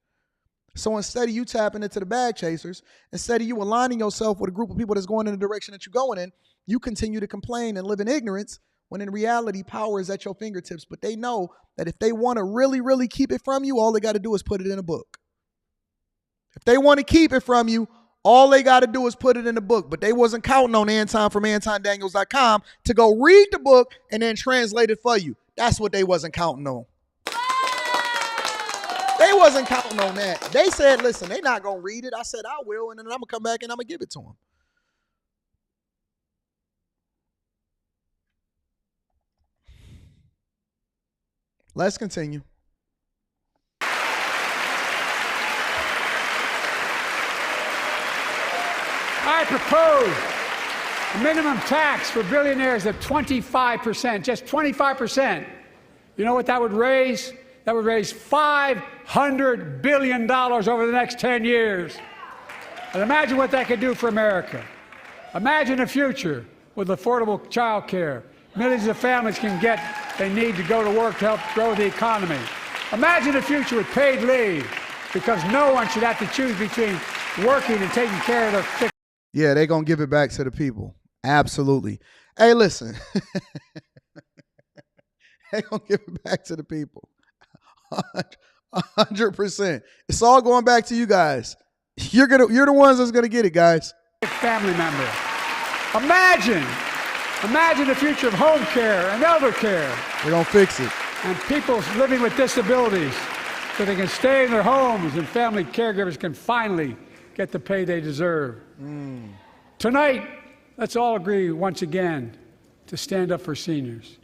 So instead of you tapping into the bag chasers, instead of you aligning yourself with a group of people that's going in the direction that you're going in, you continue to complain and live in ignorance, when in reality, power is at your fingertips. But they know that if they want to really, really keep it from you, all they got to do is put it in a book. If they want to keep it from you, all they got to do is put it in a book. But they wasn't counting on Anton from AntonDaniels.com to go read the book and then translate it for you. That's what they wasn't counting on. They wasn't counting on that. They said, listen, they're not going to read it. I said, I will, and then I'm going to come back and I'm going to give it to them. Let's continue. I propose a minimum tax for billionaires of 25%, just 25%. You know what that would raise? that would raise $500 billion over the next 10 years. And imagine what that could do for America. Imagine a future with affordable child care. Millions of families can get they need to go to work to help grow the economy. Imagine a future with paid leave, because no one should have to choose between working and taking care of their sick. Yeah, they're going to give it back to the people. Absolutely. Hey, listen. They're going to give it back to the people. 100%. It's all going back to you guys. You're the ones that's going to get it, guys. Family member. Imagine the future of home care and elder care. We're going to fix it. And people living with disabilities, so they can stay in their homes and family caregivers can finally get the pay they deserve. Tonight, let's all agree once again to stand up for seniors.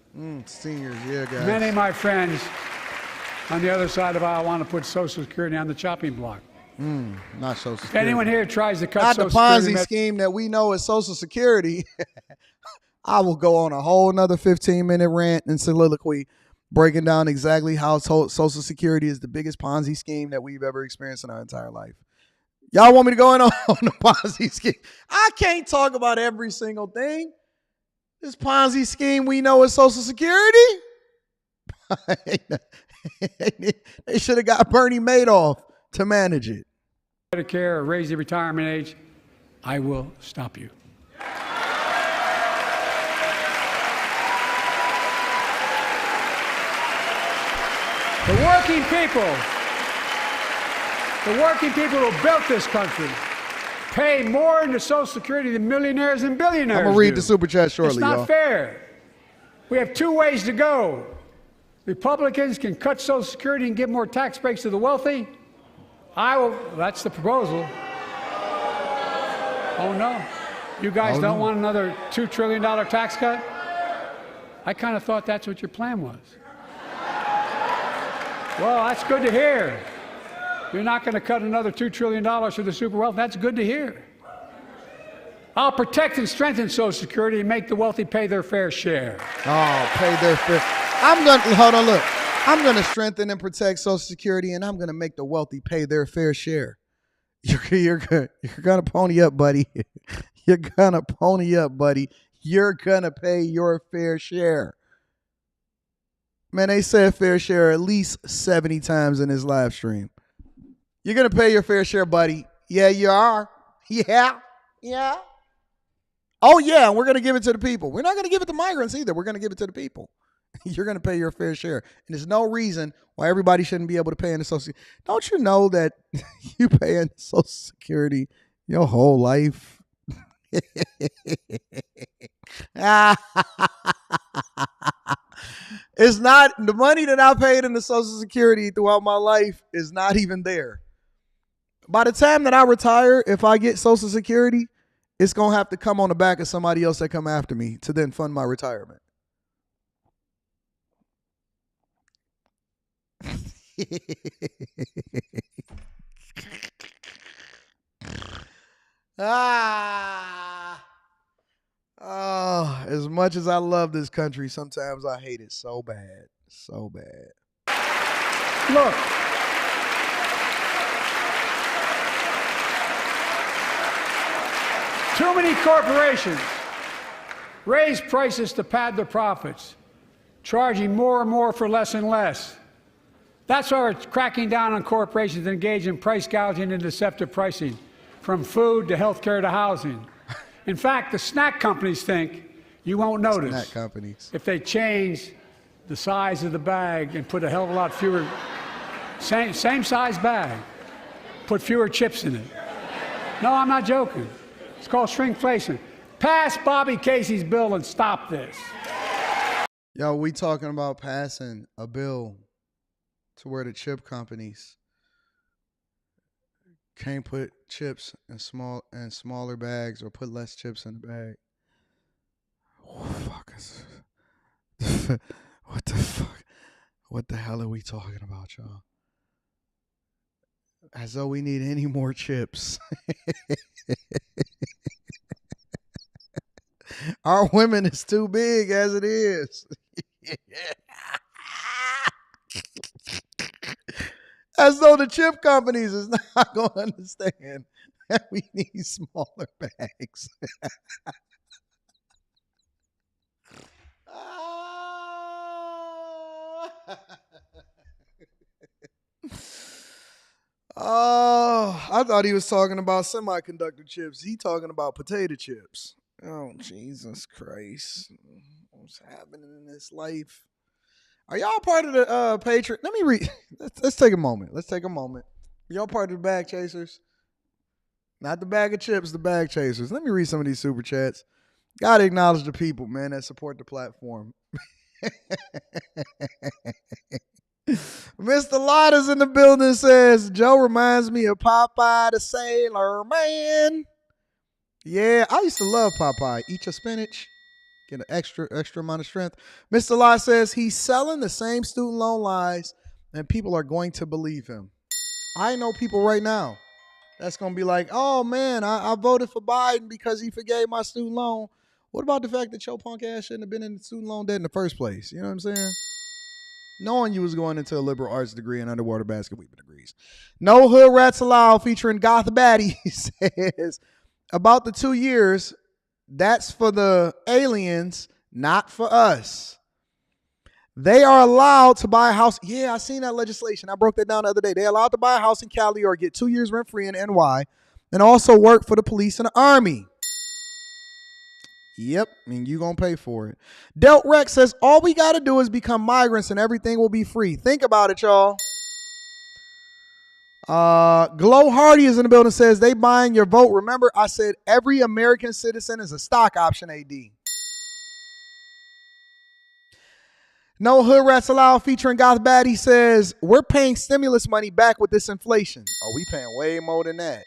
Seniors, yeah, guys. Many of my friends on the other side of the aisle want to put Social Security on the chopping block. Not Social Security. If anyone here tries to cut not Social the Ponzi Security scheme that we know as Social Security, I will go on a whole nother 15-minute rant and soliloquy breaking down exactly how Social Security is the biggest Ponzi scheme that we've ever experienced in our entire life. Y'all want me to go in on the Ponzi scheme? I can't talk about every single thing. This Ponzi scheme we know as Social Security. They should have got Bernie Madoff to manage it. Medicare or raise the retirement age, I will stop you. The working people who built this country pay more into Social Security than millionaires and billionaires. I'm going to read the super chat shortly, It's not y'all. fair. We have two ways to go. Republicans can cut Social Security and give more tax breaks to the wealthy. That's the proposal. Oh no. You guys don't want another $2 trillion tax cut? I kind of thought that's what your plan was. Well, that's good to hear. You're not going to cut another $2 trillion for the super wealthy. That's good to hear. I'll protect and strengthen Social Security and make the wealthy pay their fair share. Oh, pay their fair. Hold on, look. I'm going to strengthen and protect Social Security, and I'm going to make the wealthy pay their fair share. You're going to pony up, buddy. You're going to pony up, buddy. You're going to pay your fair share. Man, they said fair share at least 70 times in this live stream. You're going to pay your fair share, buddy. Yeah, you are. Yeah. Oh, yeah, and we're going to give it to the people. We're not going to give it to migrants either. We're going to give it to the people. You're going to pay your fair share. And there's no reason why everybody shouldn't be able to pay into Social Security. Don't you know that you pay into Social Security your whole life? It's not, the money that I paid into Social Security throughout my life is not even there. By the time that I retire, if I get Social Security, it's going to have to come on the back of somebody else that come after me to then fund my retirement. As much as I love this country, sometimes I hate it so bad. So bad. Look. Too many corporations raise prices to pad their profits, charging more and more for less and less. That's why we're cracking down on corporations that engage in price gouging and deceptive pricing, from food to healthcare to housing. In fact, the snack companies think you won't notice Snack companies. if they change the size of the bag and put a hell of a lot fewer, same size bag, put fewer chips in it. No, I'm not joking. It's called shrinkflation. Pass Bobby Casey's bill and stop this. Yo, we talking about passing a bill to where the chip companies can't put chips in smaller bags or put less chips in the bag. What the fuck? What the hell are we talking about, y'all? As though we need any more chips. Our women is too big as it is. As though the chip companies is not going to understand that we need smaller bags. Oh, I thought he was talking about semiconductor chips. He talking about potato chips. Oh, Jesus Christ. What's happening in this life? Are y'all part of the Patreon? Let me read. Let's take a moment. Y'all part of the bag chasers? Not the bag of chips, the bag chasers. Let me read some of these super chats. Gotta acknowledge the people, man, that support the platform. Mr. Lotta's in the building, says, Joe reminds me of Popeye the Sailor Man. Yeah, I used to love Popeye. Eat your spinach. Get an extra amount of strength. Mr. Lotta says he's selling the same student loan lies and people are going to believe him. I know people right now that's going to be like, oh, man, I voted for Biden because he forgave my student loan. What about the fact that your punk ass shouldn't have been in student loan debt in the first place? You know what I'm saying? Knowing you was going into a liberal arts degree and underwater basket weaving degrees. No Hood Rats Allowed featuring Goth Baddie says, about the 2 years, that's for the aliens, not for us. They are allowed to buy a house. Yeah, I seen that legislation. I broke that down the other day. They're allowed to buy a house in Cali or get 2 years rent free in NY and also work for the police and the army. Yep, and you gonna pay for it. Delt Rex says, all we gotta do is become migrants and everything will be free. Think about it, y'all. Glow Hardy is in the building, says they buying your vote. Remember, I said every American citizen is a stock option, AD. No Hood Rats Allowed featuring Goth Baddie says, we're paying stimulus money back with this inflation. Oh, we paying way more than that.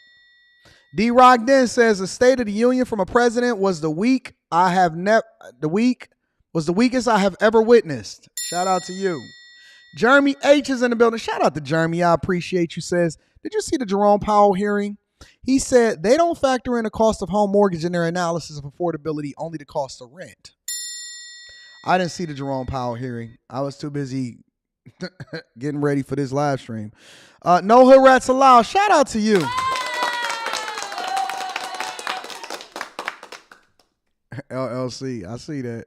D-Rock Den says the State of the Union from a president was the weakest I have ever witnessed. Shout out to you. Jeremy H is in the building. Shout out to Jeremy. I appreciate you. Says, did you see the Jerome Powell hearing? He said they don't factor in the cost of home mortgage in their analysis of affordability, only the cost of rent. I didn't see the Jerome Powell hearing. I was too busy getting ready for this live stream. No Hood Rats Allowed. Shout out to you. LLC, I see that.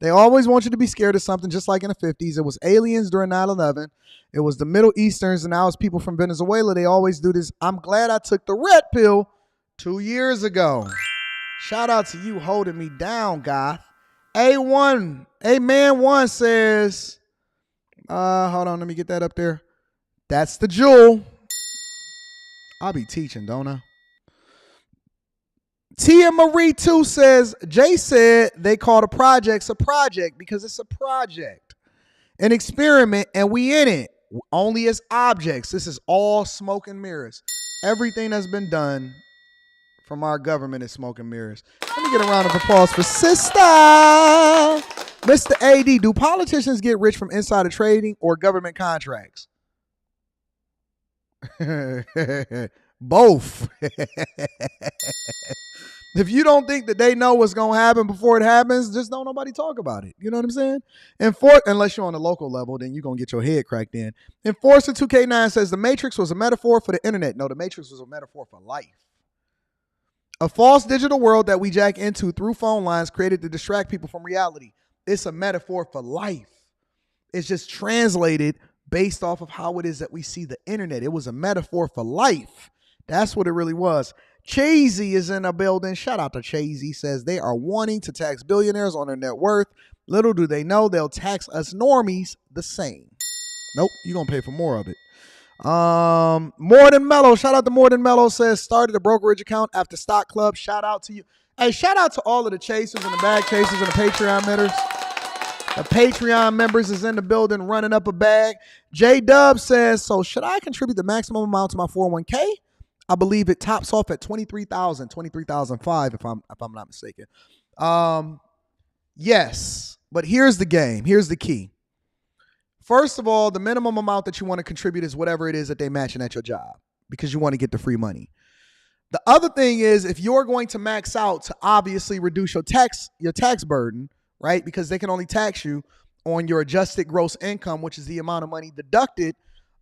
They always want you to be scared of something, just like in the 50s. It was aliens during 9/11. It was the Middle Easterns, and now it's people from Venezuela. They always do this. I'm glad I took the red pill 2 years ago. Shout out to you holding me down, Goth. A Man1 says, hold on, let me get that up there. That's the jewel. I'll be teaching, don't I? Tia Marie 2 says, Jay said they called the projects a project because it's a project, an experiment, and we in it only as objects. This is all smoke and mirrors. Everything that's been done from our government is smoke and mirrors. Let me get a round of applause for sister. Mr. AD, do politicians get rich from insider trading or government contracts? Both. If you don't think that they know what's going to happen before it happens, just don't nobody talk about it. You know what I'm saying? Unless you're on a local level, then you're going to get your head cracked in. Enforcer 2K9 says the Matrix was a metaphor for the internet. No, the Matrix was a metaphor for life. A false digital world that we jack into through phone lines created to distract people from reality. It's a metaphor for life. It's just translated based off of how it is that we see the internet. It was a metaphor for life. That's what it really was. Chazy is in a building. Shout out to Chazy. Says they are wanting to tax billionaires on their net worth. Little do they know they'll tax us normies the same. Nope, you're going to pay for more of it. More Than Mellow. Shout out to More Than Mellow. Says started a brokerage account after Stock Club. Shout out to you. Hey, shout out to all of the chasers and the bag chasers and the Patreon members. The Patreon members is in the building running up a bag. J Dub says, so should I contribute the maximum amount to my 401k? I believe it tops off at $23,005 if I'm not mistaken. Yes, but here's the game. Here's the key. First of all, the minimum amount that you want to contribute is whatever it is that they matching at your job because you want to get the free money. The other thing is if you're going to max out to obviously reduce your tax burden, right? Because they can only tax you on your adjusted gross income, which is the amount of money deducted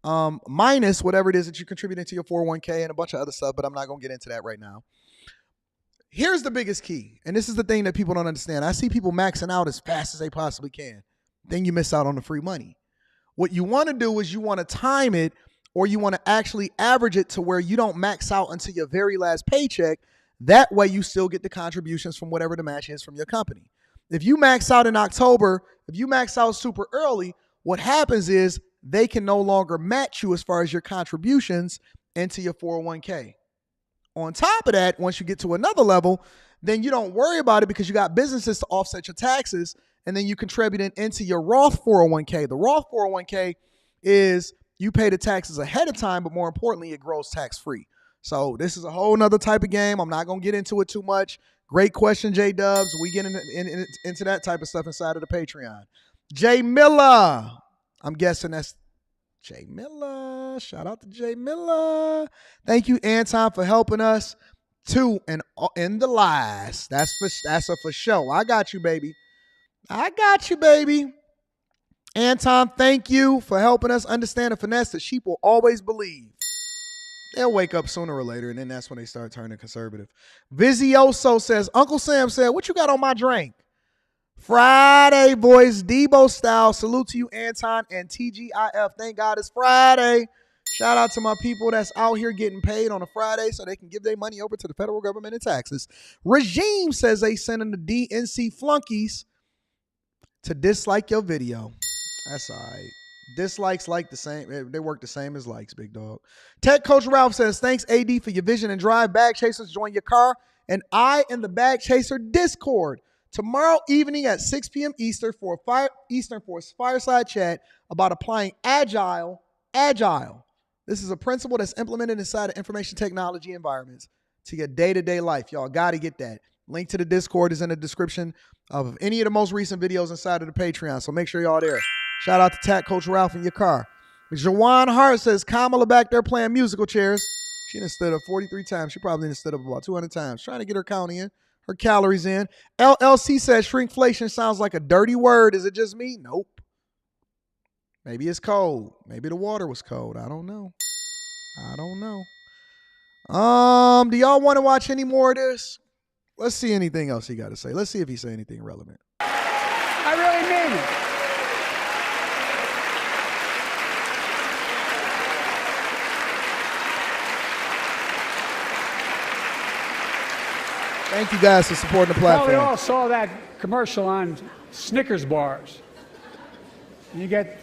minus whatever it is that you contribute into your 401k and a bunch of other stuff, but I'm not going to get into that right now. Here's the biggest key, and this is the thing that people don't understand. I see people maxing out as fast as they possibly can. Then you miss out on the free money. What you want to do is you want to time it, or you want to actually average it to where you don't max out until your very last paycheck. That way you still get the contributions from whatever the match is from your company. If you max out in October, if you max out super early, what happens is they can no longer match you as far as your contributions into your 401k. On top of that, once you get to another level, then you don't worry about it because you got businesses to offset your taxes, and then you contribute it into your Roth 401k. The Roth 401k is you pay the taxes ahead of time, but more importantly, it grows tax-free. So this is a whole nother type of game. I'm not going to get into it too much. Great question, J Dubs. We get into that type of stuff inside of the Patreon. Jay Miller. I'm guessing that's Jay Miller. Shout out to Jay Miller. Thank you, Anton, for helping us too in the lies. That's a for sure. I got you, baby. I got you, baby. Anton, thank you for helping us understand the finesse that sheep will always believe. They'll wake up sooner or later, and then that's when they start turning conservative. Vizioso says, Uncle Sam said, what you got on my drink? Friday, boys, Debo style. Salute to you, Anton and TGIF. Thank God it's Friday. Shout out to my people that's out here getting paid on a Friday so they can give their money over to the federal government in taxes. Regime says they sending the DNC flunkies to dislike your video. That's all right. Dislikes like the same. They work the same as likes, big dog. Tech Coach Ralph says, thanks, AD, for your vision and drive. Bag Chasers, join your car. And I in the Bag Chaser Discord tomorrow evening at 6 p.m. Eastern for a fireside chat about applying agile. This is a principle that's implemented inside of information technology environments to your day-to-day life. Y'all got to get that. Link to the Discord is in the description of any of the most recent videos inside of the Patreon. So make sure y'all there. Shout out to Tech Coach Ralph in your car. Jawan Hart says, Kamala back there playing musical chairs. She done stood up 43 times. She probably done stood up about 200 times. Trying to get her count in, her calories in. LLC says shrinkflation sounds like a dirty word. Is it just me? Nope. Maybe it's cold. Maybe the water was cold. I don't know. Do y'all want to watch any more of this? Let's see anything else he got to say. Let's see if he say anything relevant. I really mean it. Thank you guys for supporting the platform. Well, we all saw that commercial on Snickers bars. You get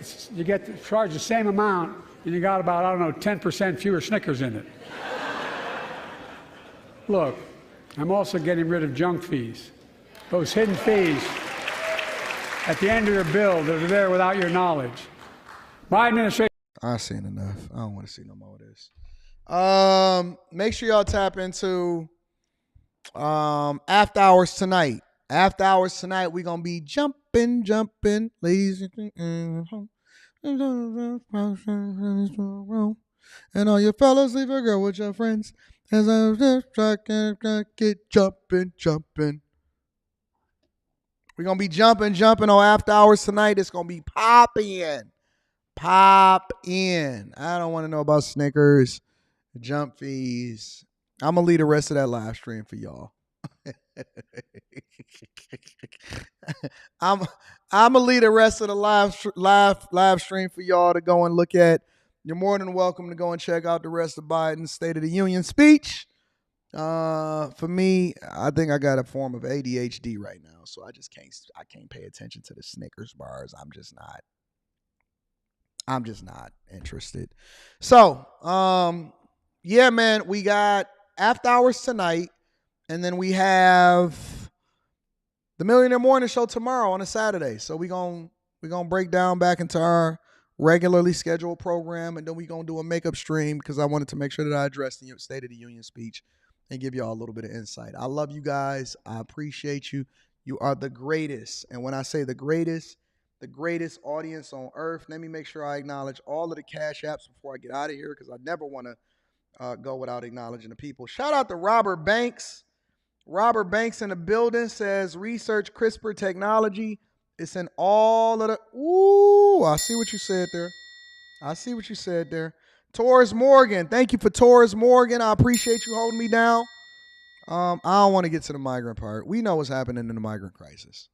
charged the same amount, and you got about, 10% fewer Snickers in it. Look, I'm also getting rid of junk fees. Those hidden fees at the end of your bill that are there without your knowledge. My administration. I've seen enough. I don't want to see no more of this. Make sure y'all tap into after hours tonight. After hours tonight, we're gonna be jumping, ladies and all your fellas, leave a girl with your friends. As I just try to get jumping. We're gonna be jumping on after hours tonight. It's gonna be popping. I don't want to know about Snickers, jump fees. I'm gonna leave the rest of that live stream for y'all. I'm gonna leave the rest of the live stream for y'all to go and look at. You're more than welcome to go and check out the rest of Biden's State of the Union speech. For me, I think I got a form of ADHD right now, so I can't pay attention to the Snickers bars. I'm just not interested. So, yeah, man, we got after hours tonight, and then we have the Millionaire Morning Show tomorrow on a Saturday. So we're gonna break down back into our regularly scheduled program, and then we're gonna do a makeup stream because I wanted to make sure that I addressed the State of the Union speech and give y'all a little bit of insight. I love you guys. I appreciate you. You are the greatest. And when I say the greatest audience on earth, let me make sure I acknowledge all of the cash apps before I get out of here, because I never want to go without acknowledging the people. Shout out to Robert Banks. Robert Banks in the building says, research CRISPR technology. It's in all of the... Ooh, I see what you said there. I see what you said there. Taurus Morgan. Thank you for Taurus Morgan. I appreciate you holding me down. I don't want to get to the migrant part. We know what's happening in the migrant crisis.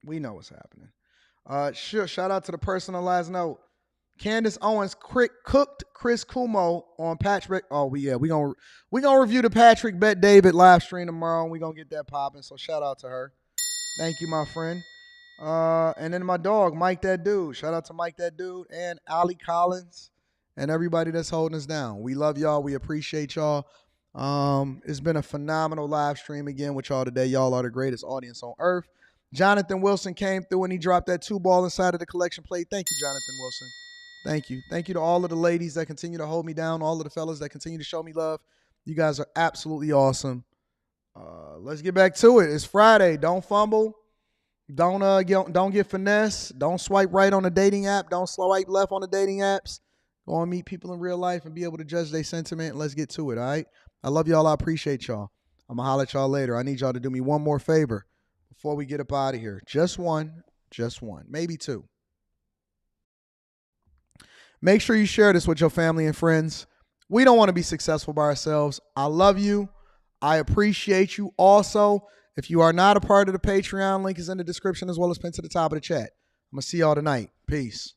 We know what's happening. Sure. Shout out to the personalized note. Candace Owens cooked Chris Cuomo on Patrick. Oh, we gonna review the Patrick Bet David live stream tomorrow, and we gonna get that popping. So shout out to her. Thank you, my friend. And then my dog, Mike That Dude. Shout out to Mike That Dude and Ali Collins and everybody that's holding us down. We love y'all. We appreciate y'all. It's been a phenomenal live stream again with y'all today. Y'all are the greatest audience on earth. Jonathan Wilson came through and he dropped that 2-ball inside of the collection plate. Thank you, Jonathan Wilson. Thank you. Thank you to all of the ladies that continue to hold me down, all of the fellas that continue to show me love. You guys are absolutely awesome. Let's get back to it. It's Friday. Don't fumble. Don't get finessed. Don't swipe right on the dating app. Don't swipe left on the dating apps. Go and meet people in real life and be able to judge their sentiment. Let's get to it, all right? I love y'all. I appreciate y'all. I'm going to holler at y'all later. I need y'all to do me one more favor before we get up out of here. Just one, maybe two. Make sure you share this with your family and friends. We don't want to be successful by ourselves. I love you. I appreciate you. Also, if you are not a part of the Patreon, link is in the description as well as pinned to the top of the chat. I'm going to see y'all tonight. Peace.